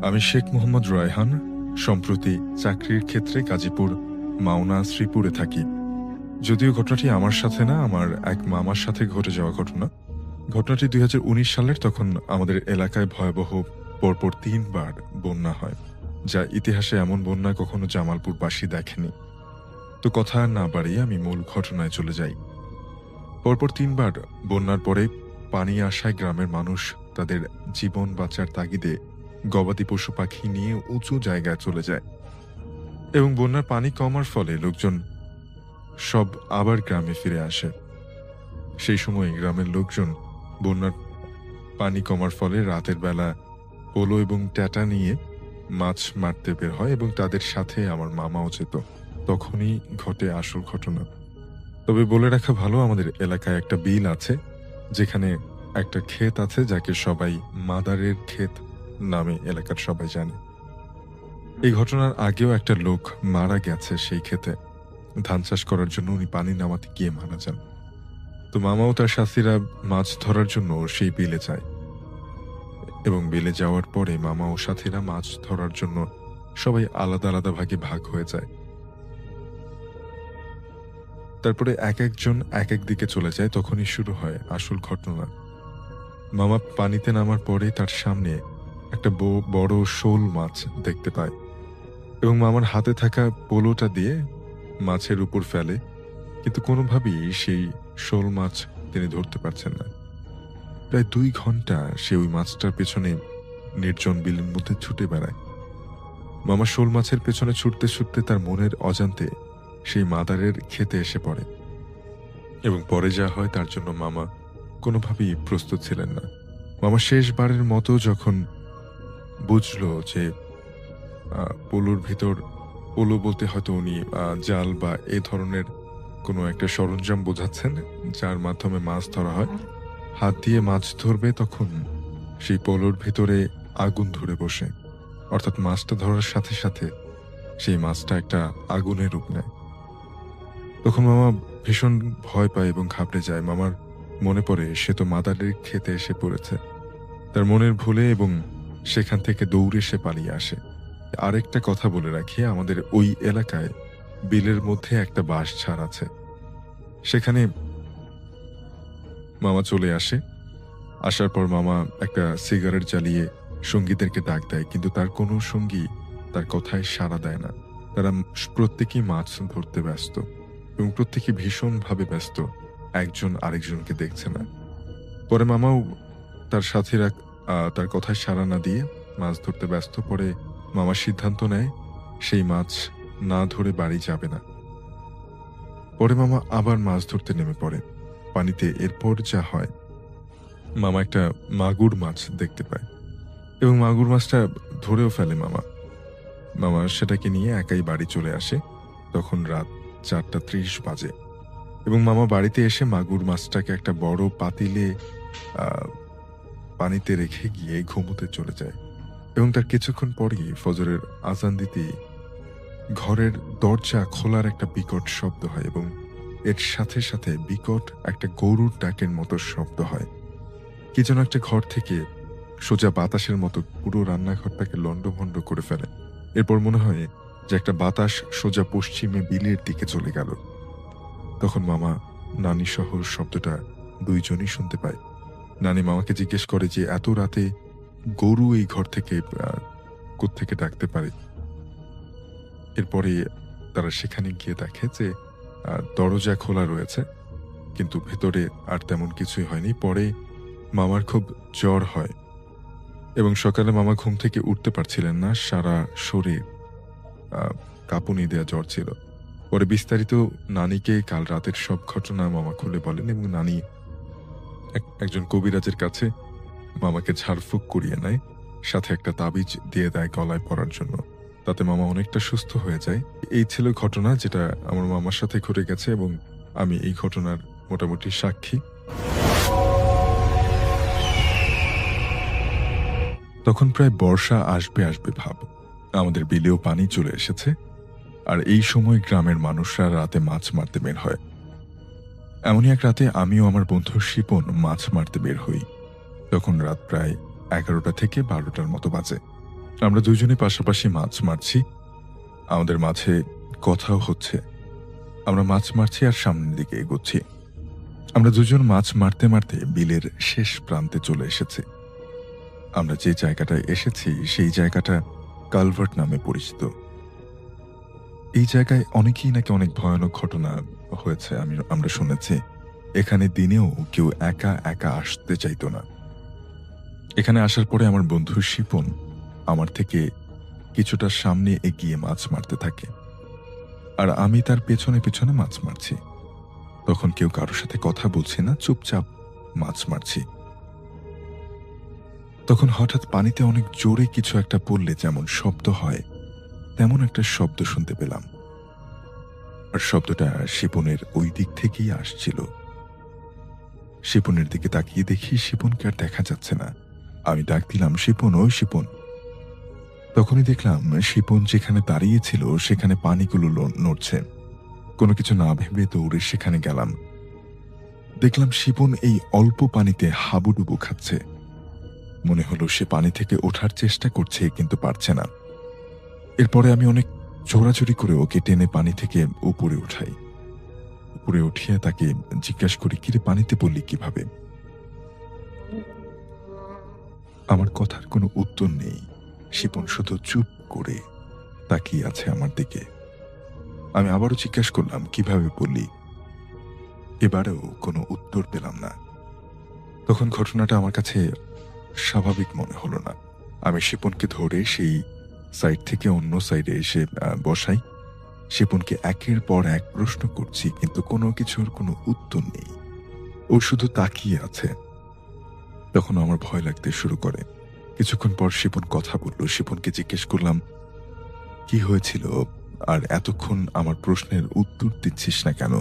আমি শেখ মোহাম্মদ রায়হান। সম্প্রতি চাকরির ক্ষেত্রে গাজীপুর মাওনা শ্রীপুরে থাকি। যদিও ঘটনাটি আমার সাথে না, আমার এক মামার সাথে ঘটে যাওয়া ঘটনা। ঘটনাটি ২০১৯ সালের। তখন আমাদের এলাকায় ভয়াবহ পরপর ৩ বার বন্যা হয়, যা ইতিহাসে এমন বন্যা কখনো জামালপুরবাসী দেখেনি। তো কথা না বাড়িয়ে আমি মূল ঘটনায় চলে যাই। পরপর ৩ বার বন্যার পরে পানি আসায় গ্রামের মানুষ তাদের জীবন বাঁচার তাগিদে গবাদি পশু পাখি নিয়ে উঁচু জায়গায় চলে যায় এবং বন্যার পানি কমার ফলে লোকজন সব আবার গ্রামে ফিরে আসে। সেই সময় গ্রামের লোকজন বন্যার পানি কমার ফলে রাতের বেলা পোলো এবং ট্যাটা নিয়ে মাছ মারতে বের হয় এবং তাদের সাথে আমার মামাও যেত। তখনই ঘটে আসল ঘটনা। তবে বলে রাখা ভালো, আমাদের এলাকায় একটা বিল আছে, যেখানে একটা ক্ষেত আছে যাকে সবাই মাদারের ক্ষেত নামে এলাকার সবাই জানে। এই ঘটনার আগেও একটা লোক মারা গেছে সেই ক্ষেতে। ধান চাষ করার জন্য উনি পানি নামাতে গিয়ে মারা যান। তো মামাও তার সাথীরা মাছ ধরার জন্য সেই বিলে যায় এবং বিলে যাওয়ার পরে মামা ও সাথীরা মাছ ধরার জন্য সবাই আলাদা আলাদা ভাগে ভাগ হয়ে যায়। তারপরে এক একজন এক এক দিকে চলে যায়। তখনই শুরু হয় আসল ঘটনা। মামা পানিতে নামার পরে তার সামনে একটা বড় শোল মাছ দেখতে পায় এবং মামার হাতে থাকা পোলোটা দিয়ে মাছের উপর ফেলে, কিন্তু কোনোভাবেই সেই শোল মাছ তিনি ধরতে পারছেন না। প্রায় ২ ঘন্টা সে ওই মাছটার পেছনে নির্জন বিলের মধ্যে ছুটে বেড়ায়। মামা শোল মাছের পেছনে ছুটতে ছুটতে তার মনের অজান্তে সেই মাদারের খেতে এসে পড়ে এবং পরে যা হয় তার জন্য মামা কোনোভাবেই প্রস্তুত ছিলেন না। মামা শেষবারের মতো যখন বুঝলো যে পোলোর ভিতর, পোলো বলতে হয়তো উনি জাল বা এ ধরনের কোনো একটা সরঞ্জাম বোঝাচ্ছেন যার মাধ্যমে মাছ ধরা হয়, হাত দিয়ে মাছ ধরবে, তখন সেই পোলোর ভিতরে আগুন ধরে বসে। অর্থাৎ মাছটা ধরার সাথে সাথে সেই মাছটা একটা আগুনের রূপ নেয়। তখন মামা ভীষণ ভয় পায় এবং ঘাবড়ে যায়। মামার মনে পড়ে সে তো মাদারের খেতে এসে পড়েছে। তার মনের ভুলে এবং সেখান থেকে দৌড়ে সে পালিয়ে আসে। আরেকটা কথা বলে রাখি, আমাদের ওই এলাকায় বিলের মধ্যে একটা বাঁশঝাড় আছে। সেখানে মামা চলে আসে। আসার পর মামা একটা সিগারেট জ্বালিয়ে সঙ্গীদেরকে ডাক দেয়, কিন্তু তার কোনো সঙ্গী তার কথায় সাড়া দেয় না। তারা প্রত্যেকেই মাছ ধরতে ব্যস্ত এবং প্রত্যেকে ভীষণভাবে ব্যস্ত, একজন আরেকজনকে দেখছে না। পরে মামাও তার সাথীরা তার কথায় সাড়া না দিয়ে মাছ ধরতে ব্যস্ত। পরে মামা সিদ্ধান্ত নেয় সেই মাছ না ধরে বাড়ি যাবে না। পরে মামা আবার মাছ ধরতে নেমে পড়ে পানিতে। এরপর যা হয়, মামা একটা মাগুর মাছ দেখতে পায় এবং মাগুর মাছটা ধরেও ফেলে মামা। মামা সেটাকে নিয়ে একাই বাড়ি চলে আসে। তখন রাত ৪:৩০ বাজে এবং মামা বাড়িতে এসে মাগুর মাছটাকে একটা বড় পাতিলে পানিতে রেখে গিয়ে ঘুমোতে চলে যায় এবং তার কিছুক্ষণ পরই ফজরের আজান দিতেই ঘরের দরজা খোলার একটা বিকট শব্দ হয় এবং এর সাথে সাথে বিকট একটা গরুর ডাকের মতো শব্দ হয়। কি যেন একটা ঘর থেকে সোজা বাতাসের মতো পুরো রান্নাঘরটাকে লন্ডভন্ড করে ফেলে। এরপর মনে হয় যে একটা বাতাস সোজা পশ্চিমে বিলের দিকে চলে গেল। তখন মামা নানি সহ শব্দটা দুইজনই শুনতে পায়। নানি মামাকে জিজ্ঞেস করে যে এত রাতে গরু এই ঘর থেকে কোত্থেকে ডাকতে পারে। এরপরে তারা সেখানে গিয়ে দেখে যে দরজা খোলা রয়েছে, কিন্তু ভেতরে আর তেমন কিছুই হয়নি। পরে মামার খুব জ্বর হয় এবং সকালে মামা ঘুম থেকে উঠতে পারছিলেন না। সারা শরীর কাঁপুনি দেয়া জ্বর ছিল। পরে বিস্তারিত নানিকে কাল রাতের সব ঘটনা মামা খুলে বলেন এবং নানি একজন কবিরাজের কাছে মামাকে ঝাড়ফুঁক করিয়ে নেয়, সাথে একটা তাবিজ দিয়ে দেয় গলায় পরার জন্য। তাতে মামা অনেকটা সুস্থ হয়ে যায়। এই ছিল ঘটনা যেটা আমার মামার সাথে ঘটে গেছে এবং আমি এই ঘটনার মোটামুটি সাক্ষী। তখন প্রায় বর্ষা আসবে আসবে ভাব। আমাদের বিলেও পানি চলে এসেছে, আর এই সময় গ্রামের মানুষরা রাতে মাছ মারতে বের হয়। এমনই এক রাতে আমিও আমার বন্ধু শিপন মাছ মারতে বের হই। তখন রাত প্রায় 11টা থেকে 12টার মতো বাজে। আমরা দুজনে পাশাপাশি মাছ মারছি। আমাদের মাঝে কথাও হচ্ছে। আমরা মাছ মারছি আর সামনের দিকে এগোচ্ছি। আমরা দুজন মাছ মারতে মারতে বিলের শেষ প্রান্তে চলে এসেছি। আমরা যে জায়গাটায় এসেছি সেই জায়গাটা কালভার্ট নামে পরিচিত। এই জায়গায় অনেকেই নাকি অনেক ভয়ানক ঘটনা হয়েছে আমরা শুনেছি। এখানে দিনেও কেউ একা একা আসতে চাইতো না। এখানে আসার পরে আমার বন্ধু শিপন আমার থেকে কিছুটা সামনে এগিয়ে মাছ মারতে থাকে, আর আমি তার পেছনে পেছনে মাছ মারছি। তখন কেউ কারোর সাথে কথা বলছি না, চুপচাপ মাছ মারছি। তখন হঠাৎ পানিতে অনেক জোরে কিছু একটা পড়লে যেমন শব্দ হয় তেমন একটা শব্দ শুনতে পেলাম, আর শব্দটা শিপনের ওই দিক থেকেই আসছিল। শিপনের দিকে তাকিয়ে দেখি শিপনকে আর দেখা যাচ্ছে না। আমি ডাক দিলাম, শিপন, ওই শিপন। তখনই দেখলাম শিপন যেখানে দাঁড়িয়েছিল সেখানে পানিগুলো নড়ছে। কোনো কিছু না ভেবে দৌড়ে সেখানে গেলাম। দেখলাম শিপন এই অল্প পানিতে হাবুডুবু খাচ্ছে। মনে হলো সে পানি থেকে ওঠার চেষ্টা করছে কিন্তু পারছে না। এরপরে আমি অনেক জোরাজোরি করে ওকে টেনে পানি থেকে উপরে উঠাই। উপরে উঠিয়ে তাকে জিজ্ঞাসা করি, কিরে পানিতে পড়লি কিভাবে? আমার কথার কোনো উত্তর নেই। শিপন শুধু চুপ করে তাকিয়ে আছে আমার দিকে। আমি আবারও জিজ্ঞাসা করলাম, কিভাবে পড়লি? এবারেও কোনো উত্তর পেলাম না। তখন ঘটনাটা আমার কাছে স্বাভাবিক মনে হলো না। আমি শিপনকে ধরে সেই সাইড থেকে অন্য সাইডে এসে বসাই। শিপনকে একের পর এক প্রশ্ন করছি কিন্তু কোনো কিছুর কোনো উত্তর নেই। ও শুধু তাকিয়ে আছে। তখন আমার ভয় লাগতে শুরু করে। কিছুক্ষণ পর শিপন কথা বলল। শিপনকে জিজ্ঞেস করলাম, কি হয়েছিল আর এতক্ষণ আমার প্রশ্নের উত্তর দিচ্ছিস না কেন?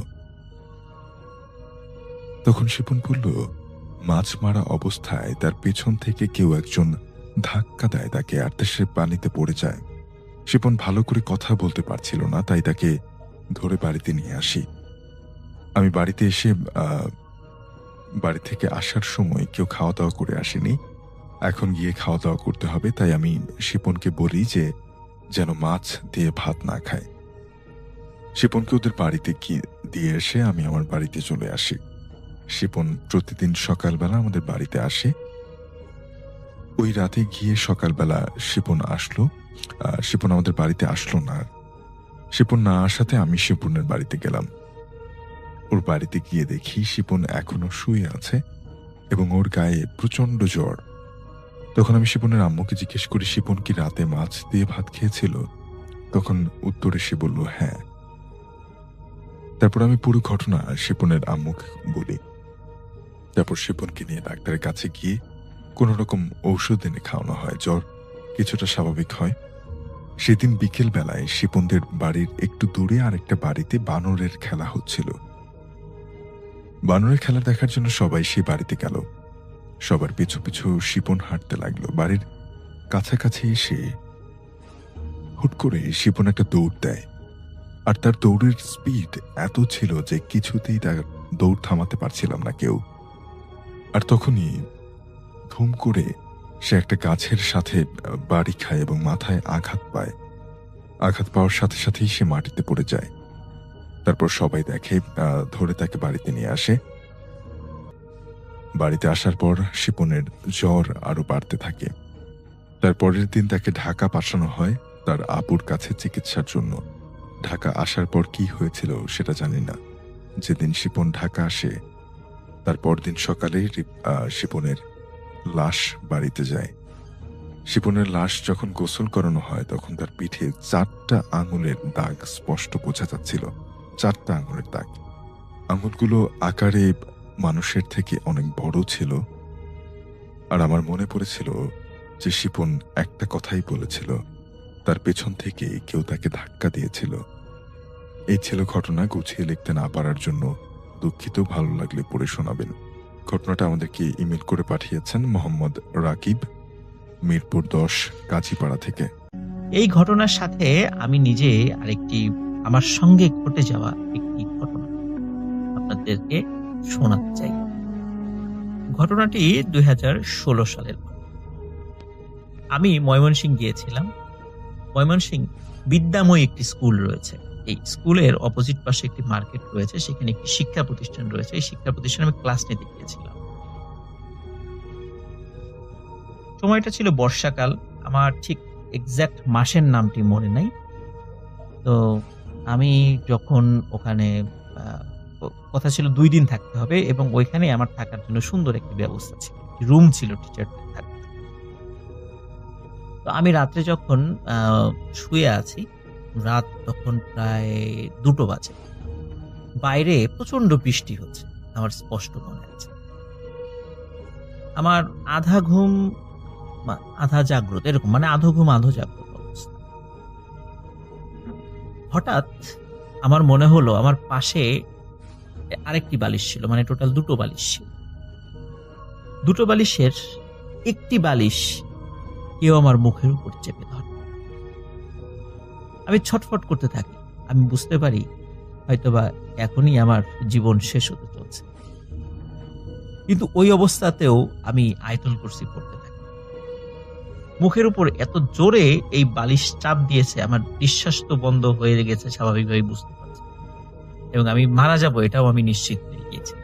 তখন শিপন বলল, মাছ মারা অবস্থায় তার পেছন থেকে কেউ একজন ধাক্কা দেয় তাকে, আর সে পানিতে পড়ে যায়। শিপন ভালো করে কথা বলতে পারছিল না, তাই তাকে ধরে বাড়িতে নিয়ে আসি। আমি বাড়িতে এসে বাড়ি থেকে আসার সময় কেউ খাওয়া দাওয়া করে আসেনি। এখন গিয়ে খাওয়া দাওয়া করতে হবে, তাই আমি শিপনকে বলি যে যেন মাছ দিয়ে ভাত না খায়। শিপনকে ওদের বাড়িতে দিয়ে এসে আমি আমার বাড়িতে চলে আসি। শিপন প্রতিদিন সকালবেলা আমাদের বাড়িতে আসে। ওই রাতে গিয়ে সকালবেলা শিপন আসলো। শিপন আমাদের বাড়িতে আসলো না। শিপন না আসাতে আমি শিপনের বাড়িতে গেলাম। ওর বাড়িতে গিয়ে দেখি শিপন এখনো শুয়ে আছে এবং ওর গায়ে প্রচন্ড জ্বর। তখন আমি শিপনের আম্মুকে জিজ্ঞেস করি, শিপন কি রাতে মাছ দিয়ে ভাত খেয়েছিল? তখন উত্তরে সে বলল, হ্যাঁ। তারপর আমি পুরো ঘটনা শিপনের আম্মুকে বলি। তারপর শিপনকে নিয়ে ডাক্তারের কাছে গিয়ে কোন রকম ঔষধ এনে খাওয়ানো হয়, জ্বর কিছুটা স্বাভাবিক হয়। সেদিন বিকেল বেলায় শিপনদের বাড়ির একটু দূরে আরেকটা বাড়িতে বানরের খেলা হচ্ছিল। বানরের খেলা দেখার জন্য সবাই সেই বাড়িতে গেল। সবার পিছু পিছু শিপন হাঁটতে লাগলো। বাড়ির কাছাকাছি এসে হুট করে শিপন একটা দৌড় দেয়, আর তার দৌড়ের স্পিড এত ছিল যে কিছুতেই তার দৌড় থামাতে পারছিলাম না কেউ। আর তখনই ধুম করে সে একটা গাছের সাথে বাড়ি খায় এবং মাথায় আঘাত পায়। আঘাত পাওয়ার সাথে সাথেই সে মাটিতে পড়ে যায়। তারপর সবাই দেখে, ধরে তাকে বাড়িতে নিয়ে আসে। বাড়িতে আসার পর শিপনের জ্বর আরো বাড়তে থাকে। তার পরের দিন তাকে ঢাকা পাঠানো হয় তার আপুর কাছে চিকিৎসার জন্য। ঢাকা আসার পর কি হয়েছিল সেটা জানি না। যেদিন শিপন ঢাকা আসে তার পরদিন সকালে শিপনের লাশ বাড়িতে যায়। শিপনের লাশ যখন গোসল করানো হয় তখন তার পিঠে 4টা আঙুলের দাগ স্পষ্ট বোঝা যাচ্ছিল। 4টা আঙুলের দাগ। আঙুলগুলো আকারে মানুষের থেকে অনেক বড় ছিল। আর আমার মনে পড়েছিল যে শিপন একটা কথাই বলেছিল, তার পেছন থেকে কেউ তাকে ধাক্কা দিয়েছিল। এই ছিল ঘটনা। গুছিয়ে লিখতে না পারার জন্য দুঃখিত। ভালো লাগলে পড়ে শোনাবেন। ঘটনাটা আমাদেরকে ইমেল করে পাঠিয়েছেন মোহাম্মদ রাকিব, মিরপুর 10 কাজীপাড়া থেকে। এই ঘটনার সাথে আমি নিজে আরেকটি আমার সঙ্গে ঘটে যাওয়া একটি ঘটনা আপনাদেরকে শোনাতে চাই। ঘটনাটি 2016 সালের ঘটনা। আমি ময়মনসিংহ গিয়েছিলাম। ময়মনসিংহ বিদ্যাময় একটি স্কুল রয়েছে। এই স্কুলের অপোজিট পাশে একটি মার্কেট রয়েছে, সেখানে একটি শিক্ষা প্রতিষ্ঠান রয়েছে। এই শিক্ষা প্রতিষ্ঠানে আমি ক্লাস নিতে গিয়েছিলাম। সময়টা ছিল বর্ষাকাল। আমার ঠিক এক্সাক্ট মাসের নামটি মনে নাই। তো আমি যখন ওখানে কথা ছিল 2 দিন থাকতে হবে এবং ওইখানে আমার থাকার জন্য সুন্দর একটি ব্যবস্থা ছিল, রুম ছিল টিচারদের থাকার। তো আমি রাত্রে যখন শুয়ে আছি, রাত তখন প্রায় 2টো বাজে। বাইরে প্রচন্ড বৃষ্টি হচ্ছে, আমার স্পষ্ট মনে আছে। আমার আধা ঘুম আধা জাগ্রত, এরকম মানে আধো ঘুম আধো জাগ্রত অবস্থা। হঠাৎ আমার মনে হলো আমার পাশে আরেকটি বালিশ ছিল, মানে টোটাল 2টো বালিশ ছিল। 2টো বালিশের একটি বালিশ কেউ আমার মুখের উপর চেপে ধরে। আমি ছটফট করতে থাকি। আমি বুঝতে পারি হয়তোবা এখনই আমার জীবন শেষ হতে চলছে। কিন্তু ওই অবস্থাতেও আমি আয়াতুল কুরসি পড়তে থাকি। মুখের উপর এত জোরে এই বালিশ চাপ দিয়েছে, আমার নিঃশ্বাস তো বন্ধ হয়ে গেছে, স্বাভাবিকভাবে বুঝতে পারছি, এবং আমি মারা যাব এটাও আমি নিশ্চিত হয়ে গিয়েছি।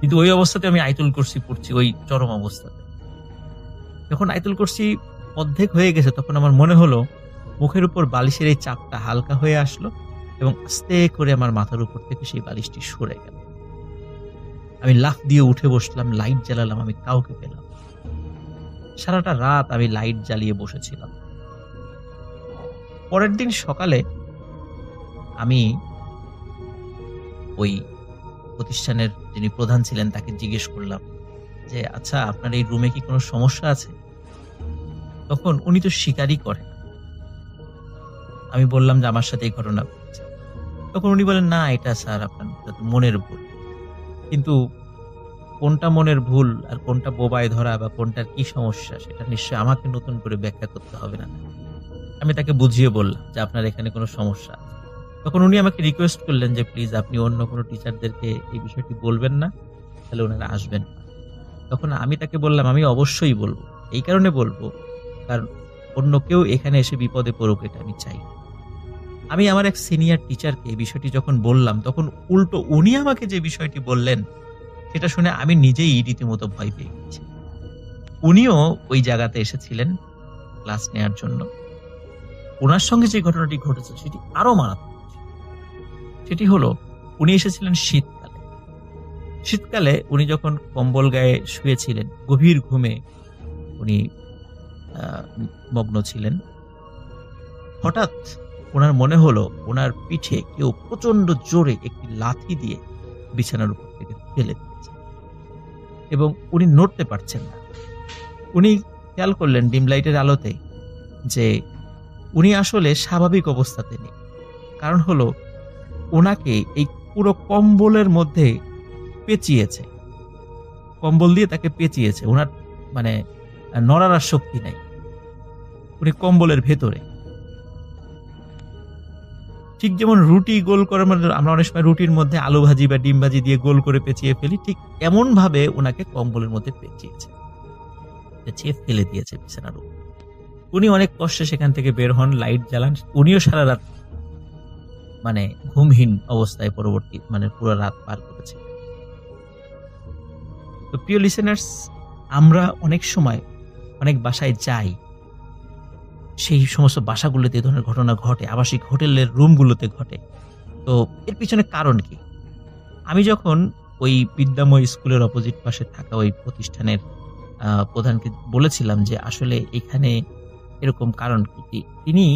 কিন্তু ওই অবস্থাতে আমি আয়াতুল কুরসি পড়ছি, ওই চরম অবস্থাতে। যখন আয়াতুল কুরসি অর্ধেক হয়ে গেছে, তখন আমার মনে হলো মুখের উপর বালিশের এই চাপটা হালকা হয়ে আসলো এবং আস্তে করে আমার মাথার উপর থেকে সেই বালিশটি সরে গেল। আমি লাফ দিয়ে উঠে বসলাম, লাইট জ্বালালাম, আমি কাউকে পেলাম। সারাটা রাত আমি লাইট জ্বালিয়ে বসেছিলাম। পরের দিন সকালে আমি ওই প্রতিষ্ঠানের যিনি প্রধান ছিলেন তাকে জিজ্ঞেস করলাম যে, আচ্ছা, আপনার এই রুমে কি কোনো সমস্যা আছে? তখন উনি তো স্বীকারই করেন। আমি বললাম যে আমার সাথে এই ঘটনা ঘটেছে। তখন উনি বলেন, না, এটা স্যার আপনার মনের ভুল। কিন্তু কোনটা মনের ভুল আর কোনটা বোবায় ধরা বা কোনটার কি সমস্যা, সেটা নিশ্চয়ই আমাকে নতুন করে ব্যাখ্যা করতে হবে না। আমি তাকে বুঝিয়ে বললাম যে আপনার এখানে কোনো সমস্যা আছে। তখন উনি আমাকে রিকোয়েস্ট করলেন যে প্লিজ আপনি অন্য কোনো টিচারদেরকে এই বিষয়টি বলবেন না, তাহলে ওনারা আসবেন না। তখন আমি তাকে বললাম, আমি অবশ্যই বলবো। এই কারণে বলবো কারণ অন্য কেউ এখানে এসে বিপদে পড়ুক, এটা আমি চাই। আমি আমার এক সিনিয়র টিচারকে এই বিষয়টি যখন বললাম, তখন উল্টো উনি আমাকে যে বিষয়টি বললেন সেটা শুনে আমি নিজেই রীতিমতো ভয় পেয়ে গেছি। উনিও ওই জায়গাতে এসেছিলেন ক্লাস নেয়ার জন্য। ওনার সঙ্গে যে ঘটনাটি ঘটেছে সেটি আরো মারাত্মক। সেটি হলো, উনি এসেছিলেন শীতকালে। শীতকালে উনি যখন কম্বল গায়ে শুয়েছিলেন, গভীর ঘুমে উনি মগ্ন ছিলেন। হঠাৎ ওনার মনে হলো ওনার পিঠে কেউ প্রচন্ড জোরে একটি লাথি দিয়ে বিছানার উপর থেকে ফেলে দিয়েছে এবং উনি নড়তে পারছেন না। উনি খেয়াল করলেন ডিম লাইটের আলোতে যে উনি আসলে স্বাভাবিক অবস্থাতে নেই। কারণ হলো, ওনাকে এই পুরো কম্বলের মধ্যে পেঁচিয়েছে, কম্বল দিয়ে তাকে পেঁচিয়েছে। ওনার মানে নড়ার আর শক্তি নাই, উনি কম্বলের ভেতরে। ঠিক যেমন রুটি গোল করার মধ্যে আমরা অনেক সময় রুটির মধ্যে আলু ভাজি বা ডিম ভাজি দিয়ে গোল করে পেঁচিয়ে ফেলি, ঠিক এমন ভাবে ওনাকে কম্বলের মধ্যে পেঁচিয়ে ফেলে দিয়েছে বিছানার উপর। উনি অনেক কষ্টে সেখান থেকে বের হন, লাইট জ্বালান। উনিও সারা রাত মানে ঘুমহীন অবস্থায় পরবর্তী মানে পুরো রাত পার করেছে। তো প্রিয় লিসেনার্স, আমরা অনেক সময় অনেক বাসায় যাই, সেই সমস্ত বাসাগুলোতে এই ধরনের ঘটনা ঘটে, আবাসিক হোটেলের রুমগুলোতে ঘটে। তো এর পিছনে কারণ কি? আমি যখন ওই বিদ্যাময় স্কুলের অপোজিট পাশে থাকা ওই প্রতিষ্ঠানের প্রধানকে বলেছিলাম যে আসলে এখানে এরকম কারণ কি, তিনি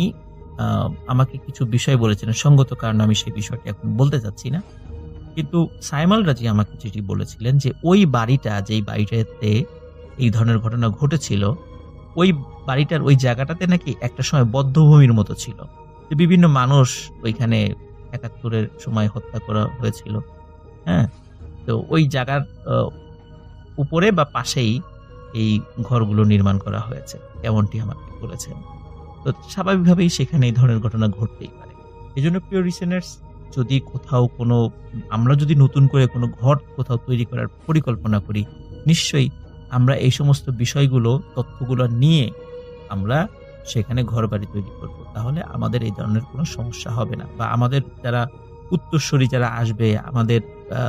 আমাকে কিছু বিষয় বলেছিলেন। সঙ্গত কারণ আমি সেই বিষয়টি এখন বলতে চাচ্ছি না, কিন্তু সাইমাল রাজি আমাকে যেটি বলেছিলেন যে ওই বাড়িটা, যেই বাড়িটাতে এই ধরনের ঘটনা ঘটেছিল, ওই বাড়িটার ওই জায়গাটাতে নাকি একটা সময় বধ্যভূমির মতো ছিল, যে বিভিন্ন মানুষ ওইখানে ৭১-এর সময় হত্যা করা হয়েছিল। হ্যাঁ, তো ওই জায়গার উপরে বা পাশেই এই ঘরগুলো নির্মাণ করা হয়েছে, এমনটি আমাকে বলেছেন। তো স্বাভাবিকভাবেই সেখানে এই ধরনের ঘটনা ঘটতেই পারে। এই জন্য প্রিয় লিসেনার্স, যদি কোথাও কোনো আমরা যদি নতুন করে কোনো ঘর কোথাও তৈরি করার পরিকল্পনা করি, নিশ্চয়ই আমরা এই সমস্ত বিষয়গুলো, তথ্যগুলো নিয়ে আমরা সেখানে ঘরবাড়ি তৈরি করব। তাহলে আমাদের এই ধরনের কোনো সমস্যা হবে না। বা আমাদের যারা উত্তরসূরি যারা আসবে, আমাদের আ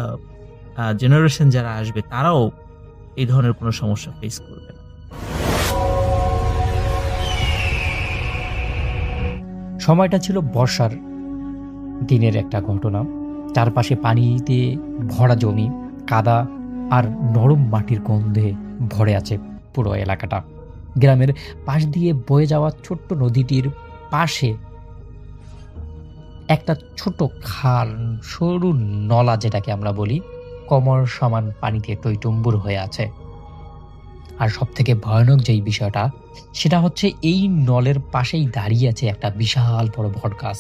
আ জেনারেশন যারা আসবে তারাও এই ধরনের কোনো সমস্যা ফেস করবে না। সময়টা ছিল বর্ষার দিনের একটা ঘটনা। চারপাশে পানিতে ভরা জমি, কাদা আর নরম মাটির গন্ধে ভরে আছে পুরো এলাকাটা। গ্রামের পাশ দিয়ে বয়ে যাওয়া ছোট্ট নদীটির পাশে একটা ছোট খাল, সরু নলা যেটাকে আমরা বলি, কোমর সমান পানিতে টইটুম্বুর হয়ে আছে। আর সবথেকে ভয়ানক যেই বিষয়টা, সেটা হচ্ছে এই নলের পাশেই দাঁড়িয়ে আছে একটা বিশাল বড় বটগাছ।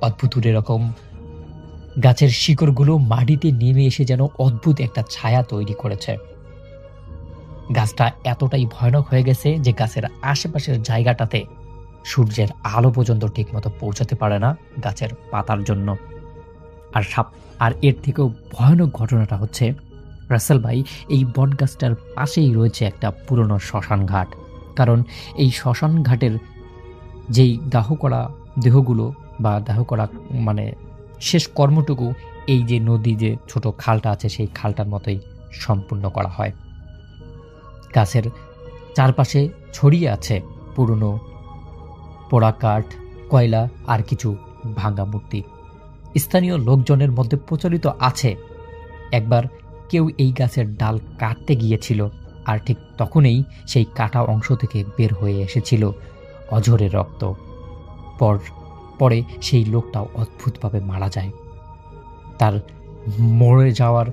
অদ্ভুত এরকম গাছের শিকড়গুলো মাটিতে নেমে এসে যেন অদ্ভুত একটা ছায়া তৈরি করেছে। গাছটা এতটাই ভয়ানক হয়ে গেছে যে গাছের আশেপাশের জায়গাটাতে সূর্যের আলো পর্যন্ত ঠিকমতো পৌঁছাতে পারে না গাছের পাতার জন্য। আর এর থেকেও ভয়ানক ঘটনাটা হচ্ছে, রাসেল ভাই, এই বটগাছটার পাশেই রয়েছে একটা পুরনো শ্মশান ঘাট। কারণ এই শ্মশান ঘাটের যেই দাহ করা দেহগুলো বা দাহ করা মানে শেষ কর্মটুকু এই যে নদী যে ছোট খালটা আছে সেই খালটার মতোই সম্পূর্ণ করা হয়। গাছের চারপাশে ছড়িয়ে আছে পুরনো পোড়া কাঠ, কয়লা আর কিছু ভাঙা মূর্তি। স্থানীয় লোকজনের মধ্যে প্রচলিত আছে, একবার কেউ এই গাছের ডাল কাটতে গিয়েছিল আর ঠিক তখনই সেই কাটা অংশ থেকে বের হয়ে এসেছিল অঝরে রক্ত। পরে সেই লোকটাও অদ্ভুতভাবে মারা যায়। তার মরে যাওয়ার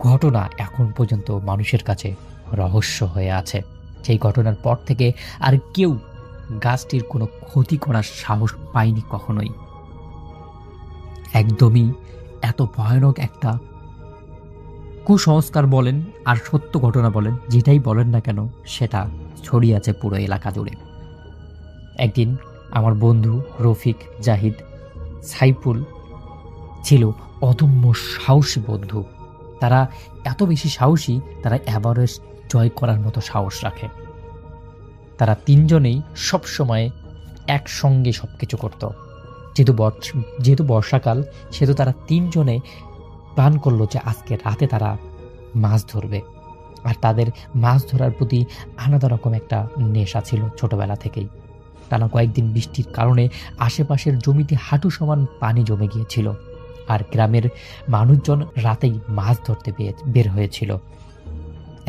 ঘটনা এখন পর্যন্ত মানুষের কাছে রহস্য হয়ে আছে। সেই ঘটনার পর থেকে আর কেউ গাছটির কোনো ক্ষতি করার সাহস পায়নি কখনোই। একদমই এত ভয়ানক একটা কুসংস্কার বলেন আর সত্য ঘটনা বলেন, যেটাই বলেন না কেন, সেটা ছড়িয়ে আছে পুরো এলাকা জুড়ে। একদিন আমার বন্ধু রফিক, জাহিদ, সাইফুল ছিল অদম্য সাহসী বন্ধু। তারা এত বেশি সাহসী, তারা এভারেস্ট জয় করার মতো সাহস রাখে। তারা তিনজনেই সবসময় একসঙ্গে সবকিছু করত। যেহেতু বর্ষাকাল, সেহেতু তারা তিনজনে প্ল্যান করলো যে আজকে রাতে তারা মাছ ধরবে। আর তাদের মাছ ধরার প্রতি আলাদা রকম একটা নেশা ছিল ছোটবেলা থেকেই। টানা কয়েকদিন বৃষ্টির কারণে আশেপাশের জমিতে হাঁটু সমান পানি জমে গিয়েছিল, আর গ্রামের মানুষজন রাতেই মাছ ধরতে বের হয়েছিল।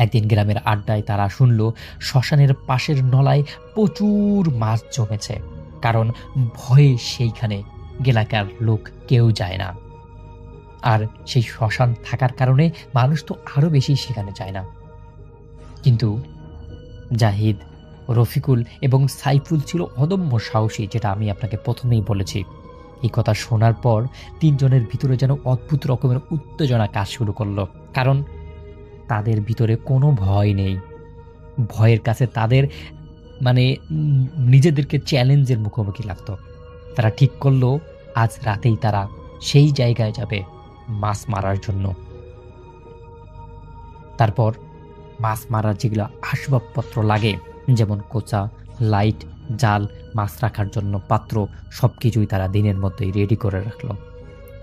একদিন গ্রামের আড্ডায় তারা শুনল শ্মশানের পাশের নলায় প্রচুর মাছ জমেছে। কারণ ভয়ে সেইখানে এলাকার লোক কেউ যায় না, আর সেই শ্মশান থাকার কারণে মানুষ তো আরো বেশি সেখানে যায় না। কিন্তু জাহিদ, রফিকুল এবং সাইফুল ছিল অদম্য সাহসী, যেটা আমি আপনাকে প্রথমেই বলেছি। এই কথা শোনার পর তিনজনের ভিতরে যেন অদ্ভুত রকমের উত্তেজনা কাজ শুরু করলো। কারণ তাদের ভিতরে কোনো ভয় নেই। ভয়ের কাছে তাদের নিজেদেরকে চ্যালেঞ্জের মুখোমুখি লাগতো। তারা ঠিক করলো আজ রাতেই তারা সেই জায়গায় যাবে মাছ মারার জন্য। তারপর মাছ মারার যেগুলো আসবাবপত্র লাগে, যেমন কোচা, লাইট, জাল, মাছ রাখার জন্য পাত্র, সবকিছুই তারা দিনের মধ্যেই রেডি করে রাখলো।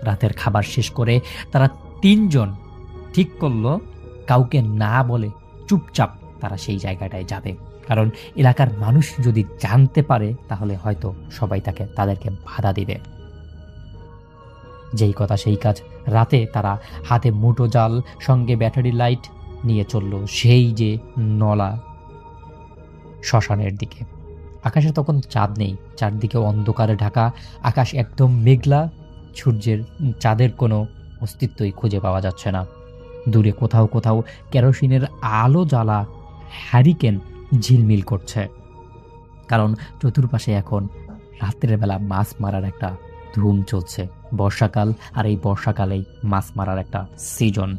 রাতের খাবার শেষ করে তারা তিনজন ঠিক করলো কাউকে না বলে চুপচাপ তারা সেই জায়গাটায় যাবে। কারণ এলাকার মানুষ যদি জানতে পারে তাহলে হয়তো সবাই তাদেরকে বাধা দিবে। যেই কথা সেই কাজ। রাতে তারা হাতে মুঠো জাল, সঙ্গে ব্যাটারি লাইট নিয়ে চলল সেই যে নলা শ্মশানের দিকে। আকাশে তখন চাঁদ নেই, চারদিকে অন্ধকারে ঢাকা আকাশ, একদম মেঘলা। চাঁদের কোনো অস্তিত্বই খুঁজে পাওয়া যাচ্ছে না। দূরে কোথাও কোথাও কেরোসিনের আলো জ্বালা হ্যারিকেন ঝিলমিল করছে। কারণ চতুর্পাশে এখন রাত্রের বেলা মাছ মারার একটা ধুম চলছে। বর্ষাকাল, আর এই বর্ষাকালেই মাছ মারার একটা সিজন।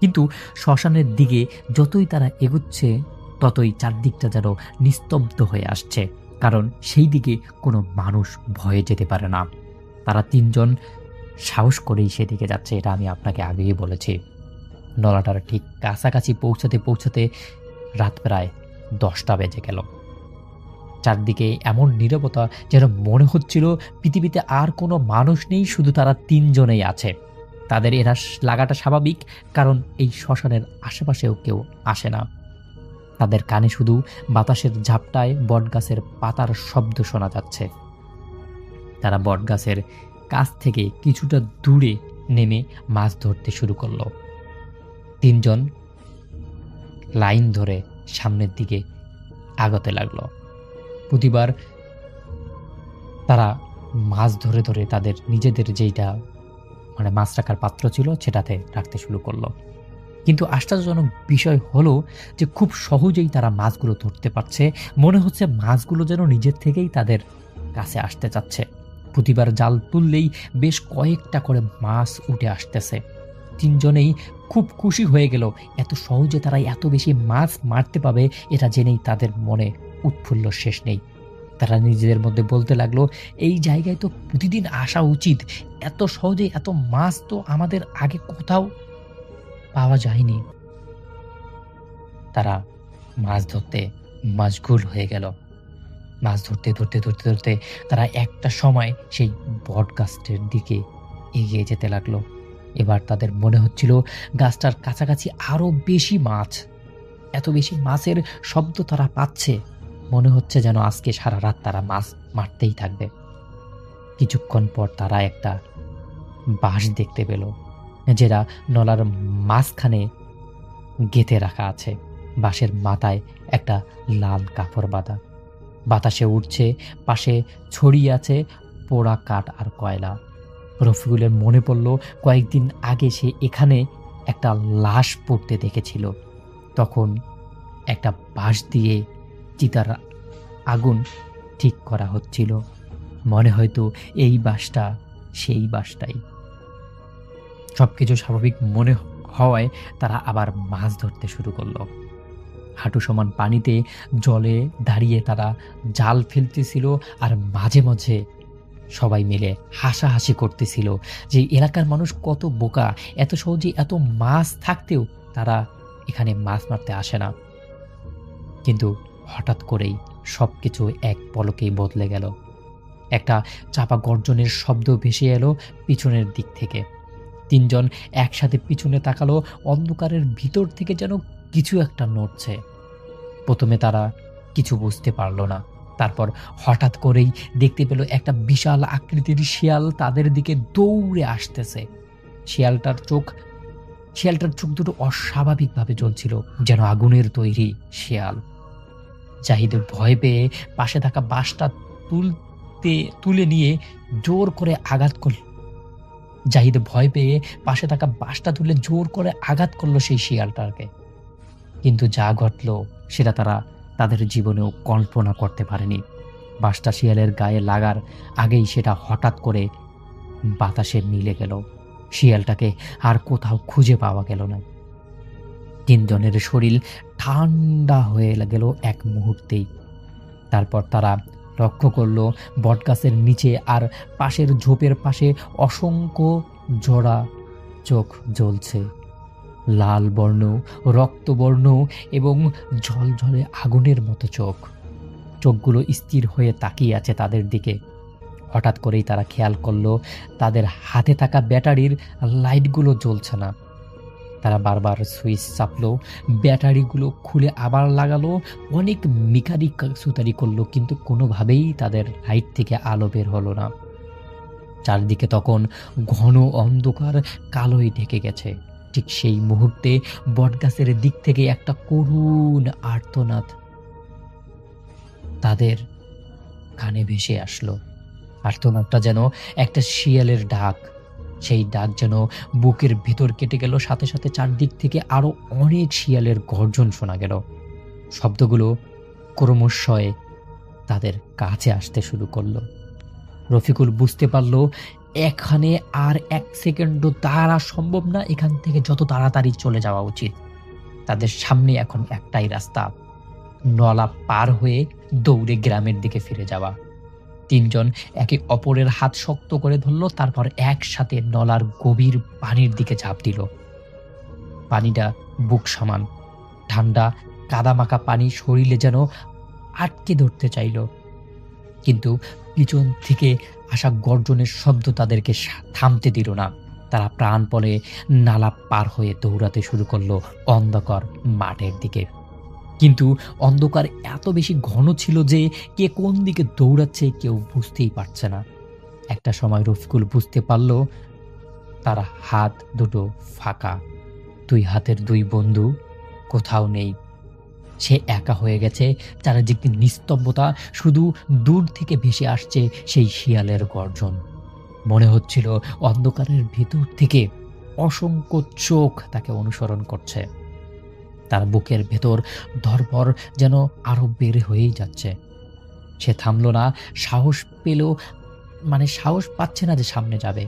কিন্তু শ্মশানের দিকে যতই তারা এগুচ্ছে ততই চারদিকটা যেন নিস্তব্ধ হয়ে আসছে। কারণ সেই দিকে কোনো মানুষ ভয়ে যেতে পারে না। তারা তিনজন সাহস করেই সেদিকে যাচ্ছে, এটা আমি আপনাকে আগেই বলেছি। নলাটার ঠিক কাছাকাছি পৌঁছাতে পৌঁছাতে রাত প্রায় 10টা বেজে গেল। চারদিকে এমন নীরবতা যেন মনে হচ্ছিল পৃথিবীতে আর কোনো মানুষ নেই, শুধু তারা তিনজনেই আছে। তাদের এরা লাগাটা স্বাভাবিক, কারণ এই শ্মশানের আশেপাশেও কেউ আসে না। তাদের কানে শুধু বাতাসের ঝাপটায় বটগাছের পাতার শব্দ শোনা যাচ্ছে। তারা বটগাছের কাছ থেকে কিছুটা দূরে নেমে মাছ ধরতে শুরু করলো। তিনজন লাইন ধরে সামনের দিকে আগাতে লাগলো। প্রতিবার তারা মাছ ধরে ধরে তাদের নিজেদের যেইটা মাছ রাখার পাত্র ছিল সেটাতে রাখতে শুরু করলো। কিন্তু আশ্চর্যজনক বিষয় হলো যে খুব সহজেই তারা মাছগুলো ধরতে পারছে। মনে হচ্ছে মাছগুলো যেন নিজের থেকেই তাদের কাছে আসতে চাচ্ছে। প্রতিবার জাল তুললেই বেশ কয়েকটা করে মাছ উঠে আসতেছে। তিনজনেই খুব খুশি হয়ে গেল। এত সহজে তারা এত বেশি মাছ মারতে পাবে এটা জেনেই তাদের মনে উৎফুল্ল শেষ নেই। তারা নিজেদের মধ্যে বলতে লাগলো, এই জায়গায় তো প্রতিদিন আসা উচিত। এত সহজে এত মাছ তো আমাদের আগে কোথাও পাওয়া যায়নি। তারা মাছ ধরতে মশগুল হয়ে গেল। মাছ ধরতে ধরতে ধরতে ধরতে তারা একটা সময় সেই বটগাছটির দিকে এগিয়ে যেতে লাগলো। এবার তাদের মনে হচ্ছিল গাছটার কাছাকাছি আরো বেশি মাছ। এত বেশি মাছের শব্দ তারা পাচ্ছে, মনে হচ্ছে যেন আজকে সারা রাত তারা মাছ মারতেই থাকবে। কিছুক্ষণ পর তারা একটা বাঁশ দেখতে পেল, যেটা নলার মাঝখানে গেঁথে রাখা আছে। বাঁশের মাথায় একটা লাল কাপড় বাঁধা, বাতাসে উঠছে। পাশে ছড়িয়ে আছে পোড়া কাঠ আর কয়লা। রফিকুলের মনে পড়ল কয়েকদিন আগে সে এখানে একটা লাশ পড়তে দেখেছিল। তখন একটা বাঁশ দিয়ে চিতার আগুন ঠিক করা হচ্ছিল। মনে হয়তো এই বাঁশটা সেই বাঁশটাই। সবকিছু স্বাভাবিক মনে হওয়ায় তারা আবার মাছ ধরতে শুরু করলো। হাঁটু সমান পানিতে জলে দাঁড়িয়ে তারা জাল ফেলতেছিল, আর মাঝে মাঝে সবাই মিলে হাসাহাসি করতেছিল যে এলাকার মানুষ কত বোকা, এত সহজে এত মাছ থাকতেও তারা এখানে মাছ মারতে আসে না। কিন্তু হঠাৎ করেই সবকিছু এক পলকেই বদলে গেল। একটা চাপা গর্জনের শব্দ ভেসে এলো পিছনের দিক থেকে। তিনজন একসাথে পিছনে তাকালো। অন্ধকারের ভিতর থেকে যেন কিছু একটা নড়ছে। প্রথমে তারা কিছু বুঝতে পারল না। তারপর হঠাৎ করেই দেখতে পেল একটা বিশাল আকৃতির শিয়াল তাদের দিকে দৌড়ে আসতেছে। শিয়ালটার চোখ দুটো অস্বাভাবিকভাবে জ্বলছিল, যেন আগুনের তৈরি শিয়াল। জাহিদ ভয় পেয়ে পাশে থাকা বাঁশটা তুলে নিয়ে জোর করে আঘাত করলো সেই শিয়ালটাকে। কিন্তু যা ঘটলো সেটা তারা তাদের জীবনেও কল্পনা করতে পারেনি। বাঁশটা শিয়ালের গায়ে লাগার আগেই সেটা হঠাৎ করে বাতাসে মিলে গেল। শিয়ালটাকে আর কোথাও খুঁজে পাওয়া গেল না। তিনজনের শরীর ঠান্ডা হয়ে গেল এক মুহূর্তেই। তারপর তারা লক্ষ্য করলো বটগাছের নিচে আর পাশের ঝোপের পাশে অসংখ্য জোড়া চোখ জ্বলছে। লাল বর্ণ, রক্তবর্ণ এবং ঝলঝলে আগুনের মতো চোখ। চোখগুলো স্থির হয়ে তাকিয়ে আছে তাদের দিকে। হঠাৎ করেই তারা খেয়াল করলো তাদের হাতে থাকা ব্যাটারির লাইটগুলো জ্বলছে না। তারা বারবার সুইচ চাপলো, ব্যাটারিগুলো খুলে আবার লাগালো, অনেক মিকারি সুতারি করলো, কিন্তু কোনোভাবেই তাদের লাইট থেকে আলো বের হলো না। চারদিকে তখন ঘন অন্ধকার কালোয় ঢেকে গেছে। ঠিক সেই মুহূর্তে বটগাছের দিক থেকে একটা করুণ আর্তনাদ তাদের কানে ভেসে আসলো। আর্তনাদটা যেন একটা শিয়ালের ডাক। সেই ডাক যেন বুকের ভিতর কেটে গেল। সাথে সাথে চারদিক থেকে আরো অনেক শিয়ালের গর্জন শোনা গেল। শব্দগুলো ক্রমশই তাদের কাছে আসতে শুরু করলো। রফিকুল বুঝতে পারলো এখানে আর এক সেকেন্ডও দাঁড়া সম্ভব না। এখান থেকে যত তাড়াতাড়ি চলে যাওয়া উচিত। তাদের সামনে এখন একটাই রাস্তা, নলা পার হয়ে দৌড়ে গ্রামের দিকে ফিরে যাওয়া। তিনজন একে অপরের হাত শক্ত করে ধরল, তারপর একসাথে নলার গভীর পানির দিকে ঝাঁপ দিল। পানিটা বুক সমান ঠান্ডা, কাদামাখা পানি শরীরে যেন আটকে ধরতে চাইল, কিন্তু পিছন থেকে আসা গর্জনের শব্দ তাদেরকে থামতে দিল না। তারা প্রাণপণে নালা পার হয়ে দৌড়াতে শুরু করলো অন্ধকার মাঠের দিকে। কিন্তু অন্ধকার এত বেশি ঘন ছিল যে কে কোন দিকে দৌড়াচ্ছে কেউ বুঝতেই পারছে না। একটা সময় রফিকুল বুঝতে পারল তার হাত দুটো ফাঁকা, দুই হাতের দুই বন্ধু কোথাও নেই। সে একা হয়ে গেছে, চারিদিকে নিস্তব্ধতা, শুধু দূর থেকে ভেসে আসছে সেই শিয়ালের গর্জন। মনে হচ্ছিল অন্ধকারের ভিতর থেকে অসংখ্য চোখ তাকে অনুসরণ করছে। তার বুকের ভেতর ধরপর যেন আরো বেড়ে হয়েই যাচ্ছে। সে থামল না, সাহস পাচ্ছে না যে সামনে যাবে,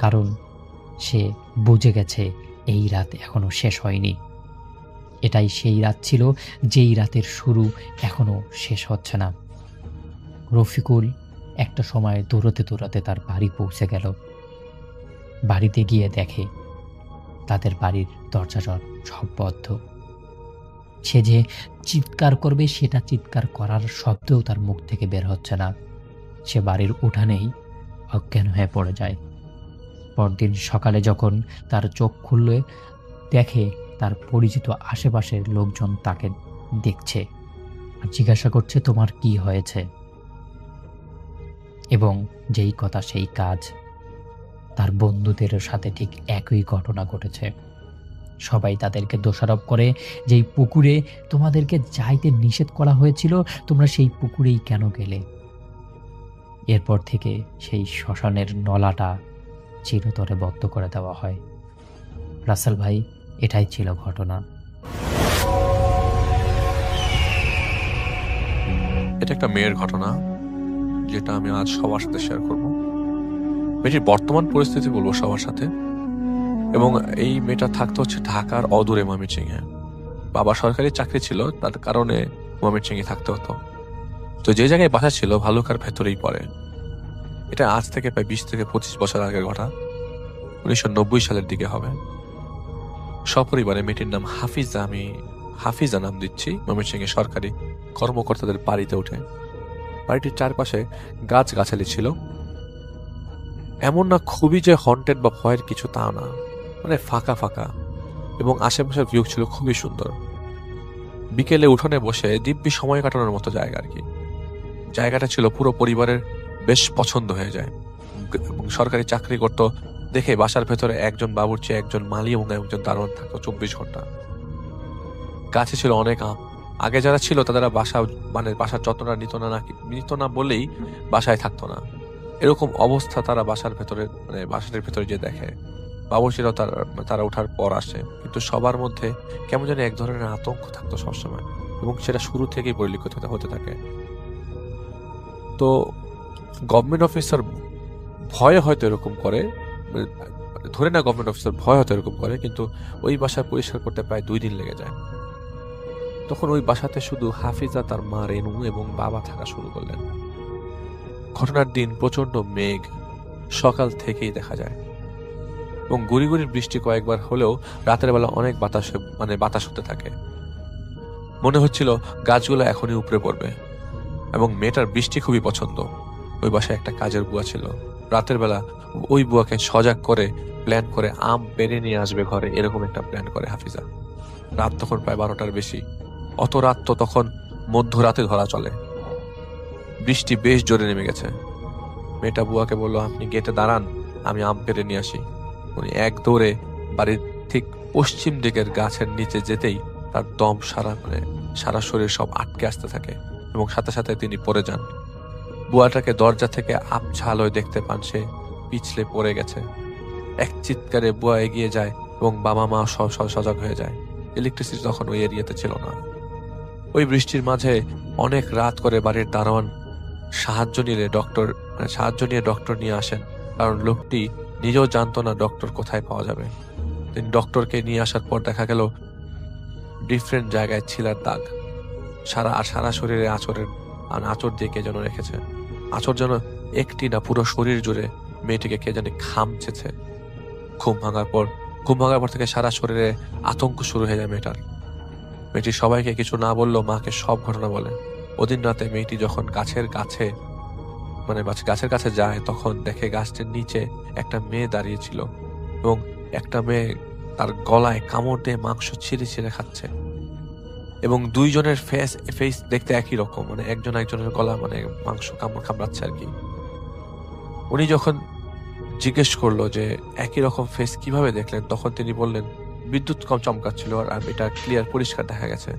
কারণ সে বুঝে গেছে এই রাত এখনো শেষ হয়নি। এটাই সেই রাত ছিল যেই রাতের শুরু এখনো শেষ হচ্ছে না। রফিকুল একটা সময় দৌড়াতে দৌড়াতে তার বাড়ি পৌঁছে গেল। বাড়িতে গিয়ে দেখে তাদের বাড়ির দরজা সব বদ্ধ। সে যে চিৎকার করবে সেটা চিৎকার করার শব্দও তার মুখ থেকে বের হচ্ছে না। সে বাড়ির উঠানেই অজ্ঞান হয়ে পড়ে যায়। পরদিন সকালে যখন তার চোখ খুললে দেখে তার পরিচিত আশেপাশের লোকজন তাকে দেখছে আর জিজ্ঞাসা করছে তোমার কি হয়েছে, এবং যেই কথা সেই কাজ। তার বন্ধুদের সাথে ঠিক একই ঘটনা ঘটেছে। সবাই তাদেরকে দোষারোপ করে যেই পুকুরে তোমাদেরকে যাইতে নিষেধ করা হয়েছিল তোমরা সেই পুকুরেই কেন গেলে। এরপর থেকে সেই শ্মশানের নলাটা চিরতরে বদ্ধ করে দেওয়া হয়। রাসেল ভাই, এটাই ছিল ঘটনা। এটা একটা মেয়ের ঘটনা যেটা আমি আজ সবার সাথে শেয়ার করব। মেয়েটির বর্তমান পরিস্থিতি বলবো সবার সাথে। এবং এই মেয়েটা থাকতে হচ্ছে ঢাকার অদূরে ময়মনসিংহে। বাবা সরকারি চাকরি ছিল, তার কারণে ময়মনসিংহে থাকতে হতো। তো যে জায়গায় বাসা ছিল ভালুকার ভেতরেই পড়ে। এটা আজ থেকে প্রায় 20 থেকে 25 বছর আগের ঘটনা, 1990 সালের দিকে হবে। সপরিবারে মেয়েটির নাম হাফিজা, আমি হাফিজা নাম দিচ্ছি, ময়মনসিংহে সরকারি কর্মকর্তাদের বাড়িতে ওঠে। বাড়িটির চারপাশে গাছগাছালি ছিল। এমন না খুবই যে হন্টেড বা ভয়ের কিছু, তা না, মানে ফাঁকা ফাঁকা, এবং আশেপাশের ভিউ ছিল খুবই সুন্দর। বিকেলে উঠোনে বসে দিব্যি সময় কাটানোর মতো জায়গা আর কি। জায়গাটা ছিল পুরো পরিবারের বেশ পছন্দ হয়ে যায়। এবং সরকারি চাকরি করত দেখে বাসার ভেতরে একজন বাবুর্চি, একজন মালি এবং একজন দারোয়ান থাকতো 24 ঘন্টা। গাছে ছিল অনেক আম। আগে যারা ছিল তারা বাসার যত্নটা নিত না বলেই বাসায় থাকতো না। এরকম অবস্থা তারা বাসার ভেতরে যে দেখে। বাবুর্চিরাও তারা ওঠার পর আসে, কিন্তু সবার মধ্যে কেমন জানি এক ধরনের আতঙ্ক থাকতো সবসময়, এবং সেটা শুরু থেকেই পরিলক্ষিত হতে থাকে। তো গভর্নমেন্ট অফিসার ভয়ে হয়তো এরকম করে, ধরে না গভর্নমেন্ট অফিসার ভয় হয়তো এরকম করে, কিন্তু ওই বাসা পরিষ্কার করতে প্রায় 2 দিন লেগে যায়। তখন ওই বাসাতে শুধু হাফিজা, তার মা রেনু এবং বাবা থাকা শুরু করলেন। ঘটনার দিন প্রচন্ড মেঘ সকাল থেকেই দেখা যায়, এবং গুড়ি গুড়ির বৃষ্টি কয়েকবার হলেও রাতের বেলা অনেক বাতাস হতে থাকে। মনে হচ্ছিল গাছগুলো এখনই উপড়ে পড়বে। এবং মেয়েটার বৃষ্টি খুবই পছন্দ। ওই বাসায় একটা কাজের বুয়া ছিল। রাতের বেলা ওই বুয়াকে সজাগ করে প্ল্যান করে আম পেরে নিয়ে আসবে ঘরে, এরকম একটা প্ল্যান করে হাফিজা। রাত তখন প্রায় 12টার বেশি। অত রাত তো তখন মধ্যরাতে ধরা চলে। বৃষ্টি বেশ জোরে নেমে গেছে। মেয়েটা বুয়াকে বলল, আপনি গেটে দাঁড়ান, আমি আম পেরে নিয়ে আসি। উনি এক দৌড়ে বাড়ির ঠিক পশ্চিম দিকের গাছের নিচে যেতেই তার দম সারা শরীর সব আটকে আসতে থাকে, এবং সাথে সাথে তিনি পড়ে যান। বুয়াটাকে দরজা থেকে আবছা আলোয় দেখতে পান সে পিছলে পড়ে গেছে। এক চিৎকারে বুয়া এগিয়ে যায় এবং বাবা মা সজাগ হয়ে যায়। ইলেকট্রিসিটি তখন ওই এরিয়াতে ছিল না। ওই বৃষ্টির মাঝে অনেক রাত করে বাড়ির দারোয়ান সাহায্য নিয়ে ডক্টর নিয়ে আসেন, কারণ লোকটি নিজেও জানতো না ডক্টর কোথায় পাওয়া যাবে। তিনি ডক্টরকে নিয়ে আসার পর দেখা গেল ডিফারেন্ট জায়গায় ছিলার দাগ, সারা শরীরে আঁচড় দিয়ে কে যেন রেখেছে। আঁচড় যেন একটি না, পুরো শরীর জুড়ে মেয়েটিকে কে জানি খামচেছে। ঘুম ভাঙার পর থেকে সারা শরীরে আতঙ্ক শুরু হয়ে যায় মেয়েটি সবাইকে কিছু না বললেও মাকে সব ঘটনা বলে। ওদিন রাতে মেয়েটি যখন গাছের কাছে গাছের কাছে যায়, তখন দেখে গাছটির নিচে একটা মেয়ে দাঁড়িয়েছিল এবং একটা মেয়ে তার গলায় কামড় দিয়ে মাংস ছিঁড়ে ছিঁড়ে খাচ্ছে। এবং দুইজনের ফেস দেখতে একই রকম, একজন একজনের গলা মাংস কামড়াচ্ছে আর কি। উনি যখন জিজ্ঞেস করলো যে একই রকম ফেস কিভাবে দেখলেন, তখন তিনি বললেন বিদ্যুৎ কম চমকাচ্ছিল আর এটা ক্লিয়ার পরিষ্কার দেখা গেছে।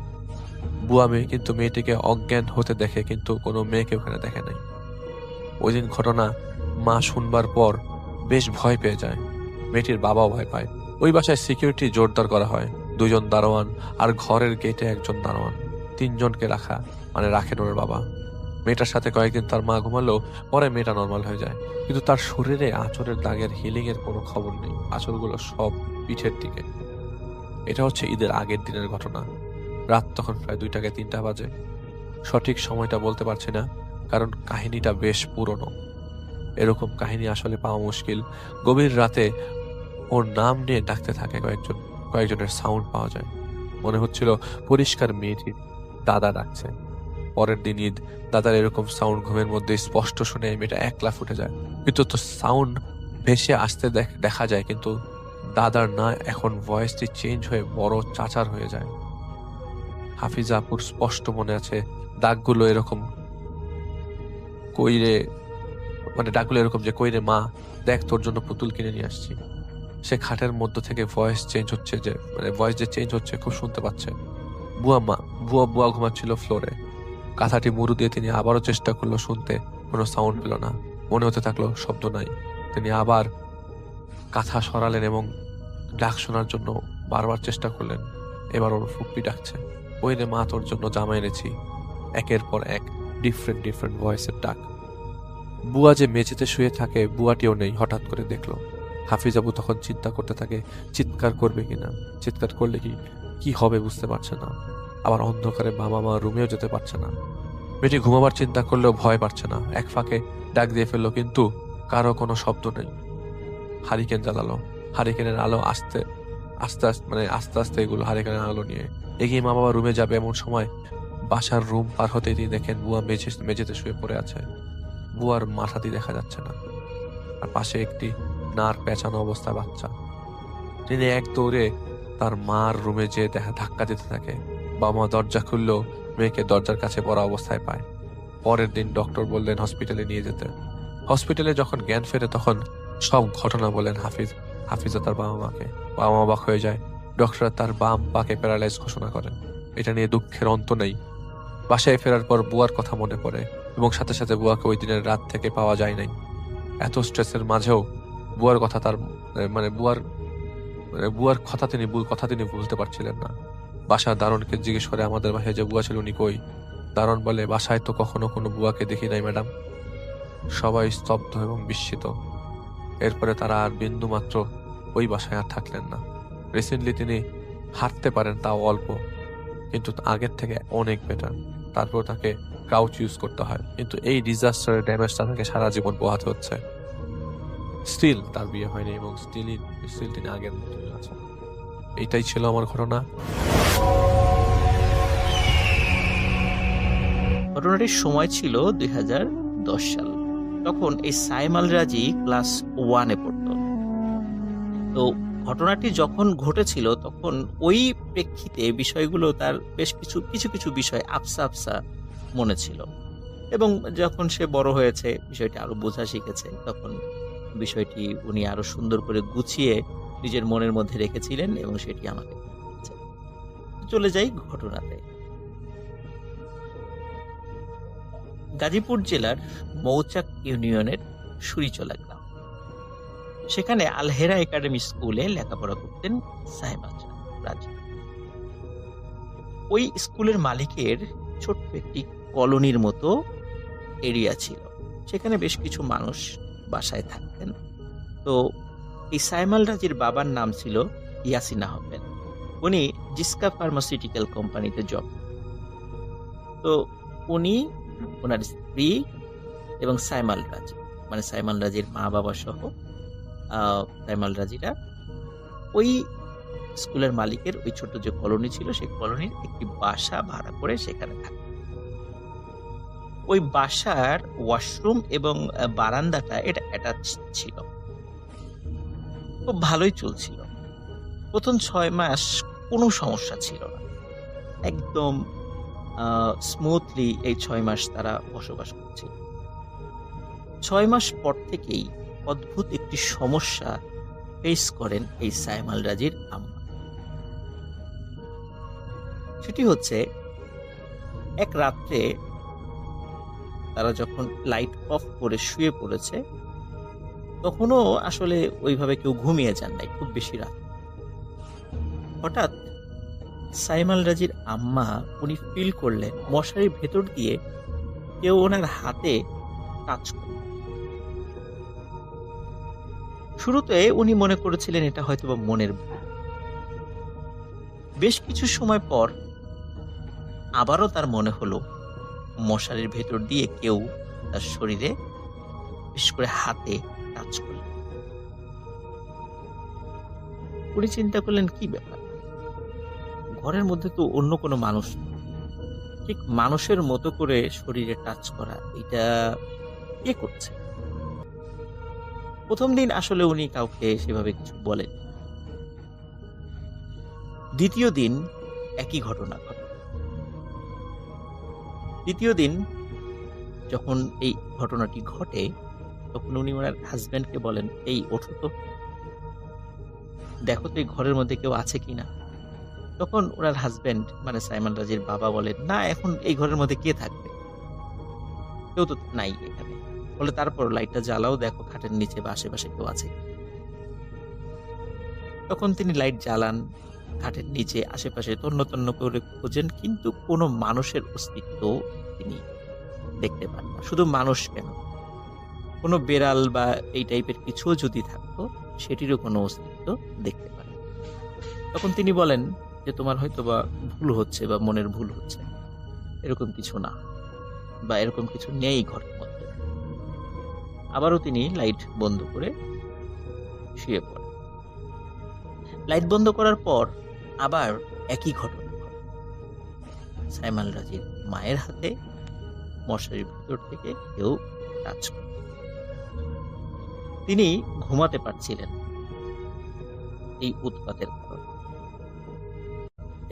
বুয়া মেয়ে কিন্তু মেয়েটিকে অজ্ঞান হতে দেখে, কিন্তু কোনো মেয়েকে ওখানে দেখে নাই। ওই দিন ঘটনা মা শুনবার পর বেশ ভয় পেয়ে যায়, মেয়েটির বাবাও ভয় পায়। ওই বাসায় সিকিউরিটি জোরদার করা হয়, 2 জন দারোয়ান আর ঘরের গেটে 1 জন দারোয়ান, 3 জনকে রাখেন ওর বাবা। মেয়েটার সাথে কয়েকদিন তার মা ঘুমালেও পরে মেয়েটা নর্মাল হয়ে যায়, কিন্তু তার শরীরে আঁচড়ের দাগের হিলিং এর কোনো খবর নেই। আঁচড়গুলো সব পিঠের দিকে। এটা হচ্ছে ঈদের আগের দিনের ঘটনা। রাত তখন প্রায় 2টা কি 3টা বাজে। সঠিক সময়টা বলতে পারছি না, কারণ কাহিনীটা বেশ পুরনো। এরকম কাহিনী আসলে পাওয়া মুশকিল। গভীর রাতে ওর নাম নিয়ে ডাকতে থাকে কয়েকজনের সাউন্ড পাওয়া যায়। মনে হচ্ছিল পরিষ্কার মেয়েটির দাদা ডাকছে। পরের দিন ঈদ, দাদার এরকম সাউন্ড ঘুমের মধ্যে স্পষ্ট শুনে মেয়েটা একলা ফুটে যায়। কিন্তু তো সাউন্ড ভেসে আসতে দেখা যায়, কিন্তু দাদার না, এখন ভয়েসটি চেঞ্জ হয়ে বড় চাচার হয়ে যায়। হাফিজা আপুর স্পষ্ট মনে আছে ডাকগুলো এরকম যে কইরে মা দেখ, তোর জন্য পুতুল কিনে নিয়ে আসছি। সে খাটের মধ্য থেকে ভয়েস যে চেঞ্জ হচ্ছে খুব শুনতে পাচ্ছে। বুয়া ঘুমাচ্ছিল ফ্লোরে। কাঁথাটি মুড়ু দিয়ে তিনি আবারও চেষ্টা করলো শুনতে, কোনো সাউন্ড পেল না। মনে হতে থাকলো শব্দ নাই। তিনি আবার কাঁথা সরালেন এবং ডাক শোনার জন্য বারবার চেষ্টা করলেন। এবার ওর ফুপ্পি ডাকছে, ওই রে মা, তোর জন্য জামা এনেছি। একের পর এক ডিফারেন্ট ভয়েসের ডাক। বুয়া যে মেঝেতে শুয়ে থাকে, বুয়াটিও নেই। হঠাৎ করে দেখলো। হাফিজ আবু তখন চিন্তা করতে থাকে চিৎকার করবে কিনা। চিৎকার করলে কি হবে বুঝতে পারছে না। আবার অন্ধকারে বাবা মা রুমেও যেতে পারছে না। মেয়েটি ঘুমাবার চিন্তা করলেও ভয় পাচ্ছে না। এক ফাঁকে ডাক দিয়ে ফেললো, কিন্তু কারো কোনো শব্দ নেই। হারিকেন জ্বালালো। হারিকেনের আলো আস্তে আস্তে এগুলো হারিকেনের আলো নিয়ে এগিয়ে মা বাবা রুমে যাবে, এমন সময় বাসার রুম পার হতে তিনি দেখেন বুয়া মেঝেতে শুয়ে পড়ে আছে। বুয়ার মাথাটি দেখা যাচ্ছে না, আর পাশে একটি নার পেঁচানো অবস্থায় বাচ্চা। তিনি এক দৌড়ে তার মার রুমে যেয়ে ধাক্কা দিতে থাকে। বাবা মা দরজা খুললেও মেয়েকে দরজার কাছে পড়া অবস্থায় পায়। পরের দিন ডক্টর বললেন হসপিটালে নিয়ে যেতে। হসপিটালে যখন জ্ঞান ফেরে, তখন সব ঘটনা বলেন হাফিজা তার বাবা মাকে। বাবা মা অবাক হয়ে যায়। ডক্টর তার বাম পাকে প্যারালাইজ ঘোষণা করেন। এটা নিয়ে দুঃখের অন্ত নেই। বাসায় ফেরার পর বুয়ার কথা মনে পড়ে এবং সাথে সাথে বুয়াকে ওই দিনের রাত থেকে পাওয়া যায় নাই। এত স্ট্রেসের মাঝেও বুয়ার কথা বুয়ার কথা তিনি ভুলতে পারছিলেন না। বাসার দারোয়ানকে জিজ্ঞেস করে, আমাদের বাসায় যে বুয়া ছিল উনি কই? দারোয়ান বলে, বাসায় তো কখনো কোনো বুয়াকে দেখি নাই ম্যাডাম। সবাই স্তব্ধ এবং বিস্মিত। এরপরে তারা আর বিন্দু মাত্র ওই বাসায় আর থাকলেন না। রিসেন্টলি তিনি হাঁটতে পারেন, তাও অল্প, কিন্তু আগের থেকে অনেক বেটার। তারপর তাকে ক্রাউচ ইউজ করতে হয়, কিন্তু এই ডিজাস্টারের ড্যামেজটা তাকে সারা জীবন পোহাতে হচ্ছে। স্টিল তার বিয়ে হয়নি এবং স্টিল তিনি আগের মতোই আছেন। এইটাই ছিল আমার ঘটনা। ঘটনাটির সময় ছিল 2010 সাল। তখন এই সাইমাল রাজি ক্লাস 1-এ পড়তো। তো ঘটনাটি যখন ঘটেছিল, তখন ওই প্রেক্ষিতে বিষয়গুলো তার বেশ কিছু বিষয় আফসা মনে ছিল, এবং যখন সে বড় হয়েছে, বিষয়টি আরো বোঝা শিখেছে, তখন বিষয়টি উনি আরো সুন্দর করে গুছিয়ে নিজের মনের মধ্যে রেখেছিলেন এবং সেটি আমাকে বলেছেন। চলে যাই ঘটনাতে। গাজীপুর জেলার মৌচাক ইউনিয়নের সুরিচলা গ্রাম। সেখানে আলহেরা একাডেমি স্কুলে লেখাপড়া করতেন সাইমাল রাজি। ওই স্কুলের মালিকের ছোট্ট একটি কলোনির মতো এরিয়া ছিল। সেখানে বেশ কিছু মানুষ বাসায় থাকতেন। তো এই সাইমাল রাজির বাবার নাম ছিল ইয়াসিন আহমেদ। উনি জিসকা ফার্মাসিউটিক্যাল কোম্পানিতে জব। তো উনি, ওনার স্ত্রী এবং সাইমাল রাজি, মানে সাইমাল রাজির মা বাবা সহ সাইমাল রাজিরা ওই স্কুলের মালিকের ওই ছোট যে কলোনি ছিল, সেই কলোনির একটি বাসা ভাড়া করে সেখানে থাকতেন। ওই বাসার ওয়াশরুম এবং বারান্দাটা এটা অ্যাটাচ ছিল। খুব ভালোই চলছিল। প্রথম 6 মাস কোনো সমস্যা ছিল না। একদম স্মুথলি এই 6 মাস তারা বসবাস করছিল। 6 মাস পর থেকেই অদ্ভুত একটি সমস্যা ফেস করেন এই সাইম আল রাজির আম্মা। সেটি হচ্ছে, এক রাত্রে তারা যখন লাইট অফ করে শুয়ে পড়েছে, তখনও আসলে ওইভাবে কেউ ঘুমিয়ে যান নাই, খুব বেশি রাত। হঠাৎ সাইম আল রাজির আম্মা উনি ফিল করলেন মশারির ভেতর দিয়ে কেউ ওনার হাতে টাচ করল। শুরুতে উনি মনে করেছিলেন এটা হয়তোবা মনের ভুল। বেশ কিছু সময় পর আবারও তার মনে হলো মশারির ভেতর দিয়ে কেউ তার শরীরে, বিশেষ করে হাতে টাচ করল। উনি চিন্তা করলেন কি ব্যাপার, ঘরের মধ্যে তো অন্য কোনো মানুষ নেই, ঠিক মানুষের মতো করে শরীরে টাচ করা, এটা কে করছে? প্রথম দিন আসলে উনি কাউকে সেভাবে কিছু বলেন। দ্বিতীয় দিন একই ঘটনা ঘটে। দ্বিতীয় দিন যখন এই ঘটনাটি ঘটে, তখন উনি ওনার হাজবেন্ডকে বলেন, এই ওঠো তো, দেখো তো এই ঘরের মধ্যে কেউ আছে কিনা। তখন ওনার হাজবেন্ড মানে সাইম আল রাজির বাবা বলেন, না, এখন এই ঘরের মধ্যে কে থাকবে, কেউ তো নাই এখানে। বলে তারপর লাইটটা জ্বালাও, দেখো খাটের নিচে বা আশেপাশে কেউ আছে। তখন তিনি লাইট জ্বালান, খাটের নিচে আশেপাশে তন্ন তন্ন করে খোঁজেন, কিন্তু কোনো মানুষের অস্তিত্ব তিনি দেখতে পান না। শুধু মানুষ কেন, কোনো বেড়াল বা এই টাইপের কিছুও যদি থাকতো, সেটিরও কোনো অস্তিত্ব দেখতে পান না। তখন তিনি বলেন যে তোমার হয়তো বা ভুল হচ্ছে বা মনের ভুল হচ্ছে, এরকম কিছু না, বা এরকম কিছু নেই ঘরের মধ্যে। আবারও তিনি লাইট বন্ধ করে শুয়ে পড়েন। লাইট বন্ধ করার পর আবার একই ঘটনা ঘটে। সাইম আল রাজির মায়ের হাতে মশারির ভিতর থেকে কেউ টাচ করে। তিনি ঘুমাতে পারছিলেন এই উৎপাতের কারণে।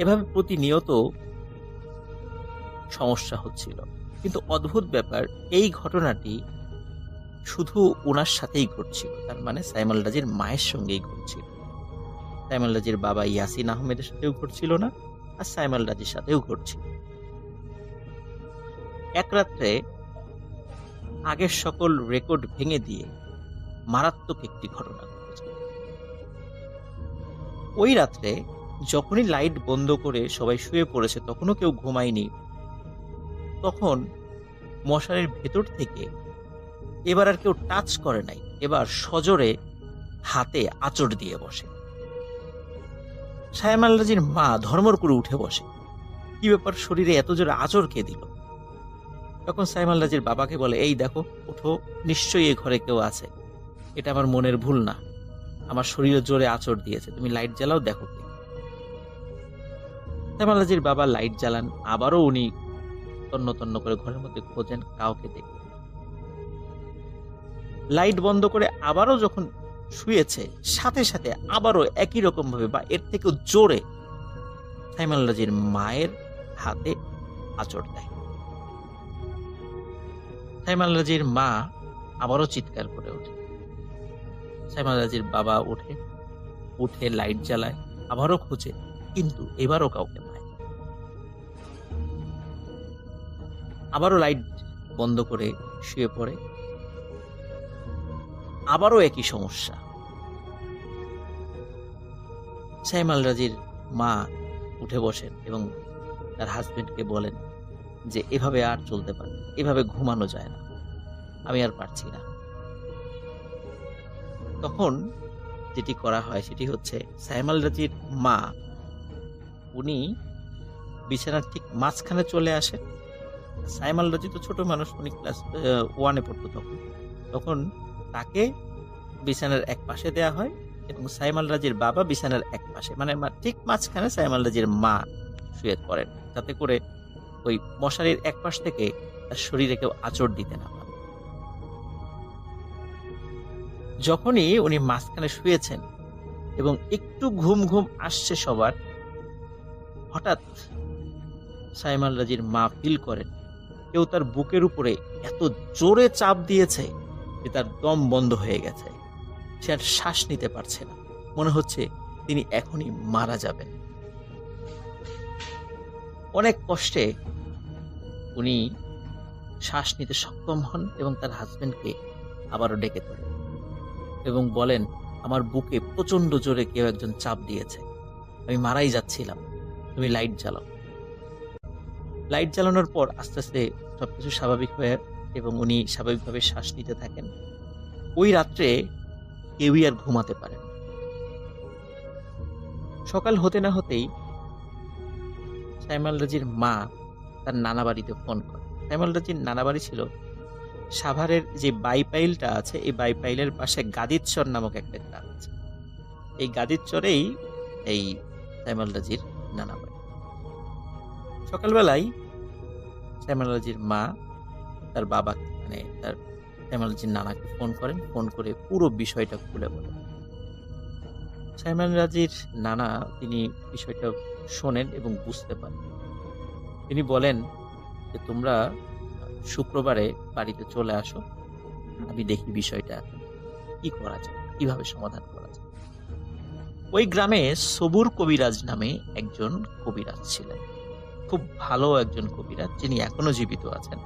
এভাবে প্রতিনিয়ত সমস্যা হচ্ছিল। কিন্তু অদ্ভুত ব্যাপার, এই ঘটনাটি শুধু ওনার সাথেই ঘটছিল, তার মানে সাইম আল রাজির মায়ের সঙ্গেই ঘটছিল। সাইম আল রাজির বাবা ইয়াসিন আহমেদের সাথেও ঘটছিল না, আর সাইম আল রাজির সাথেও ঘটছিল। এক রাত্রে আগের সকল রেকর্ড ভেঙে দিয়ে মারাত্মক একটি ঘটনা ঘটেছে। ওই রাত্রে যখনই লাইট বন্ধ করে সবাই শুয়ে পড়েছে, তখনও কেউ ঘুমায়নি, তখন মশারির ভেতর থেকে এবার আর কেউ টাচ করে নাই, এবার সজোরে হাতে আঁচড় দিয়ে বসে। সাইম আল রাজির মা ধর্মর করে উঠে বসে, কি ব্যাপার, শরীরে এত জোরে আঁচড় কে দিল? তখন সাইম আল রাজির বাবাকে বলে, এই দেখো, ওঠো, নিশ্চয়ই এই ঘরে কেউ আছে, এটা আমার মনের ভুল না, আমার শরীরে জোরে আঁচড় দিয়েছে, তুমি লাইট জ্বালাও, দেখো কে। সাইম আল রাজির বাবা লাইট জ্বালান, আবারও উনি তন্ন তন্ন করে ঘরের মধ্যে খোঁজেন, কাউকে দেখেন। লাইট বন্ধ করে আবারও যখন শুয়েছে, সাথে সাথে আবারও একই রকম ভাবে বা এর থেকেও জোরে সাইম আল রাজির মায়ের হাতে আঁচড় দেয়। সাইম আল রাজির মা আবারও চিৎকার করে ওঠে। সাইম আল রাজির বাবা উঠে লাইট জ্বালায়, আবারও খুঁজে, কিন্তু এবারও কাউকে পায়। আবারও লাইট বন্ধ করে শুয়ে পড়ে, আবারও একই সমস্যা। সাইম আল রাজির মা উঠে বসেন এবং তার হাজবেন্ডকে বলেন যে এভাবে আর চলতে পারে, এভাবে ঘুমানো যায় না, আমি আর পারছি না। তখন যেটি করা হয় সেটি হচ্ছে, সাইম আল রাজির মা উনি বিছানার ঠিক মাঝখানে চলে আসেন। সাইম আল রাজি তো ছোট মানুষ, উনি ক্লাস 1-এ পড়তো তখন তাকে বিছানার এক পাশে দেয়া হয় এবং সাইম আল রাজির বাবা বিছানার এক পাশে, মানে ঠিক মাঝখানে সাইম আল রাজির মা শুয়ে পড়েন, যাতে করে ওই মশারির এক পাশ থেকে তার শরীরে কেউ আঁচড় দিতে না পারে। যখনই উনি মাঝখানে শুয়েছেন এবং একটু ঘুম ঘুম আসছে সবার, হঠাৎ সাইমাল রাজির মা ফিল করেন কেউ তার বুকের উপরে এত জোরে চাপ দিয়েছে যে তার দম বন্ধ হয়ে গেছে। সে আর শ্বাস নিতে পারছে না, মনে হচ্ছে তিনি এখনই মারা যাবেন। অনেক কষ্টে উনি শ্বাস নিতে সক্ষম হন এবং তার হাজবেন্ডকে আবারও ডেকে তোলেন এবং বলেন, আমার বুকে প্রচন্ড জোরে কেউ একজন চাপ দিয়েছে, আমি মারাই যাচ্ছিলাম, তুমি লাইট জ্বালাও। লাইট জ্বালানোর পর আস্তে আস্তে সবকিছু স্বাভাবিক হয়ে এবং উনি স্বাভাবিকভাবে শ্বাস নিতে থাকেন। ওই রাত্রে কেউই আর ঘুমাতে পারেন। সকাল হতে না হতেই সাইমাল রাজির মা তার নানা বাড়িতে ফোন করে। সাইমাল রাজির নানা বাড়ি ছিল সাভারের যে বাইপাইলটা আছে, এই বাইপাইলের পাশে গাদিরচর নামক একটা গ্রাম আছে। এই গাদিরচরেই এই সাইমাল রাজির নানা বাড়ি। সকালবেলায় সাইমাল রাজির মা তার বাবা মানে তার সাইমাল রাজির নানাকে ফোন করেন, ফোন করে পুরো বিষয়টা খুলে বলেন। সাইমাল রাজির নানা তিনি বিষয়টা শোনেন এবং বুঝতে পারেন। তিনি বলেন যে তোমরা শুক্রবারে বাড়িতে চলে আসো, আমি দেখি বিষয়টা কি করা যায়, কিভাবে সমাধান করা যায়। ওই গ্রামে সবুর কবিরাজ নামে একজন কবিরাজ ছিলেন, খুব ভালো একজন কবিরাজ, যিনি এখনো জীবিত আছেন।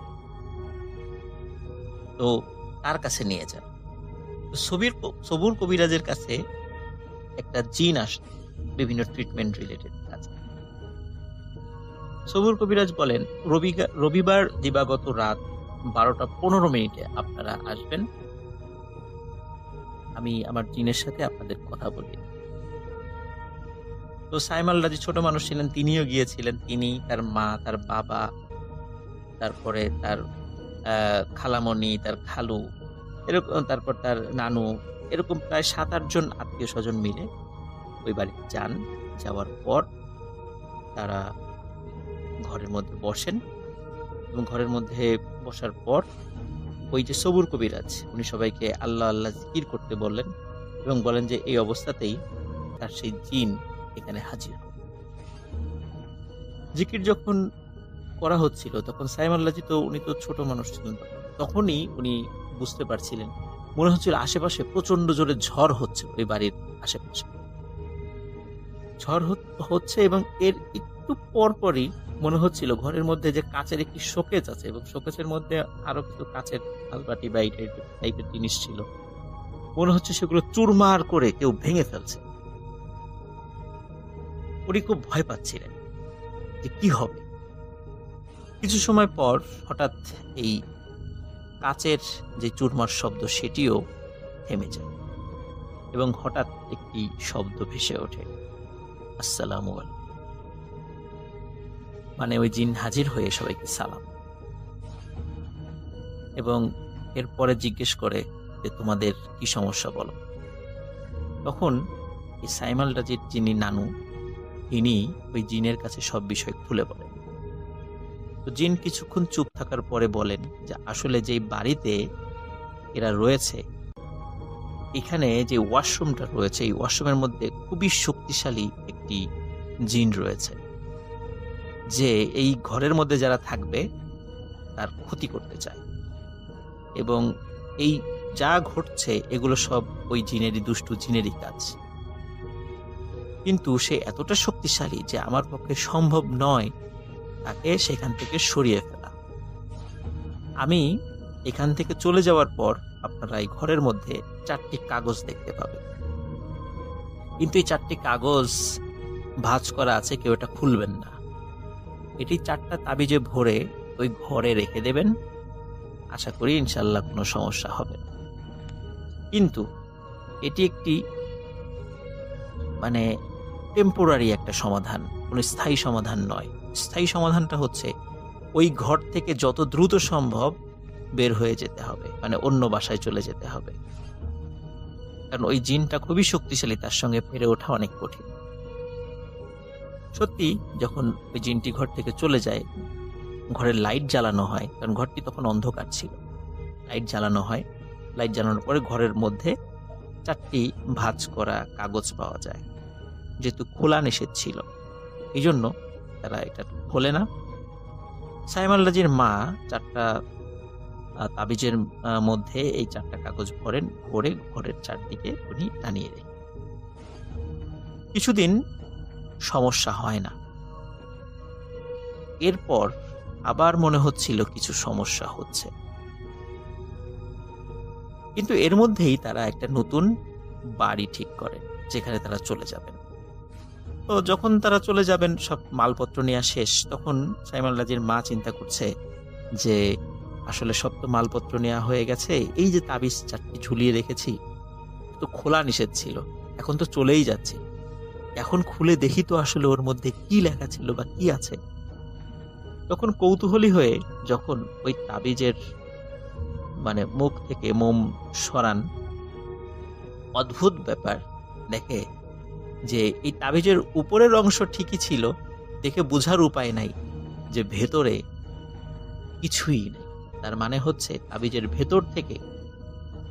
তো তার কাছে নিয়ে যান। সবুর কবিরাজের কাছে একটা জিন আসতো বিভিন্ন ট্রিটমেন্ট রিলেটেড কাজ। সবুর কবিরাজ বলেন, রবিবার দিবাগত রাত 12:15 আপনারা আসবেন, আমি আমার জিনের সাথে আপনাদের কথা বলি। তো সাইমাল রাজি ছোট মানুষ ছিলেন, তিনিও গিয়েছিলেন। তিনি, তার মা, তার বাবা, তারপরে তার খালামণি, তার খালু, এরকম, তারপর তার নানু, এরকম প্রায় 7-8 জন আত্মীয় স্বজন মিলে ওই বাড়িতে যান। যাওয়ার পর তারা ঘরের মধ্যে বসেন এবং ঘরের মধ্যে বসার পর ওই যে সবুর কবিরাজ উনি সবাইকে আল্লাহ আল্লাহ জিকির করতে বললেন এবং বলেন যে এই অবস্থাতেই তার সেই জিন এখানে হাজির হবে। জিকির যখন করা হচ্ছিল তখন সাইমাল রাজি তো উনি তো ছোট মানুষ ছিলেন, তখনই উনি বুঝতে পারছিলেন, মনে হচ্ছিল আশেপাশে প্রচন্ড জোরে ঝড় হচ্ছে। ওই বাড়ির আশেপাশে ঝড় হচ্ছে এবং এর একটু পরপরই মনে হচ্ছিল ঘরের মধ্যে যে কাচের একটি শোকেস আছে এবং শোকেসের মধ্যে আরো কিছু কাচের থালবাটি বা টাইপের জিনিস ছিল, মনে হচ্ছে সেগুলো চুরমার করে কেউ ভেঙে ফেলছে। উনি খুব ভয় পাচ্ছিলেন যে কি হবে। কিছু সময় পর হঠাৎ এই কাচের যে চুরমার শব্দ সেটিও থেমে যায় এবং হঠাৎ একটি শব্দ ভেসে ওঠে, আসসালামু আলাইকুম। মানে ওই জিন হাজির হয়ে সবাইকে সালাম এবং এরপরে জিজ্ঞেস করে যে তোমাদের কি সমস্যা বলো। তখন এই সাইমাল রাজির যিনি নানু, তিনি ওই জিনের কাছে সব বিষয় খুলে বলেন। তো জিন কিছুক্ষণ চুপ থাকার পরে বলেন যে আসলে যে বাড়িতে এরা রয়েছে, এখানে যে ওয়াশরুমটা রয়েছে, এই ওয়াশরুমের মধ্যে খুবই শক্তিশালী একটি জিন রয়েছে, যে এই ঘরের মধ্যে যারা থাকবে তার ক্ষতি করতে চায় এবং এই যা ঘটছে এগুলো সব ওই জিনেরই, দুষ্টু জিনেরই কাজ। কিন্তু সে এতটা শক্তিশালী যে আমার পক্ষে সম্ভব নয় তাকে সেখান থেকে সরিয়ে ফেলা। আমি এখান থেকে চলে যাওয়ার পর আপনারা এই ঘরের মধ্যে 4টি কাগজ দেখতে পাবেন, কিন্তু এই 4টি কাগজ ভাঁজ করা আছে, কেউ এটা খুলবেন না। এটি 4টা তাবিজে ভরে ওই ঘরে রেখে দেবেন, আশা করি ইনশাল্লাহ কোনো সমস্যা হবে না। কিন্তু এটি একটি মানে টেম্পোরারি একটা সমাধান, কোনো স্থায়ী সমাধান নয়। স্থায়ী সমাধানটা হচ্ছে ওই ঘর থেকে যত দ্রুত সম্ভব বের হয়ে যেতে হবে, মানে অন্য বাসায় চলে যেতে হবে, কারণ ওই জিনটা খুবই শক্তিশালী, তার সঙ্গে পেরে ওঠা অনেক কঠিন। সত্যি যখন ওই জিনটি ঘর থেকে চলে যায় ঘরের লাইট জ্বালানো হয়, কারণ ঘরটি তখন অন্ধকার ছিল। লাইট জ্বালানো হয়, লাইট জ্বালানোর পরে ঘরের মধ্যে 4টি ভাঁজ করা কাগজ পাওয়া যায়। যেহেতু খোলা নিষেধ ছিল, এই জন্য তারা এটা খোলে না। সাইম আল-রাজির মা 4টা তাবিজের মধ্যে এই 4টা কাগজ ভরে ঘরের চারদিকে উনি টানিয়ে দেন। কিছুদিন সমস্যা হয় না। এরপর আবার মনে হচ্ছিল কিছু সমস্যা হচ্ছে, কিন্তু এর মধ্যেই তারা একটা নতুন বাড়ি ঠিক করে, যেখানে তারা চলে যাবেন। তো যখন তারা চলে যাবেন, সব মালপত্র নেওয়া শেষ, তখন সাইম আল-রাজির মা চিন্তা করছে যে আসলে সব তো মালপত্র নেওয়া হয়ে গেছে, এই যে তাবিজ 4টি ঝুলিয়ে রেখেছি তো খোলা নিষেধ ছিল, এখন তো চলেই যাচ্ছে, এখন খুলে দেখি তো আসলে ওর মধ্যে কি লেখা ছিল বা কি আছে। তখন কৌতূহলী হয়ে যখন ওই তাবিজের মুখ থেকে মোম সরান, অদ্ভুত ব্যাপার দেখে যে এই তাবিজের উপরের অংশ ঠিকই ছিল, দেখে বোঝার উপায় নাই যে ভেতরে কিছুই নেই। তার মানে হচ্ছে তাবিজের ভেতর থেকে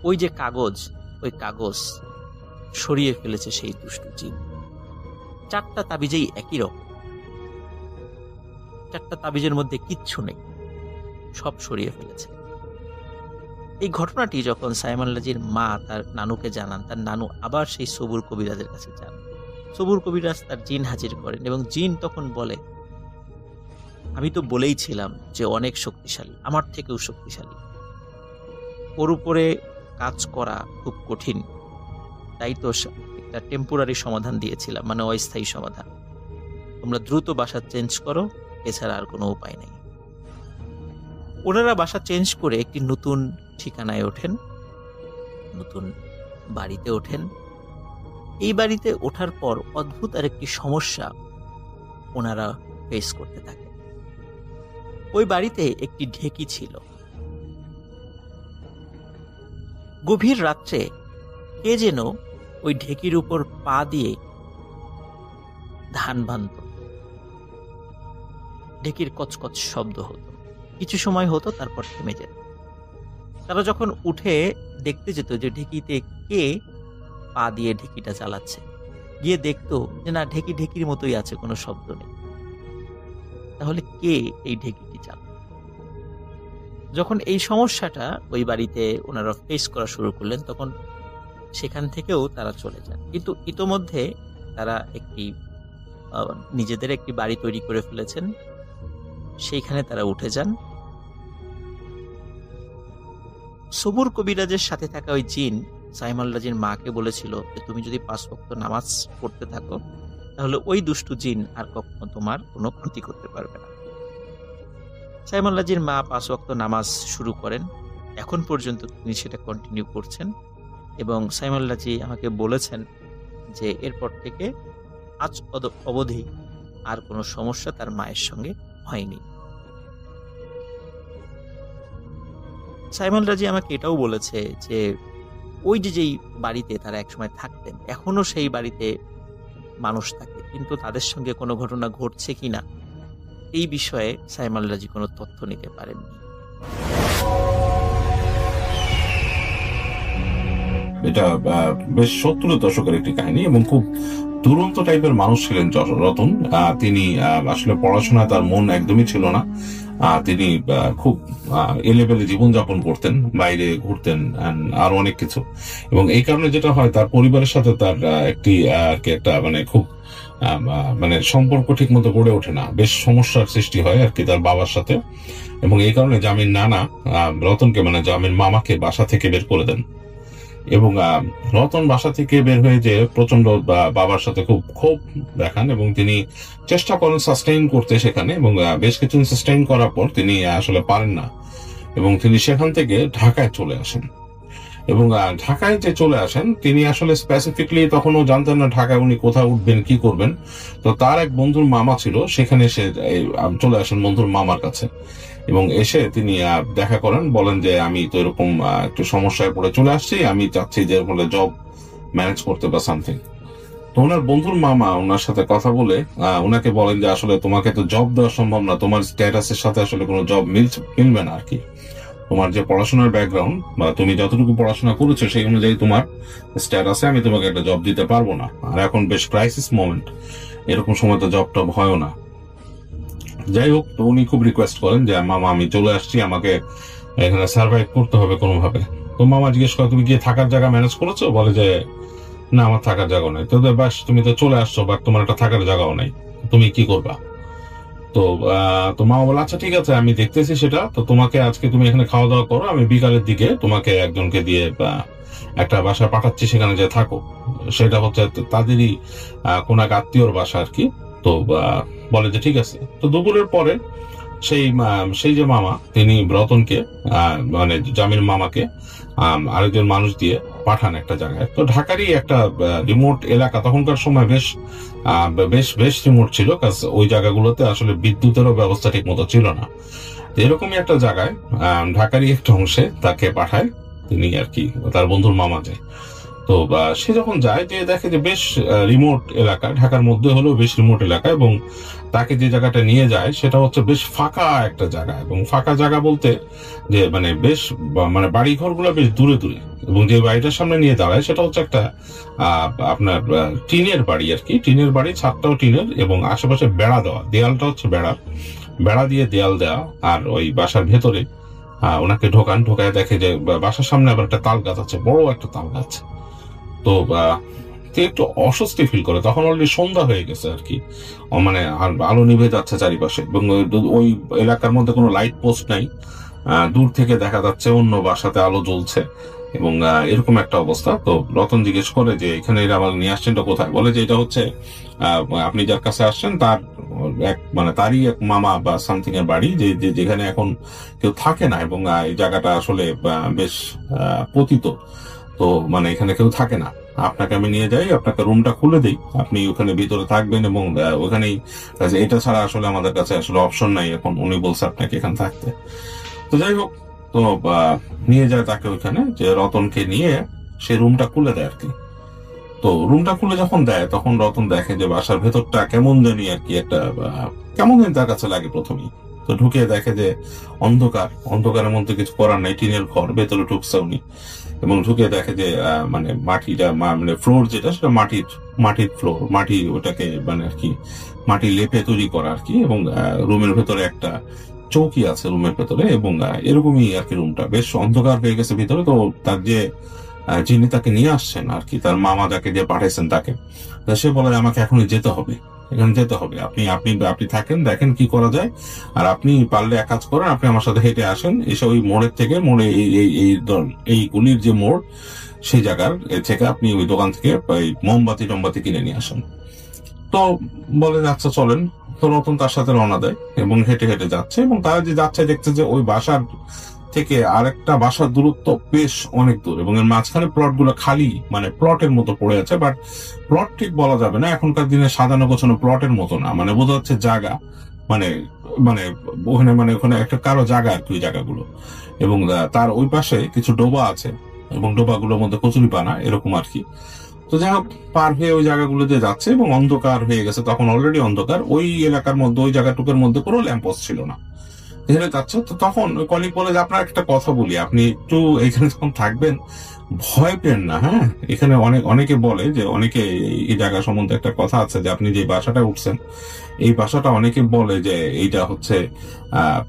ওই যে কাগজ, ওই কাগজ সরিয়ে ফেলেছে সেই দুষ্টু জিন। 4টা তাবিজেই একই রকম, 4টা তাবিজের মধ্যে কিচ্ছু নেই, সব সরিয়ে ফেলেছে। এই ঘটনাটি যখন সাইম আল-রাজির মা তার নানুকে জানান, তার নানু আবার সেই সবুর কবিরাজের কাছে যান। সবুর কবিরাজ তার জিন হাজির করেন এবং জিন তখন বলে, আমি তো বলেইছিলাম যে অনেক শক্তিশালী, আমার থেকেও শক্তিশালী, ওর উপরে কাজ করা খুব কঠিন, তাই তো একটা টেম্পোরারি সমাধান দিয়েছিলাম, অস্থায়ী সমাধান। তোমরা দ্রুত বাসা চেঞ্জ করো, এছাড়া আর কোনো উপায় নেই। ওনারা বাসা চেঞ্জ করে একটি নতুন ঠিকানায় ওঠেন, নতুন বাড়িতে ওঠেন। এই বাড়িতে ওঠার পর অদ্ভুত আরেকটি সমস্যা ওনারা ফেস করতে থাকে। ওই বাড়িতে একটি ঢেকি ছিল। গভীর রাত্রে কে যেন ওই ঢেকির উপর পা দিয়ে ধান ভানত। ঢেকির কচকচ শব্দ হতো, কিছু সময় হতো, তারপর থেমে যেত। তারা যখন উঠে দেখতে যেত যে ঢেকিতে কে পা দিয়ে ঢেকিটা চালাচ্ছে, গিয়ে দেখতো যে না, ঢেকি ঢেকির মতোই আছে, কোনো শব্দ নেই। তাহলে কে এই ঢেকিটি চালায়? যখন এই সমস্যাটা ওই বাড়িতে ওনারা ফেস করা শুরু করলেন, তখন সেখান থেকেও তারা চলে যান। কিন্তু ইতোমধ্যে তারা নিজেদের একটি বাড়ি তৈরি করে ফেলেছেন, সেইখানে তারা উঠে যান। সবুর কবিরাজের সাথে থাকা ওই জিন সাইম আল-রাজির মাকে বলেছিল যে তুমি যদি 5 ওয়াক্ত নামাজ পড়তে থাকো, তাহলে ওই দুষ্টু জিন আর কখনো তোমার কোনো ক্ষতি করতে পারবে না। সাইম আল-রাজির মা 5 ওয়াক্ত নামাজ শুরু করেন, এখন পর্যন্ত তিনি সেটা কন্টিনিউ করছেন। এবং সাইম আল-রাজি আমাকে বলেছেন যে এরপর থেকে আজ অবধি আর কোনো সমস্যা তার মায়ের সঙ্গে হয়নি। সাইম আল-রাজি আমাকে এটাও বলেছে যে ওই যেই বাড়িতে তারা একসময় থাকতেন, এখনো সেই বাড়িতে মানুষ থাকে, কিন্তু তাদের সঙ্গে কোনো ঘটনা ঘটছে কিনা এই বিষয়ে সাইম আল-রাজি কোনো তথ্য নিতে পারেননি। এটা বেশ 70 দশকের একটি কাহিনী এবং খুব দুরন্ত টাইপের মানুষ ছিলেন রতন। তিনি আসলে পড়াশোনায় তার মন একদমই ছিল না। তিনি খুব এলেবেলে জীবনযাপন করতেন, বাইরে ঘুরতেন, আরো অনেক কিছু। এবং এই কারণে যেটা হয়, তার পরিবারের সাথে তার একটা খুব সম্পর্ক ঠিক মতো গড়ে ওঠে না, বেশ সমস্যার সৃষ্টি হয় তার বাবার সাথে। এবং এই কারণে জামির নানা রতনকে জামির মামাকে বাসা থেকে বের করে দেন। এবং রতন বাসা থেকে বের হয়ে যে প্রচন্ড বাবার সাথে খুব ক্ষোভ দেখান এবং তিনি চেষ্টা করেন সাস্টেইন করতে সেখানে, এবং বেশ কিছু সাস্টেইন করার পর তিনি আসলে পারেন না এবং তিনি সেখান থেকে ঢাকায় চলে আসেন। এবং ঢাকায় যে চলে আসেন, তিনি আসলে স্পেসিফিকলি তখনও জানতেন না ঢাকায় উনি কোথায় উঠবেন, কি করবেন। তো তার এক বন্ধুর মামা ছিল, সেখানে সে চলে আসেন বন্ধুর মামার কাছে এবং এসে তিনি দেখা করেন, বলেন যে আমি তো এরকম একটু সমস্যায় পড়ে চলে আসছি, আমি চাচ্ছি যে জব ম্যানেজ করতে বা সামথিং। তো ওনার বন্ধুর মামা ওনার সাথে কথা বলে ওনাকে বলেন যে আসলে তোমাকে তো জব দেওয়া সম্ভব না, তোমার স্ট্যাটাসের সাথে আসলে কোনো জব মিলবে না আর কি। তোমার যে পড়াশোনার ব্যাকগ্রাউন্ড বা তুমি যতটুকু পড়াশোনা করেছো সেই অনুযায়ী তোমার স্ট্যাটাসে আমি তোমাকে একটা জব দিতে পারবো না, আর এখন বেশ ক্রাইসিস মোমেন্ট, এরকম সময় তো জব টব হয়ও না। যাই হোক, তো উনি খুব রিকোয়েস্ট করেন যে মামা আমি চলে আসছি, আমাকে এখানে সার্ভাইভ করতে হবে কোনোভাবে। তো মামা জিজ্ঞেস করে তুমি গিয়ে থাকার জায়গা ম্যানেজ করেছো? বলে যে না, আমার থাকার জায়গা নাই। তো বাস, তুমি তো চলে আসছো, বাট তোমার একটা থাকার জায়গাও নাই, তুমি কি করবা? তো তো মামা বলে আচ্ছা ঠিক আছে, আমি দেখতেছি সেটা। তো তোমাকে আজকে তুমি এখানে খাওয়া দাওয়া করো, আমি বিকালের দিকে তোমাকে একজনকে দিয়ে একটা বাসা পাঠাচ্ছি, সেখানে যে থাকো। সেটা হচ্ছে তাদেরই কোন এক আত্মীয়র বাসা আর কি। তো বলে যে ঠিক আছে। তো দুপুরের পরে সেই যে মামা, তিনি রতনকে মানে জামির মামাকে আরেকজন মানুষ দিয়ে পাঠান একটা জায়গায়। তো ঢাকারই একটা রিমোট এলাকা, তখনকার সময় বেশ বেশ বেশ রিমোট ছিল, কারণ ওই জায়গাগুলোতে আসলে বিদ্যুতেরও ব্যবস্থা ঠিক মতো ছিল না। এরকমই একটা জায়গায় ঢাকারই একটা অংশে তাকে পাঠায় তিনি আর কি, তার বন্ধুর মামা যায়। তো সে যখন যায়, যে দেখে যে বেশ রিমোট এলাকা, ঢাকার মধ্যে হলেও বেশ রিমোট এলাকা, এবং তাকে যে জায়গাটা নিয়ে যায় সেটা হচ্ছে বেশ ফাঁকা একটা জায়গা। এবং ফাঁকা জায়গা বলতে যে মানে বেশ মানে বাড়ি ঘরগুলো বেশ দূরে দূরে, এবং যে বাড়িটার সামনে নিয়ে দাঁড়ায় সেটা হচ্ছে একটা আপনার টিনের বাড়ি আর কি। টিনের বাড়ি, ছাদটাও টিনের, এবং আশেপাশে বেড়া দেওয়া, দেয়ালটা হচ্ছে বেড়া দিয়ে দেয়াল দেওয়া। আর ওই বাসার ভেতরে ওনাকে ঢোকায় দেখে যে বাসার সামনে আবার একটা তাল গাছ আছে, বড় একটা তাল গাছ। তো একটু অস্বস্তি ফিল করে, তখন অলরেডি সন্ধ্যা হয়ে গেছে আর কি, মানে আলো নিভে যাচ্ছে চারিপাশে, এবং ওই এলাকার মধ্যে কোনো লাইট পোস্ট নাই। দূর থেকে দেখা যাচ্ছে অন্য বাসাতে আলো জ্বলছে, এবং এরকম একটা অবস্থা। তো রতন জিজ্ঞেস করে যে এখানে এরা আমাকে নিয়ে আসছেন কোথায়? বলে যে এটা হচ্ছে আপনি যার কাছে আসছেন তার মানে তারই এক মামা বা সামথিং এর বাড়ি, যেখানে এখন কেউ থাকে না, এবং এই জায়গাটা আসলে বেশ পতিত। তো মানে এখানে কেউ থাকে না, আপনাকে আমি নিয়ে যাই, আপনাকে রুমটা খুলে দিই, আপনি ওখানে ভিতরে থাকবেন, এবং ওখানেই এটা ছাড়া আসলে আমাদের কাছে আসলে অপশন নাই এখন, উনি বলছে আপনাকে এখানে থাকতে। তো যাই হোক, তো নিয়ে যায় তাকে ওইখানে, যে রতনকে নিয়ে সে রুমটা খুলে দেয় আর কি। তো রুমটা খুলে যখন দেয়, তখন রতন দেখে যে বাসার ভেতরটা কেমন জানি আর কি, একটা কেমন জানি তার কাছে লাগে প্রথমেই। তো ঢুকে দেখে যে অন্ধকারের মধ্যে কিছু করার নাই, টিনের ঘর, ভেতরে ঢুকছে উনি, এবং ঢুকে দেখে যে মানে মাটিটা, মানে ফ্লোর যেটা সেটা মাটির ফ্লোর, মাটি ওটাকে মানে আর কি মাটি লেপে তৈরি করা আর কি। এবং রুমের ভেতরে একটা চৌকি আছে রুমের ভেতরে, এবং এরকমই আর কি রুমটা বেশ অন্ধকার হয়ে গেছে ভিতরে। তো তার যে যিনি তাকে নিয়ে আসছেন আর কি, তার মামা যাকে দিয়ে পাঠাইছেন তাকে, সে বলে আমাকে এখনই যেতে হবে, এখানে যেতে হবে, আপনি আপনি আপনি থাকেন, দেখেন কি করা যায়, আর আপনি পারলে এক কাজ করেন, আপনি আমার সাথে হেঁটে আসেন, এসে ওই মোড়ের থেকে, মোড়ে এই গুলির যে মোড়, সেই জায়গার থেকে আপনি ওই দোকান থেকে মোমবাতি কিনে নিয়ে আসেন। তো বলে আচ্ছা চলেন। তো রতন তার সাথে রওনা দেয়, এবং হেঁটে হেঁটে যাচ্ছে, এবং তারা যে যাচ্ছে দেখছে যে ওই বাসার থেকে আরেকটা বাসার দূরত্ব বেশ অনেক দূর, এবং এর মাঝখানে প্লট গুলো খালি, মানে প্লটের মতো পড়ে আছে, বাট প্লট ঠিক বলা যাবে না, এখনকার দিনে সাজানো গোছানো প্লটের মতো না, মানে বোঝা যাচ্ছে জায়গা, মানে মানে ওখানে একটা কারো জায়গা আর কি ওই জায়গাগুলো। এবং তার ওই পাশে কিছু ডোবা আছে, এবং ডোবাগুলোর মধ্যে কচুরিপানা এরকম আর কি। তো যাই হোক, পার হয়ে ওই জায়গাগুলোতে যাচ্ছে, এবং অন্ধকার হয়ে গেছে, তখন অলরেডি অন্ধকার। ওই এলাকার মধ্যে, ওই জায়গাটুকুর মধ্যে কোনো ল্যাম্পোস্ট ছিল না, এখানে যাচ্ছে। তো তখন ওই কলিগ বলে যে আপনার একটা কথা বলি, আপনি একটু এখানে যখন থাকবেন ভয় পেন না, হ্যাঁ, এখানে অনেকে বলে যে, অনেকে এই জায়গা সম্বন্ধে একটা কথা আছে যে আপনি যে বাসাটা উঠছেন, এই বাসাটা অনেকে বলে যে এইটা হচ্ছে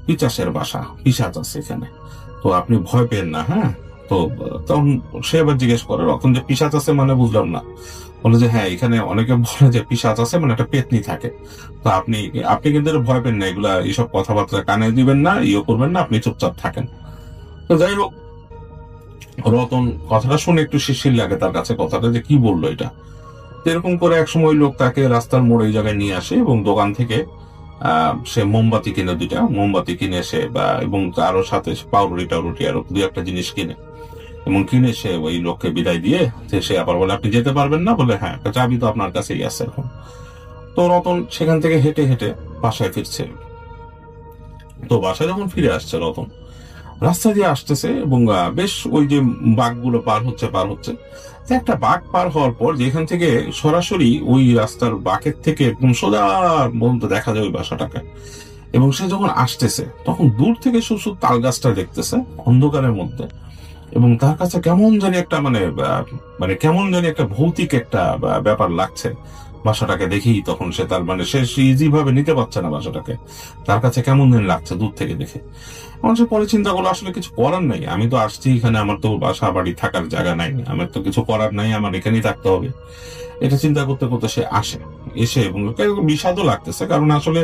পিশাচের বাসা, পিশাচ আছে এখানে, তো আপনি ভয় পেন না, হ্যাঁ। তো তখন সে আবার জিজ্ঞেস করে রতন যে পিশাচ আছে মানে বুঝলাম না। বলে যে হ্যাঁ, এখানে অনেকে বলে যে পিশাচ আছে মানে একটা পেতনি থাকে, তো আপনি কিন্তু ভয় পেন না, এগুলা এইসব কথাবার্তা কানে দিবেন না, করবেন না, আপনি চুপচাপ থাকেন। তো যাই হোক, রতন কথাটা শুনে একটু শিরশির লাগে তার কাছে, কথাটা যে কি বললো এটা। এরকম করে একসময় লোক তাকে রাস্তার মোড়ে এই জায়গায় নিয়ে আসে, এবং দোকান থেকে সে মোমবাতি কিনে, 2টা মোমবাতি কিনে সে, এবং আরো সাথে পাউরুটি টাউরুটি আরো 2-1টা জিনিস কিনে, এবং কিনে সে ওই লোককে বিদায় দিয়ে সে আবার বলে আপনি যেতে পারবেন না? বলে হ্যাঁ, চাবি তো আপনার কাছেই আছে এখন। তো রতন সেখান থেকে হেঁটে হেঁটে বাসায় ফিরছে। তো বাসায় যখন ফিরে আসছে রতন, রাস্তা দিয়ে আসতেছে এবং বেশ ওই যে বাঘগুলো পার হচ্ছে তো একটা বাঘ পার হওয়ার পর যেখান থেকে সরাসরি ওই রাস্তার বাঁকের থেকে একদম সোজা পর্যন্ত দেখা যায় ওই বাসাটাকে। এবং সে যখন আসতেছে তখন দূর থেকে শুধু তাল গাছটা দেখতেছে অন্ধকারের মধ্যে, এবং তার কাছে কেমন জানি একটা মানে কেমন জানি একটা ভৌতিক একটা ব্যাপার লাগছে বাসাটাকে দেখেই। তখন সে তার সে ইজি ভাবে নিতে পারছে না বাসাটাকে, তার কাছে কেমন জানি লাগছে দূর থেকে দেখে। সে পরে চিন্তা করলো আসলে কিছু করার নাই, আমি তো আসছি এখানে, আমার তো বাসা বাড়ি থাকার জায়গা নাই, আমার তো কিছু করার নাই, আমার এখানেই থাকতে হবে। এটা চিন্তা করতে করতে সে এসে এবং বিষাদও লাগতেছে, কারণ আসলে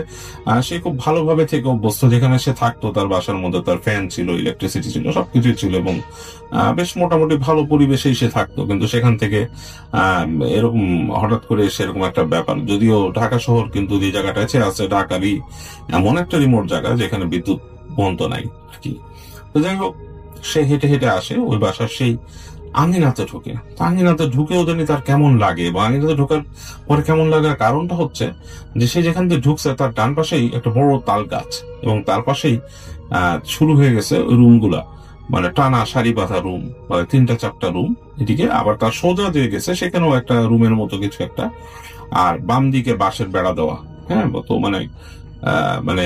সে খুব ভালোভাবে থেকে অভ্যস্ত, যেখানে সে থাকতো তার বাসার মধ্যে তার ফ্যান ছিল, ইলেকট্রিসিটি ছিল, সবকিছুই ছিল এবং বেশ মোটামুটি ভালো পরিবেশেই সে থাকতো। কিন্তু সেখান থেকে এরকম হঠাৎ করে সেরকম একটা ব্যাপার, যদিও ঢাকা শহর কিন্তু যে জায়গাটা আছে ঢাকারই এমন একটা রিমোট জায়গা যেখানে বিদ্যুৎ বন্ধ নাই আর কি। তো যাই হোক, সে হেঁটে হেঁটে আসে ওই বাসার সেই আঙিনাতে ঢুকে। আঙিনাতে ঢুকে ওদের তার কেমন লাগে, বা আঙিনাতে ঢোকার পরে কেমন লাগার কারণটা হচ্ছে যে সে যেখান থেকে ঢুকছে তার ডান পাশেই একটা বড় তাল গাছ, এবং তার পাশেই শুরু হয়ে গেছে ওই রুমগুলা, টানা সারি বাঁধা রুম, 3-4টা রুম এদিকে, আবার তার সোজা দিয়ে গেছে সেখানেও একটা রুমের মতো কিছু একটা, আর বাম দিকে বাঁশের বেড়া দেওয়া। হ্যাঁ, তো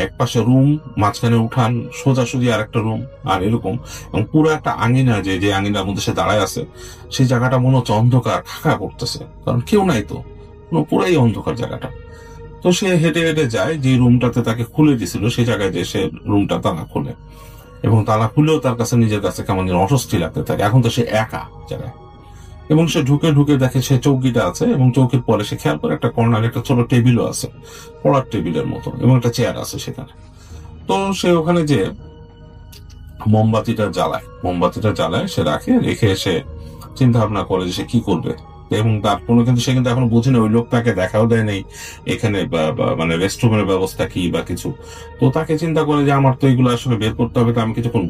এক পাশে রুম, মাঝখানে উঠান, সোজাসুজি আর একটা রুম, আর এরকম। এবং পুরো একটা আঙিনা, যে আঙিনার মধ্যে সে দাঁড়ায় আছে, সেই জায়গাটা মনে হচ্ছে অন্ধকার খাকা করতেছে, কারণ কেউ নাই তো, পুরাই অন্ধকার জায়গাটা। তো সে হেঁটে হেঁটে যায় যে রুমটাতে তাকে খুলে দিছিল, সেই জায়গায় যে সে রুমটা তালা খোলে, এবং তালা খুলেও তার কাছে নিজের কাছে কেমন যেন অস্বস্তি লাগতে থাকে। এখন তো সে একা জায়গায়, এবং সে ঢুকে ঢুকে দেখে সে চৌকিটা আছে, এবং চৌকির পরে সে খেয়াল করে একটা কর্নারে একটা ছোট টেবিলও আছে, পড়ার টেবিলের মতো, এবং একটা চেয়ার আছে সেখানে। তো সে ওখানে যে মোমবাতিটা জ্বালায় সে রেখে সে চিন্তা ভাবনা করে যে সে কি করবে। এবং তার সে কিন্তু এখনো বুঝে না, ওই লোক তাকে দেখাও দেয় নাই এখানে রেস্টরুমের ব্যবস্থা কি বা কিছু। তো তাকে চিন্তা করে যে আমার তো এগুলো আসলে বের করতে হবে, তো আমি কিছুক্ষণ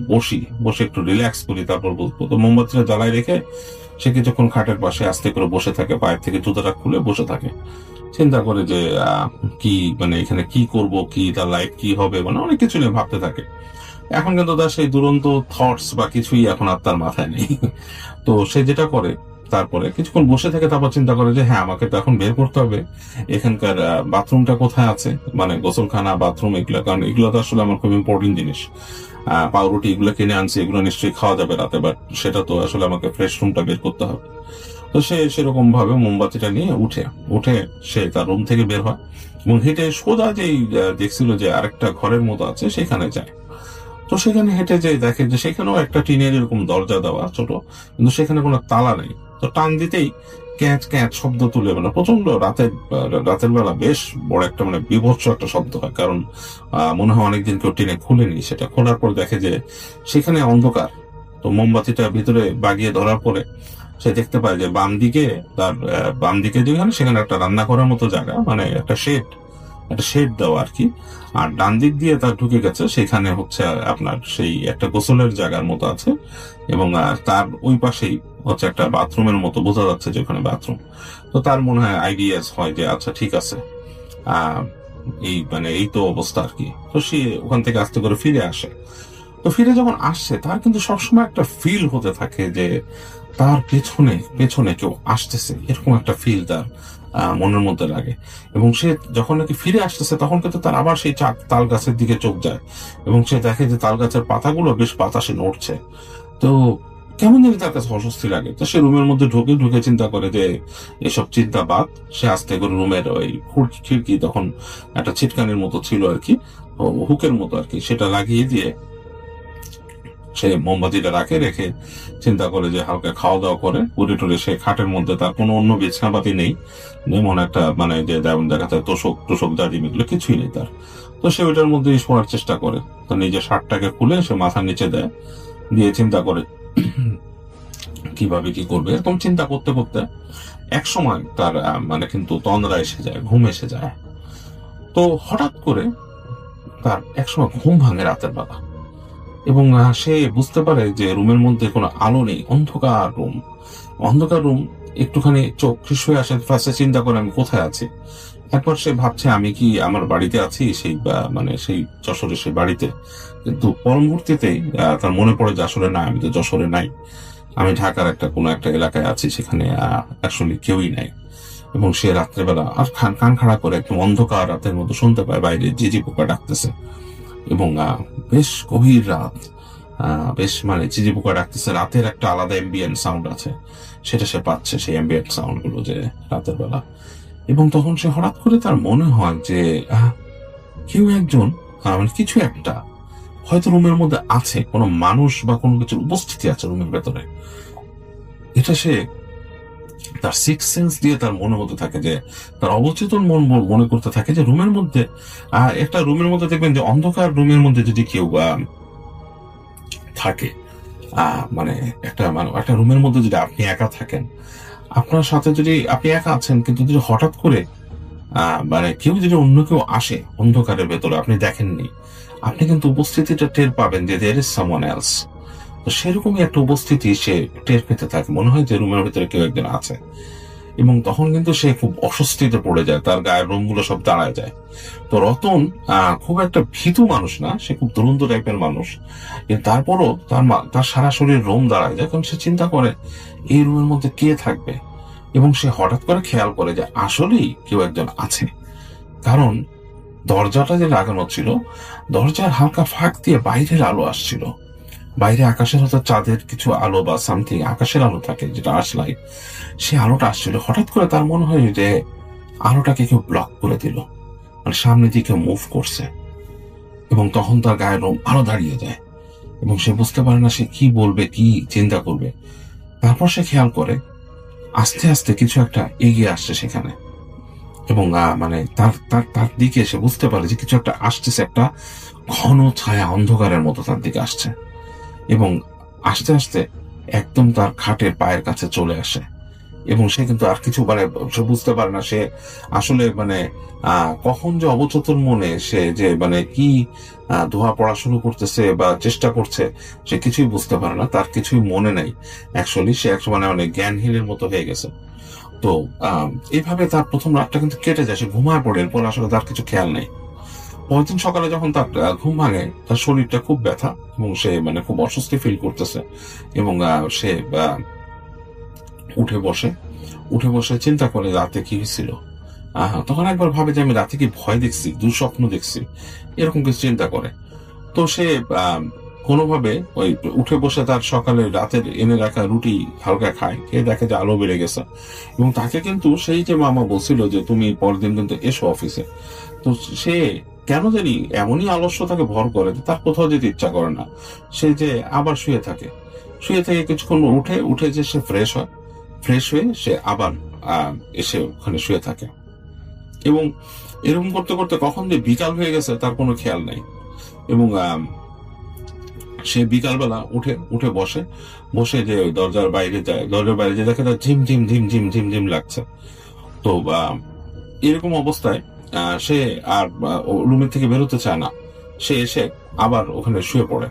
বসে একটু রিল্যাক্স করি, তারপর বুঝবো। তো মোমবাতিটা জ্বালায় রেখে সে কিছুক্ষণ খাটের পাশে আস্তে করে বসে থাকে, পায়ের থেকে জুতোটা খুলে বসে থাকে, চিন্তা করে যে কি এখানে কি করব, কি তার লাইফ কি হবে, অনেক কিছু নিয়ে ভাবতে থাকে। এখন কিন্তু তার সেই দুরন্ত থটস বা কিছুই এখন আর তার মাথায় নেই। তো সে যেটা করে, তারপরে কিছুক্ষণ বসে থেকে তারপর চিন্তা করে যে হ্যাঁ, আমাকে তো এখন বের করতে হবে, এখানকার বাথরুমটা কোথায় আছে, গোসলখানা, বাথরুম, এগুলো, কারণ এগুলো তো আসলে আমার খুব ইম্পর্টেন্ট জিনিস। পাউরুটি এগুলো কিনে আনছি, এগুলো নিশ্চয়ই খাওয়া যাবে রাতে, বাট সেটা তো আসলে আমাকে ফ্রেশ রুমটা বের করতে হবে। তো সে সেরকম ভাবে মোমবাতিটা নিয়ে উঠে সে তার রুম থেকে বের হয়, এবং হেঁটে সোজা যেই দেখছিল যে আরেকটা ঘরের মতো আছে সেখানে যায়। তো সেখানে হেঁটে যে দেখে যে সেখানেও একটা টিনের এরকম দরজা দেওয়া ছোট, কিন্তু সেখানে কোনো তালা নেই। তো টান দিতেই ক্যাঁচ ক্যাঁচ শব্দ তুলে, প্রচন্ড রাতের বেলা বেশ বড় একটা বিভৎস একটা শব্দ হয়, কারণ মনে হয় অনেকদিন কেউ টেনে খুলেনি। সেটা খোলার পর দেখে যে সেখানে অন্ধকার। তো মোমবাতিটা ভিতরে বাগিয়ে ধরার পরে সে দেখতে পায় যে বাম দিকে যেখানে, সেখানে একটা রান্না করার মতো জায়গা, একটা শেড দেওয়া আর কি। আর ডান দিক দিয়ে তার ঢুকে গেছে, সেখানে হচ্ছে আপনার সেই একটা গোসলের জায়গার মতো আছে, এবং তার ওই পাশেই হচ্ছে একটা বাথরুমের মতো, বোঝা যাচ্ছে যে ওখানে বাথরুম। তো তার মনে হয় আইডিয়াস হয় যে আচ্ছা ঠিক আছে, এই তো অবস্থা আর কি। তো সে ওখান থেকে আস্তে করে ফিরে আসে। তো ফিরে যখন আসছে, তার কিন্তু সবসময় একটা ফিল হতে থাকে যে তার পেছনে কেউ আসতেছে, এরকম একটা ফিল তার মনের মধ্যে লাগে। এবং সে যখন নাকি ফিরে আসতেছে, তখন কিন্তু তার আবার সেই তাল গাছের দিকে চোখ যায়, এবং সে দেখে যে তাল গাছের পাতাগুলো বেশ বাতাসে নড়ছে। তো কেমন জানি তার কাছে অস্বস্তি লাগে। তো সে রুমের মধ্যে ঢুকে চিন্তা করে যে এসব চিন্তা বাদ। সে আস্তে করে রুমের ওই খিড়কি, তখন একটা ছিটকানির মতো ছিল আর কি, হুকের মতো আর কি, সেটা লাগিয়ে দিয়ে সে মোমবাতিটা রেখে চিন্তা করে যে হালকা খাওয়া দাওয়া করে পুরে টুরে সে খাটের মধ্যে, তার কোনো অন্য বিছানাপাতি নেই, যেমন একটা যে দেখা যায় তোষক দাঁড়িয়ে, এগুলো কিছুই নেই তার। তো সে ওইটার মধ্যে শোয়ার চেষ্টা করে। তো নিজের শার্টটাকে খুলে সে মাথার নিচে দেয়, দিয়ে চিন্তা করে কিভাবে কি করবে। এরকম চিন্তা করতে করতে এক সময় তার কিন্তু তন্দ্রা এসে যায়, ঘুম এসে যায়। তো হঠাৎ করে তার একসময় ঘুম ভাঙে রাতের বেলা, এবং সে বুঝতে পারে যে রুমের মধ্যে কোনো আলো নেই, অন্ধকার রুম। একটুখানি চোখ খ্রিস হয়ে আসে, ফার্স্টে চিন্তা করে আমি কোথায় আছি। একবার সে ভাবছে আমি কি আমার বাড়িতে আছি, সেই সেই যশোরের সেই বাড়িতে, কিন্তু পর মুহূর্তেতেই তার মনে পড়ে যে আসলে না, আমি তো যশোরে নাই, আমি ঢাকার কোনো একটা এলাকায় আছি, সেখানে আসলে কেউই নাই। এবং সে রাত্রেবেলা আর কান খাড়া করে একদম অন্ধকার রাতের মতো শুনতে পায় বাইরে ঝিঝি পোকা ডাকতেছে। এবং বেশ গভীর রাত, বেশ মানে ঝিঝি পোকা ডাকতেছে, রাতের একটা আলাদা অ্যাম্বিয়েন্ট সাউন্ড আছে, সেটা সে পাচ্ছে, সেই অ্যাম্বিয়েন্ট সাউন্ড গুলো যে রাতের বেলা। এবং তখন সে হঠাৎ করে তার মনে হয় যে কেউ একজন, মানে কিছু একটা হয়তো রুমের মধ্যে আছে, কোনো মানুষ বা কোনো কিছুর উপস্থিতি আছে রুমের ভেতরে। এটা সে তার সিক্স সেন্স দিয়ে তার মনে হতে থাকে, যে তার অবচেতন মন মনে করতে থাকে যে রুমের মধ্যে, একটা রুমের মধ্যে দেখবেন যে অন্ধকার রুমের মধ্যে যদি কেউ থাকে, মানে একটা রুমের মধ্যে যদি আপনি একা থাকেন, আপনার সাথে যদি আপনি একা আছেন, কিন্তু যদি হঠাৎ করে মানে কেউ যদি অন্য কেউ আসে অন্ধকারের ভেতরে, আপনি দেখেননি, আপনি কিন্তু উপস্থিতিটা টের পাবেন যে দেয়ার ইজ সামওয়ান এলস। তো সেরকমই একটা উপস্থিতি সে টের পেতে থাকে, মনে হয় যে রুমের ভিতরে কেউ একজন আছে। এবং তখন কিন্তু সে খুব অস্বস্তিতে পড়ে যায়, তার গায়ের রোমগুলো সব দাঁড়ায় যায়। তো রতন খুব একটা ভীতু মানুষ না, সে খুব দুরন্ত টাইপের মানুষ, কিন্তু তারপরও তার সারা শরীর রোম দাঁড়ায় যায়, কারণ সে চিন্তা করে এই রুমের মধ্যে কে থাকবে। এবং সে হঠাৎ করে খেয়াল করে যে আসলেই কেউ একজন আছে, কারণ দরজাটা যে লাগানো ছিল, দরজার হালকা ফাঁক দিয়ে বাইরের আলো আসছিল। বাইরে আকাশের হয়তো চাঁদের কিছু আলো বা সামথিং আকাশের আলো থাকে, যেটা আর্চলাইট, সে আলোটা আসছিল। হঠাৎ করে তার মনে হয় যে আলোটাকে কেউ ব্লক করে দিল, মানে সামনের দিকে মুভ করছে। এবং তখন তার গায়ের রোম আরো দাঁড়িয়ে যায়, এবং সে বুঝতে পারে না সে কি বলবে, কি চিন্তা করবে। তারপর সে খেয়াল করে আস্তে আস্তে কিছু একটা এগিয়ে আসছে সেখানে। এবং মানে তার দিকে সে বুঝতে পারে যে কিছু একটা আসতেছে, একটা ঘন ছায়া অন্ধকারের মতো তার দিকে আসছে। এবং আস্তে আস্তে একদম তার খাটের পায়ের কাছে চলে আসে। এবং সে কিন্তু আর কিছু মানে সে বুঝতে পারে না, সে আসলে মানে কখন যে অবচেতন মনে সে যে মানে কি ধোয়া পড়া শুরু করতেছে বা চেষ্টা করছে, সে কিছুই বুঝতে পারে না, তার কিছুই মনে নেই। অ্যাকচুয়ালি সে মানে অনেক জ্ঞানহীনের মতো হয়ে গেছে। তো এইভাবে তার প্রথম রাতটা কিন্তু কেটে যায়, সে ঘুমায় পড়ে, এরপর আসলে তার কিছু খেয়াল নেই। পরদিন সকালে যখন তার ঘুম ভাঙে, তার শরীরটা খুব ব্যথা এবং সে মানে খুব অস্বস্তি ফিল করতেছে। এবং সে উঠে বসে চিন্তা করে রাতে কি হয়েছিল। তখন একবার ভাবে যে আমি রাতে কি ভয় দেখছি, দুঃস্বপ্ন দেখছি, এরকম কিছু চিন্তা করে। তো সে কোনোভাবে ওই উঠে বসে তার সকালে রাতের এনে রাখা রুটি হালকা খায়, খেয়ে দেখে যে আলো বেড়ে গেছে। এবং তাকে কিন্তু সেই যে মামা বলছিল যে তুমি পরদিন কিন্তু এসো অফিসে, তো সে কেন জানি এমনই আলস্য তাকে ভর করে যে তার কোথাও যেতে ইচ্ছা করে না। সে যে আবার শুয়ে থেকে কিছুক্ষণ উঠে যে সে ফ্রেশ হয়ে সে আবার এসে ওখানে শুয়ে থাকে। এবং এরকম করতে করতে কখন যে বিকাল হয়ে গেছে তার কোনো খেয়াল নাই। এবং সে বিকালবেলা উঠে বসে যে দরজার বাইরে যায়, দরজার বাইরে যে দেখে তার ঝিম ঝিম ঝিম ঝিম ঝিম ঝিম লাগছে। তো এরকম অবস্থায় সে আর রুমের থেকে বেরোতে চায় না, সে এসে আবার ওখানে শুয়ে পড়ে।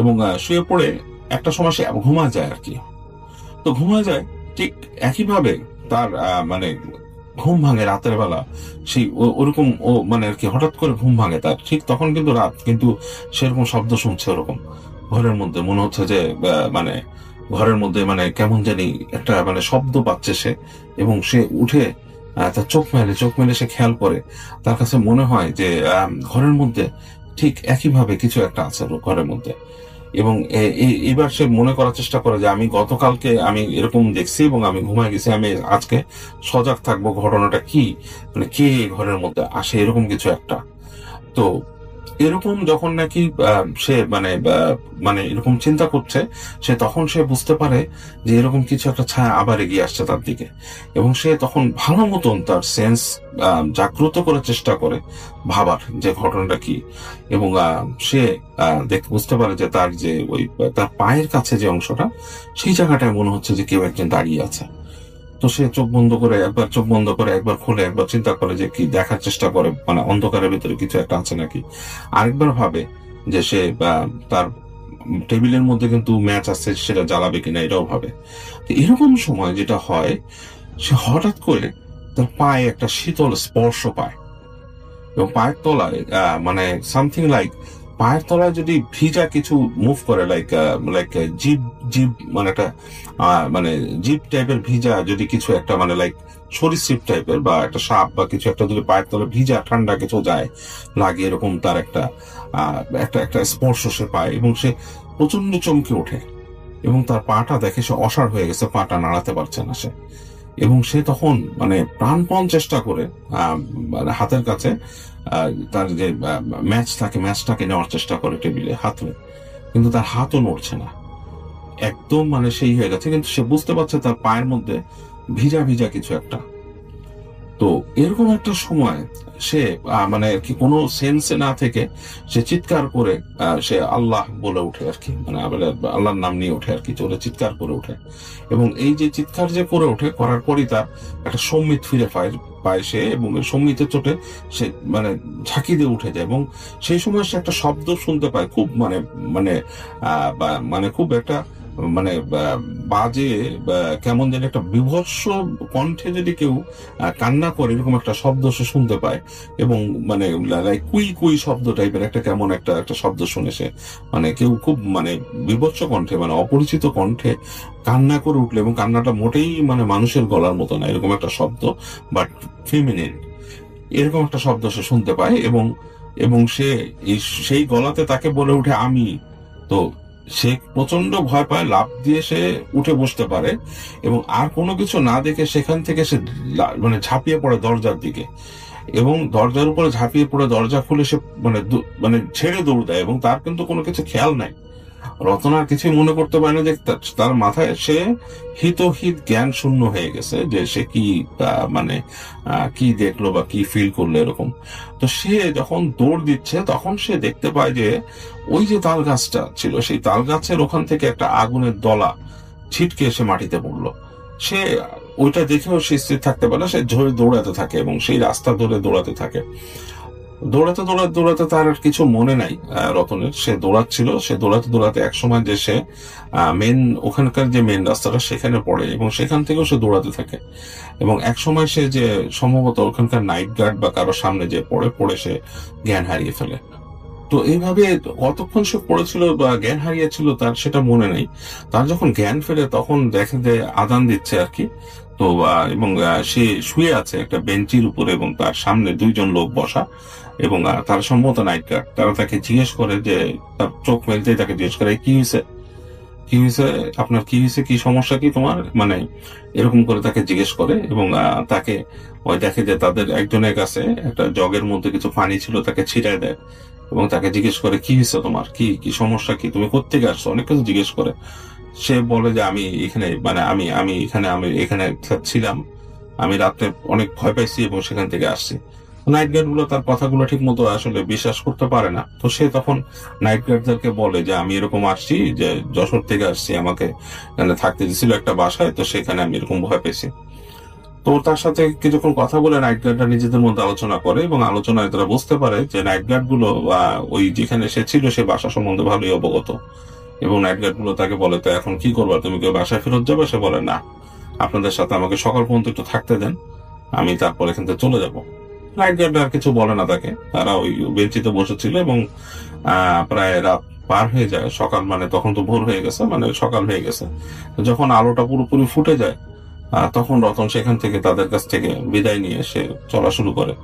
এবং শুয়ে পড়ে একটা সময় সে ঘুমায় যায় আর কি। তো ঘুমায় যায় ঠিক একইভাবে তার মানে ঘুম ভাঙে রাতের বেলা, সেই ওরকম মানে আর কি হঠাৎ করে ঘুম ভাঙে তার, ঠিক তখন কিন্তু রাত, কিন্তু সেরকম শব্দ শুনছে ওরকম ঘরের মধ্যে, মনে হচ্ছে যে মানে ঘরের মধ্যে মানে কেমন জানি একটা মানে শব্দ পাচ্ছে সে। এবং সে উঠে তার চোখ মেলে সে খেয়াল করে, তার কাছে মনে হয় যে ঘরের মধ্যে ঠিক একইভাবে কিছু একটা আছে ঘরের মধ্যে। এবং এবার সে মনে করার চেষ্টা করে যে আমি গতকালকে আমি এরকম দেখছি এবং আমি ঘুমায় গেছি, আমি আজকে সজাগ থাকবো, ঘটনাটা কি, মানে কে ঘরের মধ্যে আসে, এরকম কিছু একটা। তো এরকম যখন নাকি সে মানে এরকম চিন্তা করছে, তখন সে বুঝতে পারে যে এরকম কিছু একটা ছায়া আবার এগিয়ে আসছে তার দিকে। এবং সে তখন ভালো মতন তার সেন্স জাগ্রত করার চেষ্টা করে, ভাবার যে ঘটনাটা কি। এবং সে বুঝতে পারে যে তার যে ওই তার পায়ের কাছে যে অংশটা, সেই জায়গাটায় মনে হচ্ছে যে কেউ একজন দাঁড়িয়ে আছে। তো সে চোখ বন্ধ করে একবার খুলে একবার চিন্তা করে যে কি দেখার চেষ্টা করে, মানে অন্ধকারের ভিতরে কিছু একটা আছে নাকি। আরেকবার ভাবে যে সে তার টেবিলের মধ্যে কিন্তু ম্যাচ আছে, সেটা জ্বালাবে কিনা এটাও ভাবে। তো এরকম সময় যেটা হয়, সে হঠাৎ করে তার পায়ে একটা শীতল স্পর্শ পায়। এবং পায়ের তলায় মানে সামথিং লাইক পায়ের তলায় যদি ভিজা কিছু মুভ করে, লাইক জিপ জিপ মানে একটা মানে জিপ টাইপের ভিজা যদি কিছু একটা মানে লাইক সরীসৃপ টাইপের বা একটা সাপ বা কিছু একটা যদি পায়ের তলায় ভিজা ঠান্ডা কিছু যায় লাগে, এরকম তার একটা একটা একটা স্পর্শ সে পায় এবং সে প্রচন্ড চমকে ওঠে এবং তার পাটা দেখে সে অসাড় হয়ে গেছে, পাটা নাড়াতে পারছে না সে। এবং সে তখন মানে প্রাণপণ চেষ্টা করে মানে হাতের কাছে তার যে ম্যাচ থাকে ম্যাচটাকে নেওয়ার চেষ্টা করে টেবিলে হাতে, কিন্তু তার হাতও নড়ছে না, একদম মানে সেই হয়ে গেছে। কিন্তু সে বুঝতে পারছে তার পায়ের মধ্যে ভিজা ভিজা কিছু একটা। তো এরকম একটা সময় সে মানে আর কি কোনো সেন্সে না থেকে সে চিৎকার করে সে আল্লাহ বলে ওঠে আর কি, মানে আল্লাহর নাম নিয়ে ওঠে আর কি, চলে চিৎকার করে ওঠে। এবং এই যে চিৎকার যে করে ওঠে, করার পরই তার একটা সম্মিত ফিরে পায় সে, এবং সম্মিতের চোটে সে মানে ঝাঁকি দিয়ে উঠে যায়। এবং সেই সময় সে একটা শব্দ শুনতে পায়, খুব মানে মানে মানে খুব একটা মানে বাজে কেমন যেন একটা বিভৎস কণ্ঠে যদি কেউ কান্না করে এরকম একটা শব্দ সে শুনতে পায়। এবং মানে কুই কুই শব্দ টাইপের একটা কেমন একটা একটা শব্দ শুনে সে, মানে কেউ খুব মানে বিভৎস কণ্ঠে মানে অপরিচিত কণ্ঠে কান্না করে উঠলে, এবং কান্নাটা মোটেই মানে মানুষের গলার মতো না, এরকম একটা শব্দ বাট ফেমিনিন, এরকম একটা শব্দ সে শুনতে পায়। এবং এবং সে সেই গলাতে তাকে বলে উঠে আমি। তো সে প্রচন্ড ভয় পায়, লাফ দিয়ে সে উঠে বসতে পারে এবং আর কোনো কিছু না দেখে সেখান থেকে সে মানে ঝাঁপিয়ে পড়ে দরজার দিকে, এবং দরজার উপরে ঝাঁপিয়ে পড়ে দরজা খুলে সে মানে মানে ছেড়ে দৌড় দেয়। এবং তার কিন্তু কোনো কিছু খেয়াল নাই, রতনার কিছুই মনে করতে পারে না যে তার মাথায় সে হিতহিত জ্ঞান শূন্য হয়ে গেছে, যে সে কি মানে কি দেখলো বা কি ফিল করলো এরকম। তো সে যখন দৌড় দিচ্ছে তখন সে দেখতে পায় যে ওই যে তাল গাছটা ছিল, সেই তাল গাছের ওখান থেকে একটা আগুনের দলা ছিটকে এসে মাটিতে পড়লো। সে ওইটা দেখেও সে স্থির থাকতে পারে না, সে ঝরে দৌড়াতে থাকে এবং সেই রাস্তা ধরে দৌড়াতে থাকে। দৌড়াতে দৌড়াতে দৌড়াতে তার আর কিছু মনে নাই রতনের, সে দৌড়াচ্ছিল। সে দৌড়াতে দৌড়াতে এক সময় যে সে মেন ওখানকার যে মেন রাস্তাটা সেখানে পড়ে, এবং সেখান থেকেও সে দৌড়াতে থাকে। এবং এক সময় সে যে সম্ভবত ওখানকার নাইট গার্ড বা কারোর সামনে যে পড়ে সে জ্ঞান হারিয়ে ফেলে। তো এইভাবে কতক্ষণ সে পড়েছিল বা জ্ঞান হারিয়েছিল তার সেটা মনে নেই। তার যখন জ্ঞান ফেরে তখন দেখে যে আজান দিচ্ছে আর কি। তো এবং সে শুয়ে আছে একটা বেঞ্চির উপরে এবং তার সামনে দুইজন লোক বসা, এবং তারা সম্ভবত নাইট গার্ড। তারা তাকে জিজ্ঞেস করে যে, তার চোখ মেলতেই তাকে জিজ্ঞেস করে কি হয়েছে, কি হয়েছে আপনার, কি হয়েছে, কি সমস্যা কি তোমার, মানে এরকম করে তাকে জিজ্ঞেস করে। এবং তাকে ওই দেখে যে তাদের একজনের কাছে একটা জগের মধ্যে কিছু পানি ছিল, তাকে ছিটায় দেয় এবং তাকে জিজ্ঞেস করে কি হয়েছে তোমার, কি কি সমস্যা কি, তুমি কোত্থেকে আসছো, অনেক কিছু জিজ্ঞেস করে। সে বলে যে আমি এখানে মানে আমি আমি এখানে ছিলাম, আমি রাত্রে অনেক ভয় পাইছি এবং সেখান থেকে আসছি। নাইট গার্ড গুলো তার কথাগুলো ঠিক মতো আসলে বিশ্বাস করতে পারে না। তো সে তখন নাইট গার্ডদেরকে বলে যে আমি এরকম আসছি, যে যশোর থেকে আসছি, আমাকে এখানে থাকতে দিয়েছিল একটা বাসায়, তো সেখানে আমি এরকম ভয় পেয়েছি। তো তার সাথে কিছুক্ষণ কথা বলে নাইট গার্ডরা নিজেদের মধ্যে আলোচনা করে, এবং আলোচনায় তারা বুঝতে পারে যে নাইট গার্ড গুলো ওই যেখানে সে ছিল সে বাসা সম্বন্ধে ভালোই অবগত। এবং নাইট গার্ড গুলো তাকে বলে তো এখন কি করবা, তুমি কেউ বাসায় ফেরত যাবে? সে বলে না, আপনাদের সাথে আমাকে সকাল পর্যন্ত একটু থাকতে দেন, আমি তারপর এখান থেকে চলে যাবো। নাইট গার্ড আর কিছু বলে না তাকে, তারা ওই বেঞ্চিতে বসেছিল। এবং প্রায় রাত পার হয়ে যায়, সকাল মানে তখন তো ভোর হয়ে গেছে, মানে সকাল হয়ে গেছে। যখন আলোটা পুরোপুরি ফুটে যায় তখন রতন সেখান থেকে তাদের কাছ থেকে বিদায় নিয়ে সে চলা শুরু করে।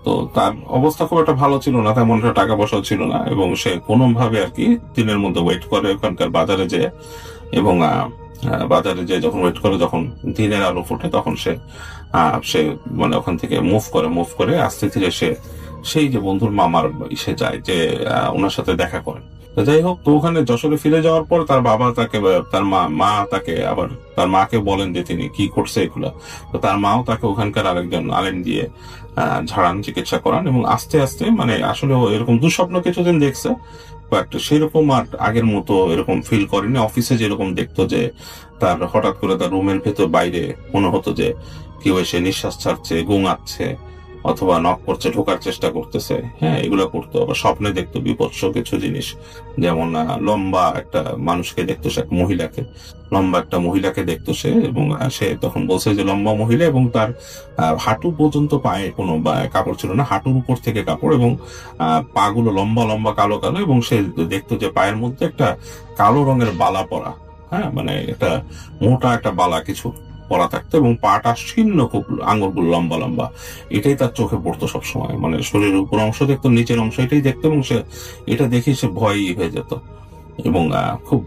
তো তার অবস্থা খুব একটা ভালো ছিল না, তেমন একটা টাকা পয়সাও ছিল না, এবং সে কোনোভাবে আর কি দিনের মধ্যে ওয়েট করে ওখানকার বাজারে যেয়ে। এবং বাজারে যে যখন ওয়েট করে, যখন দিনের আলো ফুটে তখন সে মানে ওখান থেকে মুভ করে আস্তে ধীরে সে সেই যে বন্ধুর মামার ইসে যায়, যে ওনার সাথে দেখা করে। যাই হোক, তো ওখানে যশোরে ফিরে যাওয়ার পর তার বাবা তাকে, তার মা তাকে আবার তার মাকে বলেন যে তিনি কি করছে এগুলা। তো তার মাও তাকে ওখানকার আরেকজন আলেম দিয়ে ঝাড়ান, চিকিৎসা করান। এবং আস্তে আস্তে মানে আসলে এরকম দুঃস্বপ্ন কিছুদিন দেখছে, বাট সেরকম আর আগের মতো এরকম ফিল করেনি। অফিসে যেরকম দেখতো যে তার হঠাৎ করে তার রুমের ভেতর বাইরে মনে হতো যে কেউ এসে নিঃশ্বাস ছাড়ছে, গোঙাচ্ছে, অথবা নক করছে, ঢোকার চেষ্টা করতেছে, হ্যাঁ এগুলো করতো। আবার স্বপ্নে দেখতো বিপৎস কিছু জিনিস, যেমন লম্বা একটা মানুষকে দেখতো সে, এক মহিলাকে, লম্বা একটা মহিলাকে দেখতো সে, এবং সে তখন বলছে যে লম্বা মহিলা, এবং তার হাঁটু পর্যন্ত পায়ে কোনো কাপড় ছিল না, হাঁটুর উপর থেকে কাপড়, এবং পা গুলো লম্বা লম্বা কালো কালো, এবং সে দেখতো যে পায়ের মধ্যে একটা কালো রঙের বালা পরা, হ্যাঁ মানে একটা মোটা একটা বালা কিছু পরা থাকতো, এবং পাটা শীর্ণ, খুব আঙুলগুলো লম্বা লম্বা। এটাই তার চোখে পড়তো সবসময়, মানে শরীরের উপর অংশ দেখতো, নিচের অংশ এটাই দেখতো, এবং সে এটা দেখে সে ভয়ই হয়ে যেত, এবং খুব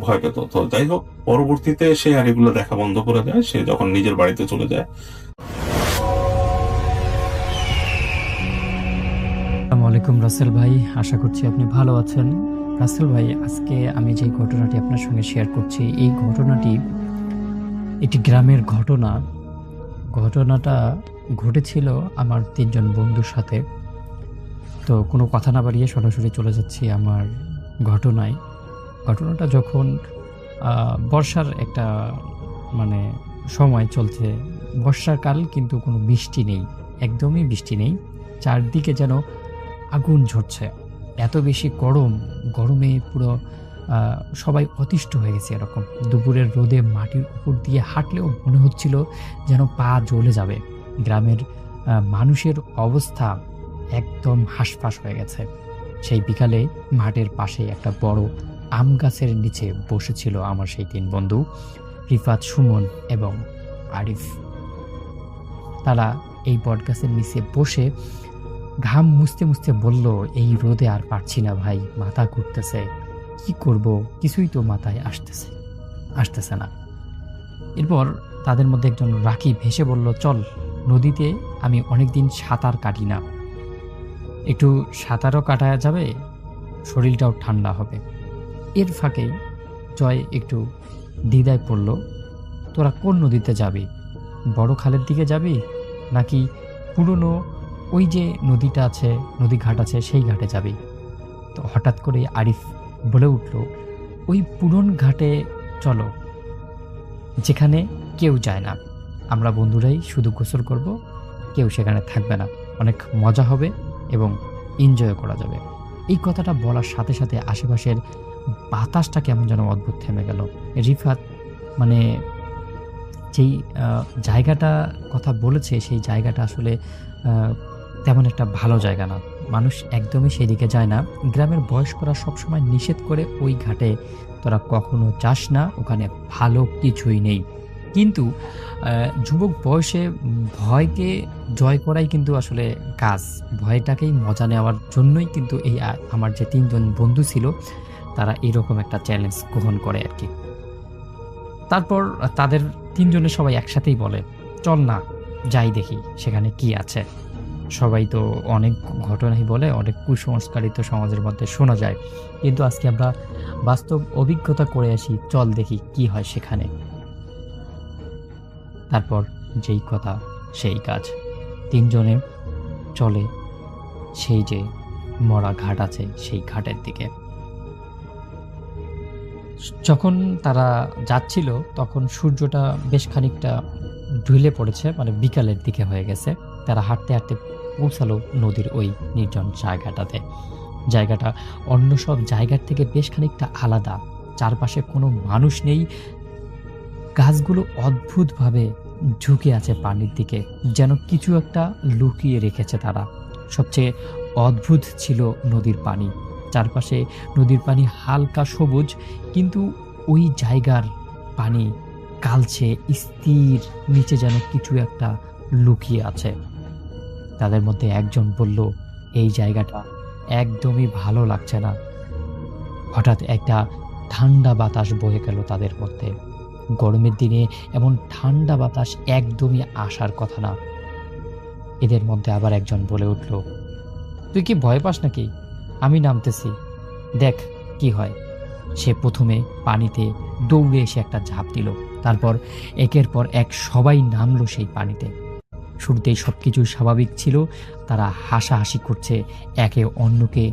ভয় পেত। তো যাই হোক, পরবর্তীতে সে আর এগুলো দেখা বন্ধ করে দেয়। সে যখন নিজের বাড়িতে চলে যায়। আসসালামু আলাইকুম রাসেল ভাই, আশা করছি আপনি ভালো আছেন। রাসেল ভাই, আজকে আমি যে ঘটনাটি আপনার সঙ্গে শেয়ার করছি, এই ঘটনাটি একটি গ্রামের ঘটনা। ঘটনাটা ঘটেছিল আমার 3 জন বন্ধুর সাথে। তো কোনো কথা না বাড়িয়ে সরাসরি চলে যাচ্ছি আমার ঘটনায়। ঘটনাটা যখন বর্ষার একটা মানে সময় চলছে, বর্ষাকাল, কিন্তু কোনো বৃষ্টি নেই, একদমই বৃষ্টি নেই, চারদিকে যেন আগুন ঝরছে, এত বেশি গরম, গরমে পুরো সবাই অতিষ্ঠ হয়ে গেছে। এরকম দুপুরের রোদে মাটির উপর দিয়ে হাঁটলেও মনে হচ্ছিল যেন পা জ্বলে যাবে। গ্রামের মানুষের অবস্থা একদম হাঁসফাঁস হয়ে গেছে। সেই বিকালে মাঠের পাশে একটা বড় আম গাছের নিচে বসেছিল আমার সেই 3 বন্ধু, রিফাত, সুমন এবং আরিফ। তারা এই বটগাছের নিচে বসে ঘাম মুছতে মুছতে বলল, এই রোদে আর পারছি না ভাই, মাথা ঘুরতেছে, কি করব, কিছুই তো মাথায় আসতেছে না। এরপর তাদের মধ্যে একজন রাকিব হেসে বলল, চল নদীতে, আমি অনেকদিন সাঁতার কাটি না, একটু সাঁতারও কাটা যাবে, শরীরটাও ঠান্ডা হবে। এর ফাঁকেই জয় একটু দ্বিধায় পড়ল, তোরা কোন নদীতে যাবি, বড় খালের দিকে যাবি নাকি পুরনো ওই যে নদীটা আছে, নদী ঘাট আছে, সেই ঘাটে যাবি? তো হঠাৎ করে আরিফ বলে উঠল, ওই পুরন ঘাটে চলো, যেখানে কেউ যায় না, আমরা বন্ধুরাই শুধু গোসল করব, কেউ সেখানে থাকবে না, অনেক মজা হবে এবং এনজয় করা যাবে। এই কথাটা বলার সাথে সাথে আশেপাশের বাতাসটা কেমন যেন অদ্ভুত থেমে গেল। রিফাত মানে যেই জায়গাটা কথা বলেছে, সেই জায়গাটা আসলে তেমন একটা ভালো জায়গা না, মানুষ একদমই সেদিকে যায় না। গ্রামের বয়স্করা সবসময় নিষেধ করে, ওই ঘাটে তোরা কখনো যাস না, ওখানে ভালো কিছুই নেই। কিন্তু যুবক বয়সে ভয়কে জয় করাই কিন্তু আসলে কাজ, ভয়টাকেই মজা নেওয়ার জন্যই কিন্তু এই আমার যে 3 জন বন্ধু ছিল, তারা এরকম একটা চ্যালেঞ্জ গ্রহণ করে আর কি। তারপর তাদের 3 জনের সবাই একসাথেই বলে, চল না যাই দেখি সেখানে কি আছে। সবাই তো অনেক ঘটনাই বলে, অনেক কুসংস্কারিত সমাজের মধ্যে শোনা যায়, কিন্তু আজকে আমরা বাস্তব অভিজ্ঞতা করে আসি, চল দেখি কি হয় সেখানে। তারপর যেই কথা সেই কাজ, 3 জনে চলে সেই যে মরা ঘাট আছে সেই ঘাটের দিকে। যখন তারা যাচ্ছিল তখন সূর্যটা বেশ খানিকটা ঢুলে পড়েছে, মানে বিকালের দিকে হয়ে গেছে। তারা হাঁটতে হাঁটতে পৌঁছালো নদীর ওই নির্জন জায়গাটাতে। জায়গাটা অন্য সব জায়গার থেকে বেশ খানিকটা আলাদা, চারপাশে কোনো মানুষ নেই, গাছগুলো অদ্ভুতভাবে ঝুঁকে আছে পানির দিকে, যেন কিছু একটা লুকিয়ে রেখেছে তারা। সবচেয়ে অদ্ভুত ছিল নদীর পানি, চারপাশে নদীর পানি হালকা সবুজ, কিন্তু ওই জায়গার পানি কালচে স্থির, নিচে যেন কিছু একটা লুকিয়ে আছে। তাদের মধ্যে একজন বলল, এই জায়গাটা একদমই ভালো লাগছে না। হঠাৎ একটা ঠান্ডা বাতাস বয়ে গেল তাদের মধ্যে। গরমের দিনে এমন ঠান্ডা বাতাস একদমই আসার কথা না। এদের মধ্যে আবার একজন বলে উঠল, তুই কি ভয় পাস নাকি, আমি নামতেছি, দেখ কি হয়। সে প্রথমে পানিতে দৌড়ে এসে একটা ঝাঁপ দিল, তারপর একের পর এক সবাই নামলো সেই পানিতে। শুরুতেই সবকিছু স্বাভাবিক ছিল, তারা হাসাহাসি করছে, একে অন্যকে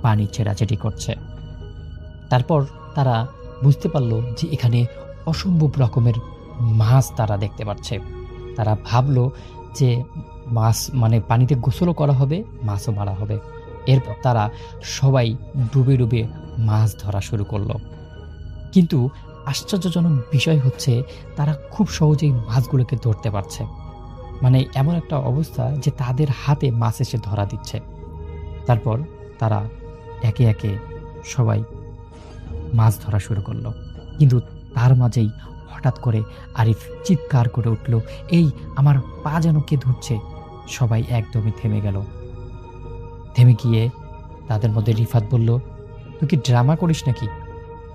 পানি ছেড়াছেড়ি করছে। তারপর তারা বুঝতে পারলো যে এখানে অসম্ভব রকমের মাছ তারা দেখতে পাচ্ছে। তারা ভাবলো যে মাছ মানে পানিতে গোসলও করা হবে, মাছও মারা হবে। এরপর তারা সবাই ডুবে ডুবে মাছ ধরা শুরু করলো। কিন্তু আশ্চর্যজনক বিষয় হচ্ছে তারা খুব সহজেই মাছগুলোকে ধরতে পারছে। মানে এমন একটা অবস্থা যে তাদের হাতে মাছ এসে ধরা দিচ্ছে। তারপর তারা একে একে সবাই মাছ ধরা শুরু করলো। কিন্তু তার মাঝেই হঠাৎ করে আরিফ চিৎকার করে উঠল, এই আমার পা যেন কে ধরছে। সবাই একদমই থেমে গেল। থেমে গিয়ে তাদের মধ্যে রিফাত বলল, তুই কি ড্রামা করিস নাকি?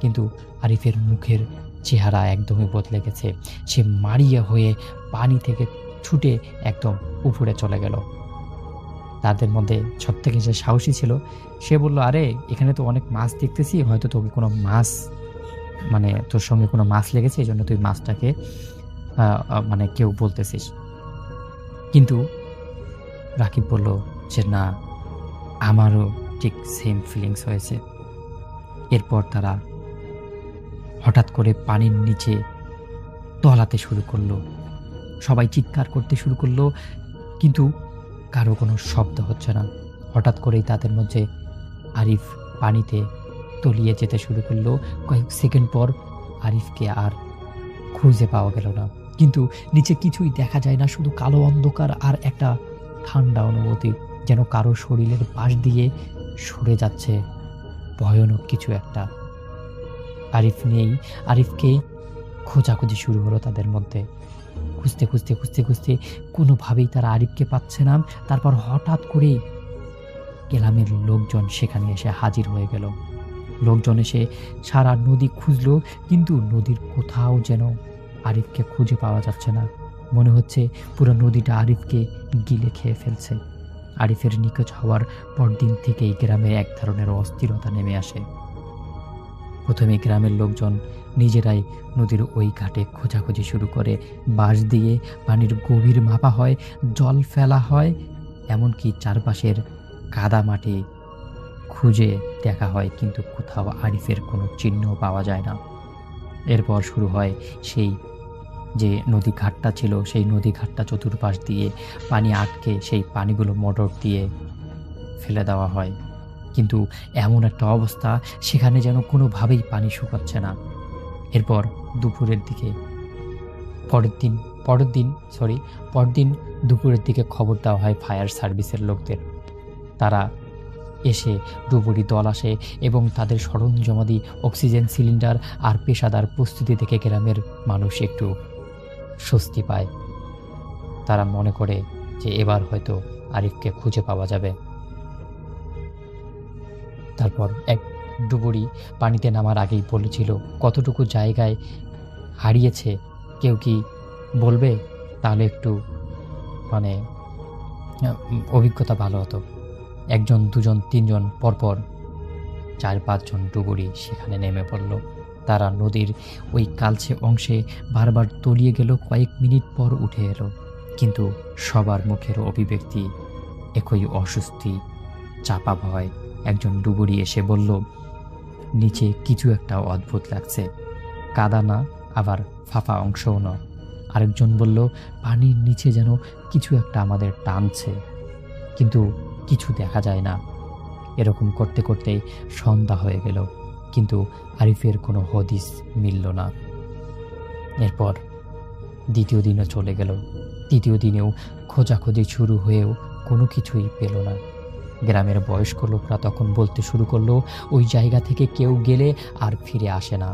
কিন্তু আরিফের মুখের চেহারা একদমই বদলে গেছে। সে মারিয়া হয়ে পানি থেকে ছুটে একদম উপরে চলে গেল। তাদের মধ্যে সবথেকে যে সাহসী ছিল সে বলল, আরে এখানে তো অনেক মাছ দেখতেছি, হয়তো তোকে কোনো মাছ মানে তোর সঙ্গে কোনো মাছ লেগেছে, এই জন্য তুই মাছটাকে মানে কেউ বলতেছিস। কিন্তু রাকিব বলল যে না, আমারও ঠিক সেম ফিলিংস হয়েছে। এরপর তারা হঠাৎ করে পানির নিচে তলাতে শুরু করলো। সবাই চিৎকার করতে শুরু করলো, কিন্তু কারো কোনো শব্দ হচ্ছে না। হঠাৎ করেই তাদের মধ্যে আরিফ পানিতে তলিয়ে যেতে শুরু করলো। কয়েক সেকেন্ড পর আরিফকে আর খুঁজে পাওয়া গেল না। কিন্তু নিচে কিছুই দেখা যায় না, শুধু কালো অন্ধকার আর একটা ঠান্ডা অনুভূতি, যেন কারো শরীরের পাশ দিয়ে সরে যাচ্ছে ভয়ানক কিছু একটা। আরিফ নেই। আরিফকে খোঁজাখুঁজি শুরু হলো তাদের মধ্যে। খুঁজতে খুঁজতে খুঁজতে খুঁজতে কোনোভাবেই তারা আরিফকে পাচ্ছে না। তারপর হঠাৎ করে গ্রামের লোকজন সেখানে এসে হাজির হয়ে গেল। লোকজন এসে সারা নদী খুঁজলো, কিন্তু নদীর কোথাও যেন আরিফকে খুঁজে পাওয়া যাচ্ছে না। মনে হচ্ছে পুরো নদীটা আরিফকে গিলে খেয়ে ফেলছে। আরিফের নিখোঁজ হওয়ার পরদিন থেকেই গ্রামে এক ধরনের অস্থিরতা নেমে আসে। প্রথমে গ্রামের লোকজন নিজেরাই নদীর ওই ঘাটে খোঁজাখুঁজি শুরু করে। বাঁশ দিয়ে পানির গভীর মাপা হয়, জল ফেলা হয়, এমনকি চারপাশের কাদা মাটি খুঁজে দেখা হয়, কিন্তু কোথাও আরিফের কোনো চিহ্ন পাওয়া যায় না। এরপর শুরু হয় সেই যে নদী ঘাটটা ছিল, সেই নদী ঘাটটা চতুর্পাশ দিয়ে পানি আটকে সেই পানিগুলো মোটর দিয়ে ফেলে দেওয়া হয়। কিন্তু এমন একটা অবস্থা, সেখানে যেন কোনোভাবেই পানি শুকাচ্ছে না। এরপর দুপুরের দিকে পরদিন দুপুরের দিকে খবর দেওয়া হয় ফায়ার সার্ভিসের লোকদের। তারা এসে ডুবুরি দল আসে এবং তাদের সরঞ্জামাদি, অক্সিজেন সিলিন্ডার আর পেশাদার প্রস্তুতি দেখে গ্রামের মানুষ একটু স্বস্তি পায়। তারা মনে করে যে এবার হয়তো আরিফকে খুঁজে পাওয়া যাবে। তারপর এক ডুবুরি পানিতে নামার আগেই বলেছিল কতটুকু জায়গায় হারিয়েছে কেউ কি বলবে, তাহলে একটু মানে অভিজ্ঞতা ভালো হতো। একজন, দুজন, তিনজন, পরপর 4-5 জন ডুবুরি সেখানে নেমে পড়ল। তারা নদীর ওই কালচে অংশে বারবার তলিয়ে গেল, কয়েক মিনিট পর উঠে এলো। কিন্তু সবার মুখের অভিব্যক্তি একই অস্বস্তি, চাপা ভয়। একজন ডুবুরি এসে বলল, নিচে কিছু একটা অদ্ভুত লাগছে, কাদা না, আবার ফাঁপা অংশও না। আরেকজন বলল, পানির নিচে যেন কিছু একটা আমাদের টানছে, কিন্তু কিছু দেখা যায় না। এরকম করতে করতে সন্ধ্যা হয়ে গেল, কিন্তু আরিফের কোনো হদিস মিলল না। এরপর দ্বিতীয় দিনও চলে গেল। তৃতীয় দিনেও খোঁজাখুঁজি শুরু হয়েও কোনো কিছুই পেল না। গ্রামের বয়স্ক লোকরা তখন বলতে শুরু করলো, ওই জায়গা থেকে কেউ গেলে আর ফিরে আসে না।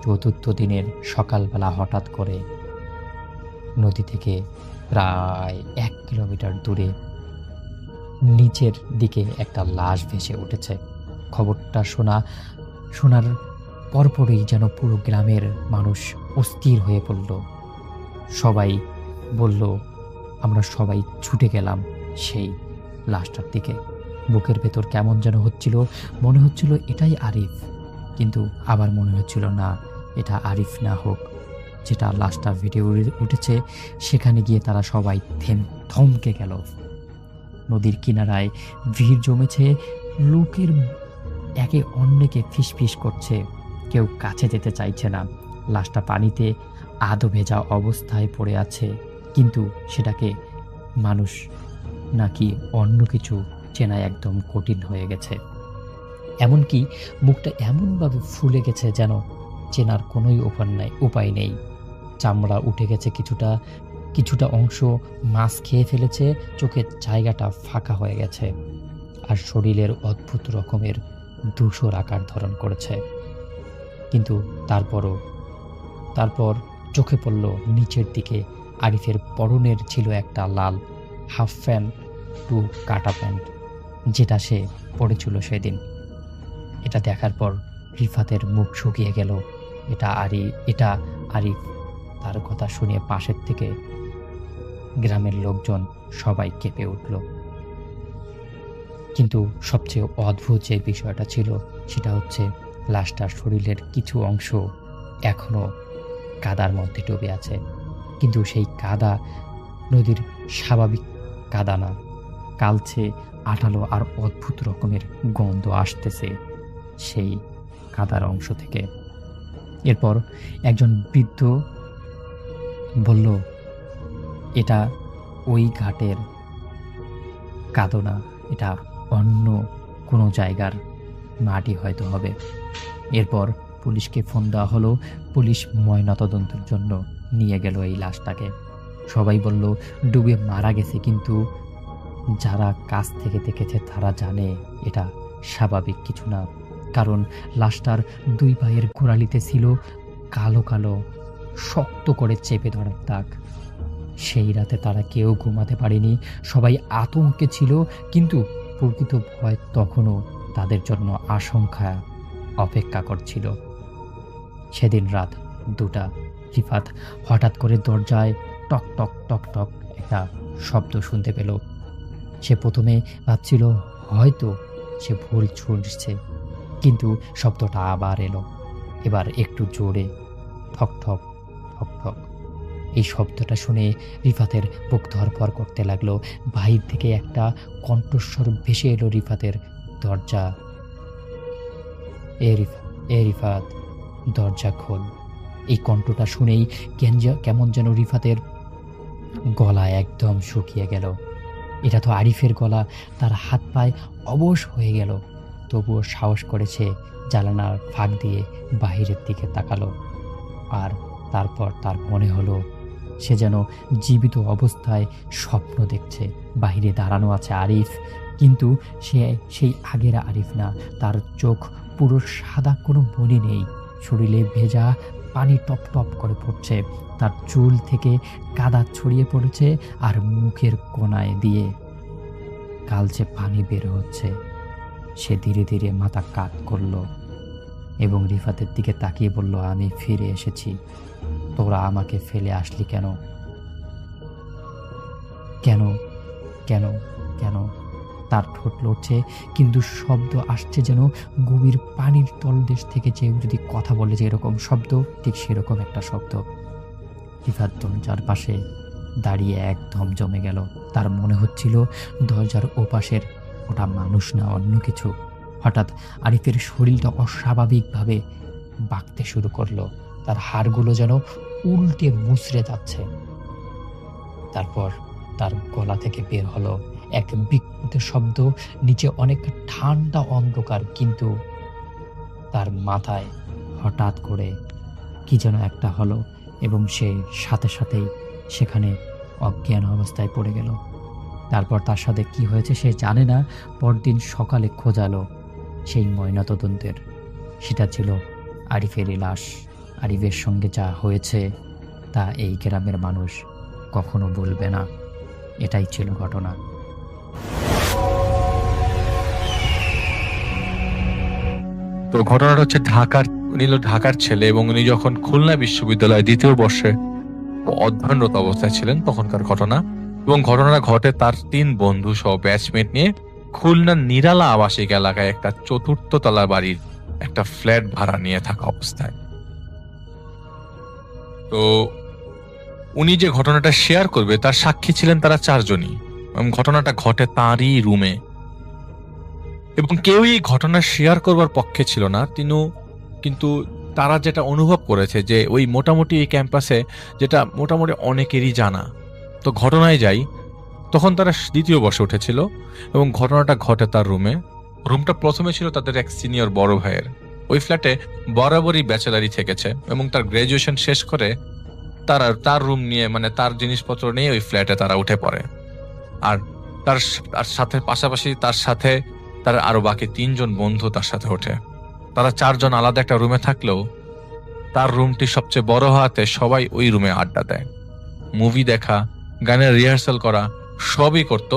চতুর্থ দিনের সকালবেলা হঠাৎ করে নদী থেকে প্রায় 1 কিলোমিটার দূরে নিচের দিকে একটা লাশ ভেসে উঠেছে। খবরটা শোনার পরপরই যেন পুরো গ্রামের মানুষ অস্থির হয়ে পড়ল। সবাই বলল, আমরা সবাই ছুটে গেলাম সেই লাশটার দিকে। বুকের ভেতর কেমন যেন হচ্ছিল, মনে হচ্ছিল এটাই আরিফ, কিন্তু আবার মনে হচ্ছিল না, এটা আরিফ না হোক। যেটা লাশটা ভিডিও উঠেছে সেখানে গিয়ে তারা সবাই থমকে গেল। নদীর কিনারায় ভিড় জমেছে, লোকের একে অন্যকে ফিসফিস করছে, কেউ কাছে যেতে চাইছে না। লাশটা পানিতে আধো ভেজা অবস্থায় পড়ে আছে, কিন্তু সেটাকে মানুষ নাকি অন্য কিছু চেনা একদম কঠিন হয়ে গেছে। এমনকি মুখটা এমনভাবে ফুলে গেছে যেন চেনার কোনোই উপায় নেই। চামড়া উঠে গেছে কিছুটা, কিছুটা অংশ মাছ খেয়ে ফেলেছে, চোখের জায়গাটা ফাঁকা হয়ে গেছে, আর শরীরের অদ্ভুত রকমের ধূসর আকার ধারণ করেছে। কিন্তু তারপর চোখে পড়ল নিচের দিকে আরিফের পরনের ছিল একটা লাল হাফ প্যান্ট টু কাটা প্যান্ট, যেটা সে পরেছিল সেদিন। এটা দেখার পর রিফাতের মুখ শুকিয়ে গেল। এটা আরিফ। তার কথা শুনে পাশের থেকে গ্রামের লোকজন সবাই কেঁপে উঠল। কিন্তু সবচেয়ে অদ্ভুত যে বিষয়টা ছিল সেটা হচ্ছে লাশটার শরীরের কিছু অংশ এখনো কাদার মধ্যে ডুবে আছে। কিন্তু সেই কাদা নদীর স্বাভাবিক কাদা না, কালচে আঠালো আর অদ্ভুত রকমের গন্ধ আসতেছে সেই কাদার অংশ থেকে। এরপর একজন বৃদ্ধ বলল, এটা ওই ঘাটের কাদো না, এটা অন্য কোনো জায়গার মাটি হয়তো হবে। এরপর পুলিশকে ফোন দেওয়া হলো। পুলিশ ময়নাতদন্তের জন্য নিয়ে গেল এই লাশটাকে। সবাই বলল ডুবে মারা গেছে, কিন্তু যারা কাছ থেকে দেখেছে তারা জানে এটা স্বাভাবিক কিছু না, কারণ লাশটার দুই পায়ের গোড়ালিতে ছিল কালো কালো শক্ত করে চেপে ধরার দাগ। সেই রাতে তারা কেউ ঘুমাতে পারেনি, সবাই আতঙ্কে ছিল, কিন্তু প্রকৃত ভয় তখনও তাদের জন্য আশঙ্কা অপেক্ষা করছিল। সেদিন রাত 2টা রিফাত হঠাৎ করে দরজায় টক টক টক টক একটা শব্দ শুনতে পেল। সে প্রথমে ভাবছিল হয়তো সে ভুল শুনছে, কিন্তু শব্দটা আবার এলো, এবার একটু জোরে, ঠক ঠক ঠক ঠক। এই শব্দটা শুনে রিফাতের বুক ধরফর করতে লাগলো। বাহির থেকে একটা কণ্ঠস্বর ভেসে এলো রিফাতের দরজা, এ রিফাত দরজা খোল। এই কণ্ঠটা শুনেই কেমন যেন রিফাতের গলা একদম শুকিয়ে গেল। এটা তো আরিফের গলা। তার হাত পায়ে অবশ হয়ে গেল, তবুও সাহস করেছে জানালার ফাঁক দিয়ে বাহিরের দিকে তাকালো। আর তারপর তার মনে হলো সে যেন জীবিত অবস্থায় স্বপ্ন দেখছে। বাহিরে দাঁড়ানো আছে আরিফ, কিন্তু সে সেই আগের আরিফ না। তার চোখ পুরো সাদা, কোনো মনে নেই, শরীরে ভেজা পানি টপ টপ করে পড়ছে, তার চুল থেকে কাদা ছড়িয়ে পড়েছে, আর মুখের কোণায় দিয়ে কালচে পানি বের হচ্ছে। সে ধীরে ধীরে মাথা কাত করল এবং রিফাতের দিকে তাকিয়ে বলল, আমি ফিরে এসেছি, তোরা আমাকে ফেলে আসলি কেন? কেন কেন কেন? তার ঠোঁট লড়ছে, কিন্তু শব্দ আসছে যেন গভীর পানির তলদেশ থেকে। যে যদি কথা বলে যে এরকম শব্দ, ঠিক সেরকম একটা শব্দ। রিফাত দরজার পাশে দাঁড়িয়ে একদম জমে গেল। তার মনে হচ্ছিল দরজার ওপাশের ওটা মানুষ না, অন্য কিছু। হঠাৎ আরিফের শরীরটা অস্বাভাবিকভাবে বাঁকতে শুরু করলো, তার হাড়গুলো যেন উল্টে মুচড়ে যাচ্ছে। তারপর তার গলা থেকে বের হলো এক বিকৃত শব্দ। নিচে অনেক ঠান্ডা অন্ধকার, কিন্তু তার মাথায় হঠাৎ করে কি যেন একটা হলো এবং সে সাথে সাথেই সেখানে অজ্ঞান অবস্থায় পড়ে গেল। তারপর তার সাথে কি হয়েছে সে জানে না। পরদিন সকালে খোঁজালো সেই ময়নাতদন্তের, সেটা ছিল আরিফেরই লাশ। আরিফের সঙ্গে যা হয়েছে তা এই গ্রামের মানুষ কখনো বলবে না। এটাই ছিল ঘটনা। তো ঘটনাটা হচ্ছে ঢাকার ছেলে, এবং উনি যখন খুলনা বিশ্ববিদ্যালয়ে 2য় বর্ষে অধ্যয়নরত অবস্থায় ছিলেন তখনকার ঘটনা। এবং ঘটনাটা ঘটে তার 3 বন্ধু সহ ব্যাচমেট নিয়ে খুলনার নিরালা আবাসিক এলাকায় একটা 4th তলা বাড়ির একটা ফ্ল্যাট ভাড়া নিয়ে থাকা অবস্থায়। তো উনি যে ঘটনাটা শেয়ার করবে তার সাক্ষী ছিলেন তারা 4 জনই, এবং ঘটনাটা ঘটে তাঁরই রুমে। এবং কেউই ঘটনা শেয়ার করবার পক্ষে ছিল না, কিন্তু তারা যেটা অনুভব করেছে যে ওই মোটামুটি এই ক্যাম্পাসে যেটা মোটামুটি অনেকেরই জানা। তো ঘটনায় যাই, তখন তারা দ্বিতীয় বর্ষে উঠেছিল এবং ঘটনাটা ঘটে তার রুমে। রুমটা প্রথমে ছিল তাদের এক সিনিয়র বড় ভাইয়ের। ওই ফ্ল্যাটে বরাবরই ব্যাচেলারি থেকেছে এবং তার গ্রাজুয়েশন শেষ করে তার রুম নিয়ে, মানে তার জিনিসপত্র নিয়ে ওই ফ্ল্যাটে তারা উঠে পড়ে। আর তার সাথে পাশাপাশি তার সাথে তার আরো বাকি 3 জন বন্ধু তার সাথে ওঠে। তারা 4 জন আলাদা একটা রুমে থাকলেও তার রুমটি সবচেয়ে বড় হওয়াতে সবাই ওই রুমে আড্ডা দেয়। মুভি দেখা, গানের রিহার্সাল করা সবই করত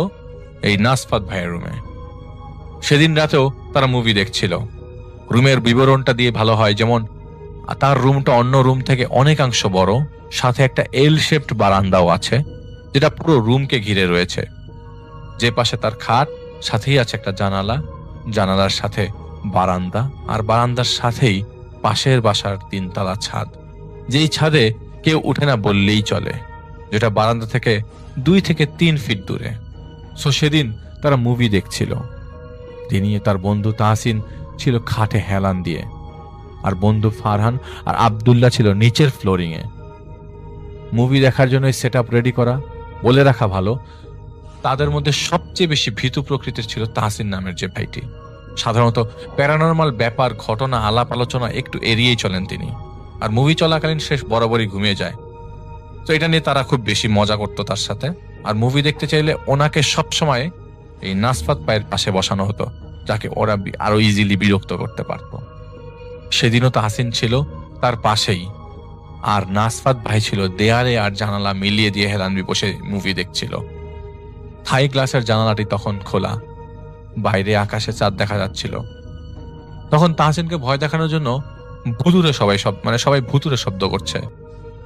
এই নাসফাত ভাইয়ের রুমে। সেদিন রাতেও তারা মুভি দেখছিল। রুমের বিবরণটা দিয়ে ভালো হয়, যেমন তার রুমটা অন্য রুম থেকে অনেকাংশ বড়, সাথে একটা এল শেপড বারান্দাও আছে যেটা পুরো রুমকে ঘিরে রয়েছে। যে পাশে তার খাট, সাথেই আছে একটা জানালা, জানালার সাথে বারান্দা, আর বারান্দার সাথেই পাশের বাসার 3 তলা ছাদ, যেই ছাদে কেউ উঠে না বললেই চলে, যেটা বারান্দা থেকে 2 থেকে 3 ফিট দূরে। সো সেদিন তারা মুভি দেখছিল। তিনি তার বন্ধু তাহসিন ছিল খাটে হেলান দিয়ে, আর বন্ধু ফারহান আর আব্দুল্লাহ ছিল নিচের ফ্লোরিং এ। মুভি দেখার জন্য সেট আপ রেডি করা। বলে রাখা ভালো, তাদের মধ্যে সবচেয়ে বেশি ভীতু প্রকৃতির ছিল তাহসিন নামের যে ভাইটি। সাধারণত প্যারানর্মাল ব্যাপার, ঘটনা, আলাপ আলোচনা একটু এড়িয়েই চলেন তিনি, আর মুভি চলাকালীন শেষ বরাবরই ঘুমিয়ে যায়। তো এটা নিয়ে তারা খুব বেশি মজা করতো তার সাথে। আর মুভি দেখতে চাইলে ওনাকে সবসময় এই নাসফাত ভাইয়ের পাশে বসানো হতো, যাকে ওরা আরো ইজিলি বিরক্ত করতে পারত। সেদিনও তাহসিন ছিল তার পাশেই, আর নাসফাত ভাই ছিল দেয়ালে আর জানালা মিলিয়ে দিয়ে হেলানবি বসে মুভি দেখছিল। থাই গ্লাসের জানালাটি তখন খোলা, বাইরে আকাশে চাঁদ দেখা যাচ্ছিল। তখন তাহসিনকে ভয় দেখানোর জন্য সবাই ভুতুরে শব্দ করছে,